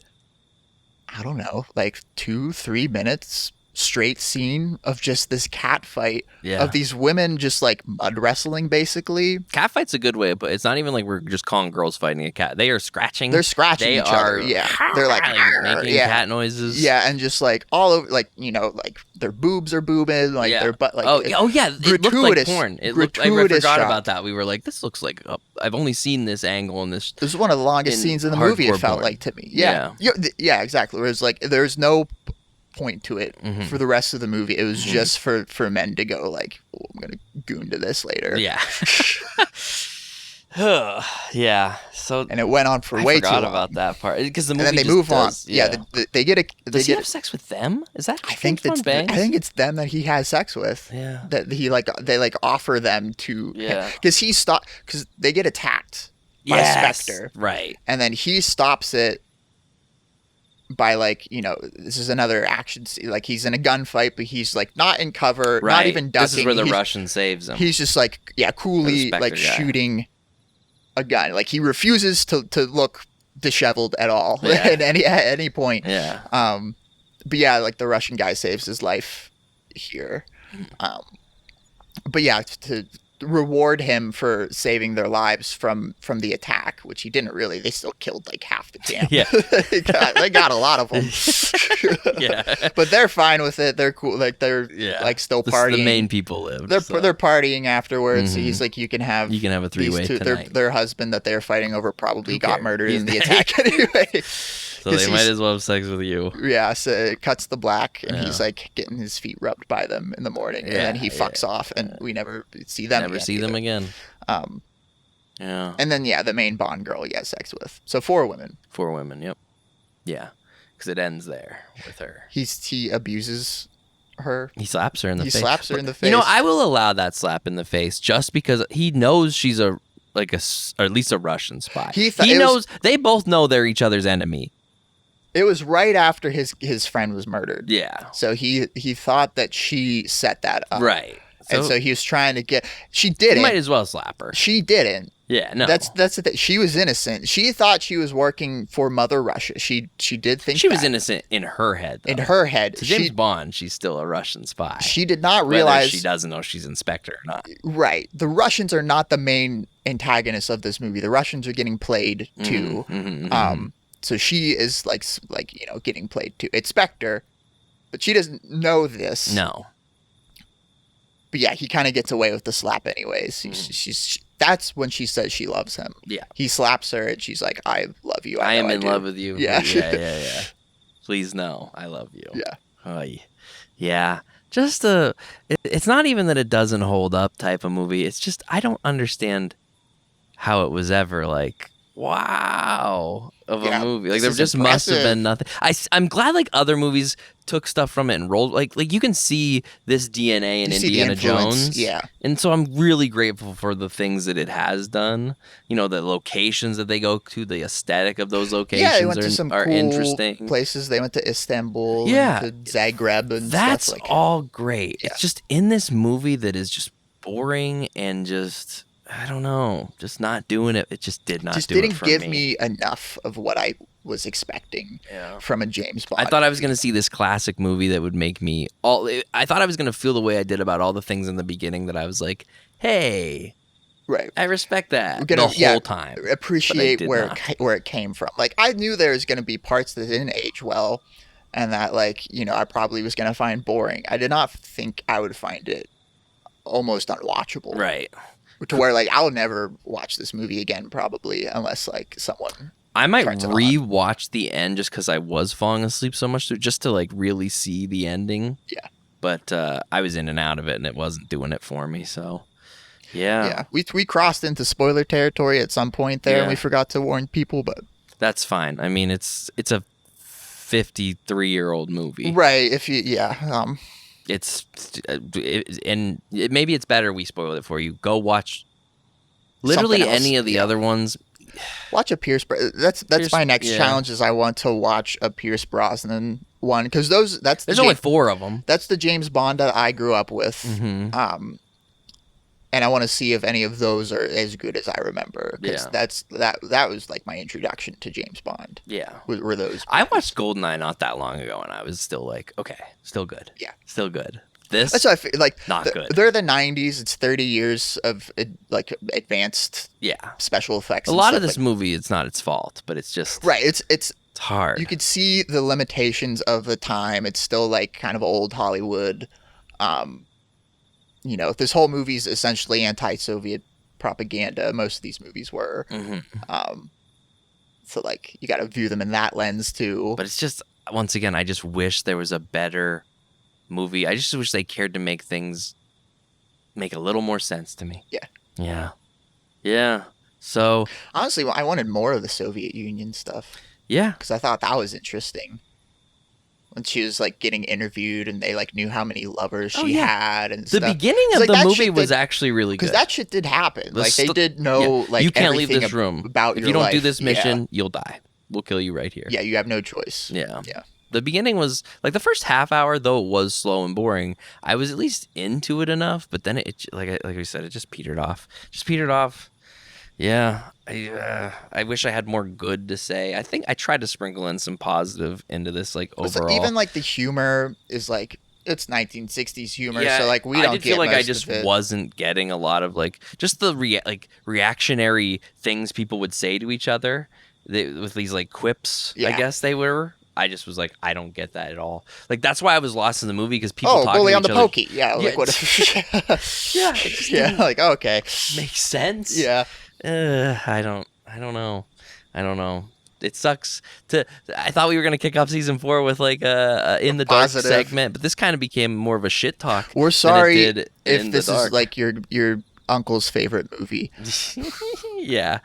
I don't know, like 2-3 minutes straight scene of just this cat fight
Yeah.
of these women just like mud wrestling basically.
Cat fight's a good way, but it's not even like we're just calling girls fighting a cat. They are scratching.
They're scratching
They
each
are,
other. Yeah. They're like
making
yeah.
cat noises.
Yeah, and just like all over, like, you know, like their boobs are boobing, like their butt, like
yeah, it looked like porn. It looked. I forgot
shot.
about that. We were like, this looks like. I've only seen this angle in this.
This is one of the longest scenes in the movie. It felt
porn.
like to me. Yeah, yeah, exactly. Whereas like there's no point to it for the rest of the movie. It was just for men to go like, oh, I'm gonna goon to this later.
Yeah. Yeah. So
and it went on for way too long.
I forgot about that part because the movie.
And then they move on. Yeah, they get a.
Does he have sex with them? Is that?
I think it's them that he has sex with.
Yeah.
That he like they like offer them to.
Yeah.
Because they get attacked by Spectre.
Right.
And then he stops it by like, you know, this is another action scene. Like he's in a gunfight, but he's like not in cover, not even ducking.
This is where the Russian saves him.
He's just like, coolly like shooting a gun. Like he refuses to look disheveled at all at any point.
Yeah.
But yeah, like the Russian guy saves his life here. But yeah, to reward him for saving their lives from the attack, which he didn't really. They still killed like half the camp.
Yeah.
they got a lot of them.
Yeah.
But they're fine with it. They're cool. Like they're like still partying.
The main people live.
They're partying afterwards. So he's like, you can have
a three-way tonight.
Their husband that they're fighting over probably got murdered in the attack anyway.
So they might as well have sex with you.
Yeah, so it cuts the black, and he's like getting his feet rubbed by them in the morning, and then he fucks off, and we never see them.
Them again. Yeah.
And then the main Bond girl he has sex with. So 4 women.
4 women. Yep. Yeah, because it ends there with her.
He abuses her.
He slaps her in the face.
He slaps her in the face.
You know, I will allow that slap in the face just because he knows she's or at least a Russian spy. He knows. They both know they're each other's enemy.
It was right after his friend was murdered.
Yeah.
So he thought that she set that up.
Right.
And so he was trying to get. She didn't.
He might as well slap her.
She didn't.
Yeah. No.
That's the thing. She was innocent. She thought she was working for Mother Russia. She did think
she was innocent in her head. Though.
In her head,
to James Bond, she's still a Russian spy.
She did not realize
whether she doesn't know she's Inspector or not.
Right. The Russians are not the main antagonists of this movie. The Russians are getting played too. So she is like getting played too. It's Spectre, but she doesn't know this.
No.
But yeah, he kind of gets away with the slap anyways. That's when she says she loves him.
Yeah.
He slaps her and she's like, I love you.
I am in love with you.
Yeah.
Yeah. Please know I love you.
Yeah.
Yeah. Just it's not even that it doesn't hold up type of movie. It's just I don't understand how it was ever like wow of a movie. Like there just must have been nothing. I'm glad like other movies took stuff from it and rolled like you can see this DNA in Indiana Jones.
Yeah.
And so I'm really grateful for the things that it has done. You know, the locations that they go to, the aesthetic of those locations
they went to some cool
interesting
places. They went to Istanbul, to Zagreb and
that's
stuff like
all great. It's just in this movie that is just boring and just I don't know, just not doing it. It just did not do it for me.
Just didn't give me enough of what I was expecting from a James Bond.
I thought I was going to see this classic movie that would make me I thought I was going to feel the way I did about all the things in the beginning that I was like, hey,
right,
I respect that the whole time.
Appreciate where it came from. Like I knew there was going to be parts that didn't age well, and that I probably was going to find boring. I did not think I would find it almost unwatchable.
Right.
To where I'll never watch this movie again probably unless someone.
I might re-watch the end just because I was falling asleep so much just to really see the ending.
Yeah.
But I was in and out of it and it wasn't doing it for me. So yeah.
Yeah. We crossed into spoiler territory at some point there and we forgot to warn people, but
that's fine. I mean it's a 53-year-old movie.
Right. If you
maybe it's better we spoil it for you. Go watch literally any of the other ones.
Watch a Pierce. That's my next challenge. Is I want to watch a Pierce Brosnan one because there's
only 4 of them.
That's the James Bond that I grew up with. and I want to see if any of those are as good as I remember, because that was like my introduction to James Bond.
Yeah.
Were those movies.
I watched GoldenEye not that long ago, and I was still like, okay, still good.
Yeah.
Still good. This,
that's what I feel like.
Not good.
They're the 90s. It's 30 years of like advanced special effects.
A lot of this movie, it's not its fault, but it's just
right. It's
hard.
You could see the limitations of the time. It's still like kind of old Hollywood. You know, this whole movie is essentially anti-Soviet propaganda. Most of these movies were. So like you got to view them in that lens too.
But it's just, once again, I just wish there was a better movie. I just wish they cared to make things make a little more sense to me. Yeah. So
honestly, I wanted more of the Soviet Union stuff.
Yeah,
because I thought that was interesting. When she was like getting interviewed, and they like knew how many lovers she had, and
the
stuff.
beginning of the movie was actually really good,
because that shit did happen. Like they did know, like
you can't leave this room
about
if you don't do this mission, you'll die. We'll kill you right here.
Yeah, you have no choice.
Yeah. The beginning was like the first half hour, though it was slow and boring. I was at least into it enough, but then it like we said, it just petered off. Yeah, I wish I had more good to say. I think I tried to sprinkle in some positive into this, like overall.
Even like the humor is like it's 1960s humor, so like we don't.
I did feel like I just wasn't getting a lot of like just the reactionary things people would say to each other with these like quips. I guess they were. I just was like, I don't get that at all. Like that's why I was lost in the movie, because people talking
bully
to
on
each
the
other.
pokey. Yeah, like what?
Yeah,
like okay,
makes sense.
Yeah.
I don't know. It sucks I thought we were gonna kick off season 4 with like a in the dark segment, but this kind of became more of a shit talk.
We're sorry if this is like your uncle's favorite movie.
Yeah,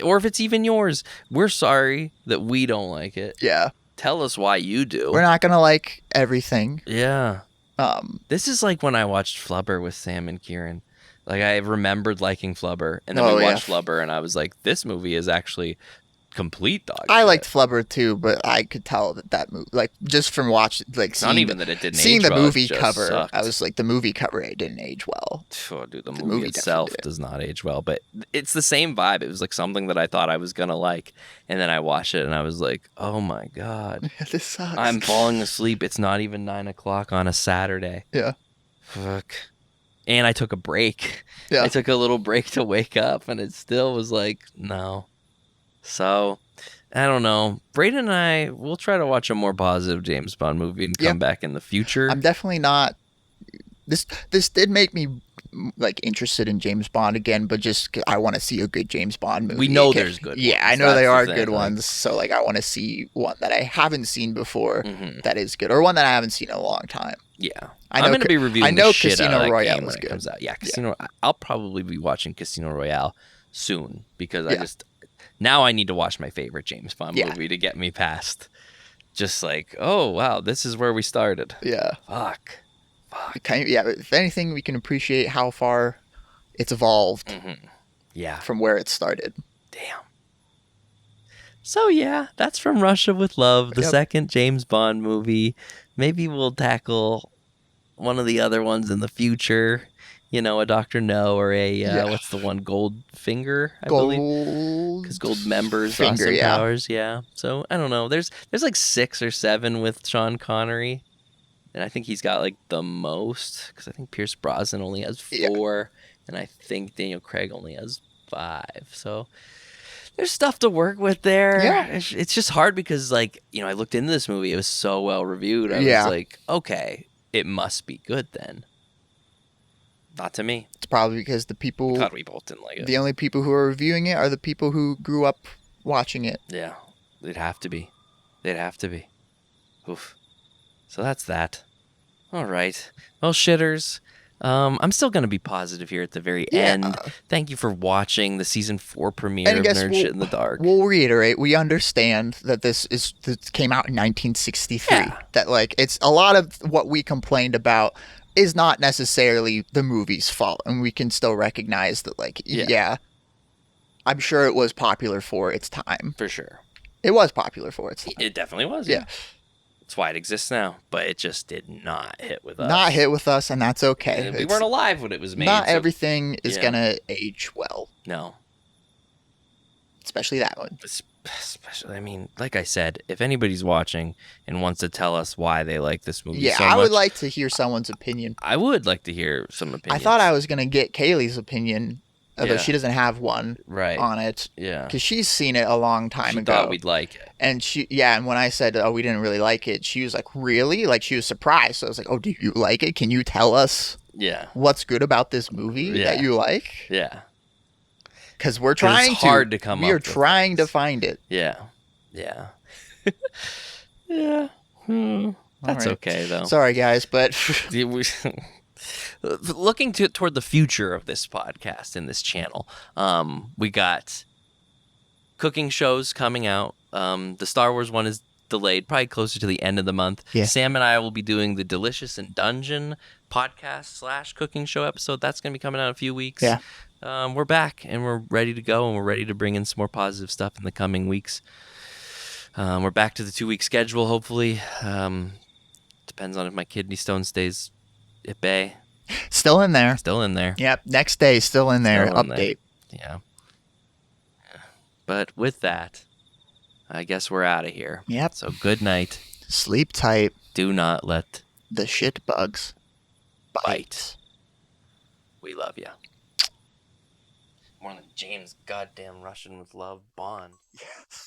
or if it's even yours. We're sorry that we don't like it.
Yeah.
Tell us why you do.
We're not gonna like everything.
Yeah. This is like when I watched Flubber with Sam and Kieran. Like I remembered liking Flubber, and then we watched Flubber, and I was like, "This movie is actually complete dog shit."
I liked Flubber too, but I could tell that movie, like just from watching, like
not even that it didn't
seeing
age
the
well,
movie
it
cover.
sucked.
I was like, the movie cover it didn't age well.
Oh, dude, the movie itself does not age well, but it's the same vibe. It was like something that I thought I was gonna like, and then I watched it, and I was like, "Oh my god,
this sucks."
I'm falling asleep. It's not even 9 o'clock on a Saturday."
Yeah.
Fuck. And I took a break.
Yeah.
I took a little break to wake up, and it still was like, no. So, I don't know. Braden and I, we'll try to watch a more positive James Bond movie and come back in the future.
I'm definitely not. This did make me like interested in James Bond again, but just I want to see a good James Bond movie.
We know there's good ones.
Yeah, I know they are good ones. So like I want to see one that I haven't seen before that is good, or one that I haven't seen in a long time.
Yeah, I'm going to be reviewing.
I know
the shit
Casino
out of that
Royale
game
was
when
good.
It comes out. Yeah, Casino. I'll probably be watching Casino Royale soon, because I just now I need to watch my favorite James Bond movie to get me past. Just like, oh wow, this is where we started. Yeah. Fuck.
If anything, we can appreciate how far it's evolved.
Yeah.
From where it started.
Damn. So yeah, that's From Russia with Love, the second James Bond movie. Maybe we'll tackle one of the other ones in the future. You know, a Dr. No, or a what's the one, Goldfinger, I believe, because Gold members awesome powers. Yeah. So I don't know. There's like 6 or 7 with Sean Connery. And I think he's got like the most, because I think Pierce Brosnan only has 4, and I think Daniel Craig only has 5. So there's stuff to work with there.
Yeah.
It's just hard because, like, you know, I looked into this movie. It was so well reviewed. I was like, okay, it must be good then. Not to me.
It's probably because the people...
God, we both didn't like it.
The only people who are reviewing it are the people who grew up watching it.
Yeah. They'd have to be. Oof. So that's that. All right. Well, shitters, I'm still going to be positive here at the very end. Thank you for watching the season 4 premiere of Nerd Shit in the Dark.
We'll reiterate, we understand that this came out in 1963. Yeah. That like it's a lot of what we complained about is not necessarily the movie's fault, and we can still recognize that like I'm sure it was popular for its time.
For sure.
It was popular for its time.
It definitely was.
Yeah.
That's why it exists now. But it just did not hit with us.
Not hit with us, and that's okay.
We weren't alive when it was made.
Not
so,
everything is gonna age well.
No.
Especially that one.
Especially, I mean, like I said, if anybody's watching and wants to tell us why they like this movie so much,
I would like to hear someone's opinion.
I would like to hear some opinions.
I thought I was gonna get Kaylee's opinion, although she doesn't have one on it.
Yeah.
Because she's seen it a long time ago.
She thought we'd like it.
And and when I said, oh, we didn't really like it, she was like, really? Like, she was surprised. So I was like, oh, do you like it? Can you tell us what's good about this movie that you like?
Yeah.
Because we're trying
it's hard to come up with.
We are trying to find it.
Yeah. Yeah. Yeah. That's okay, though.
Sorry, guys, but...
Looking toward the future of this podcast and this channel, we got cooking shows coming out. The Star Wars one is delayed, probably closer to the end of the month.
Yeah.
Sam and I will be doing the Delicious in Dungeon podcast / cooking show episode. That's going to be coming out in a few weeks.
Yeah.
We're back and we're ready to go, and we're ready to bring in some more positive stuff in the coming weeks. We're back to the 2-week schedule, hopefully. Depends on if my kidney stone stays at bay.
Still in there.
Still in there.
Yep. Next day, still in there. Update.
Yeah. But with that, I guess we're out of here.
Yep.
So good night.
Sleep tight.
Do not let
the shit bugs bite.
We love you. More than James goddamn Russian with love Bond.
Yes.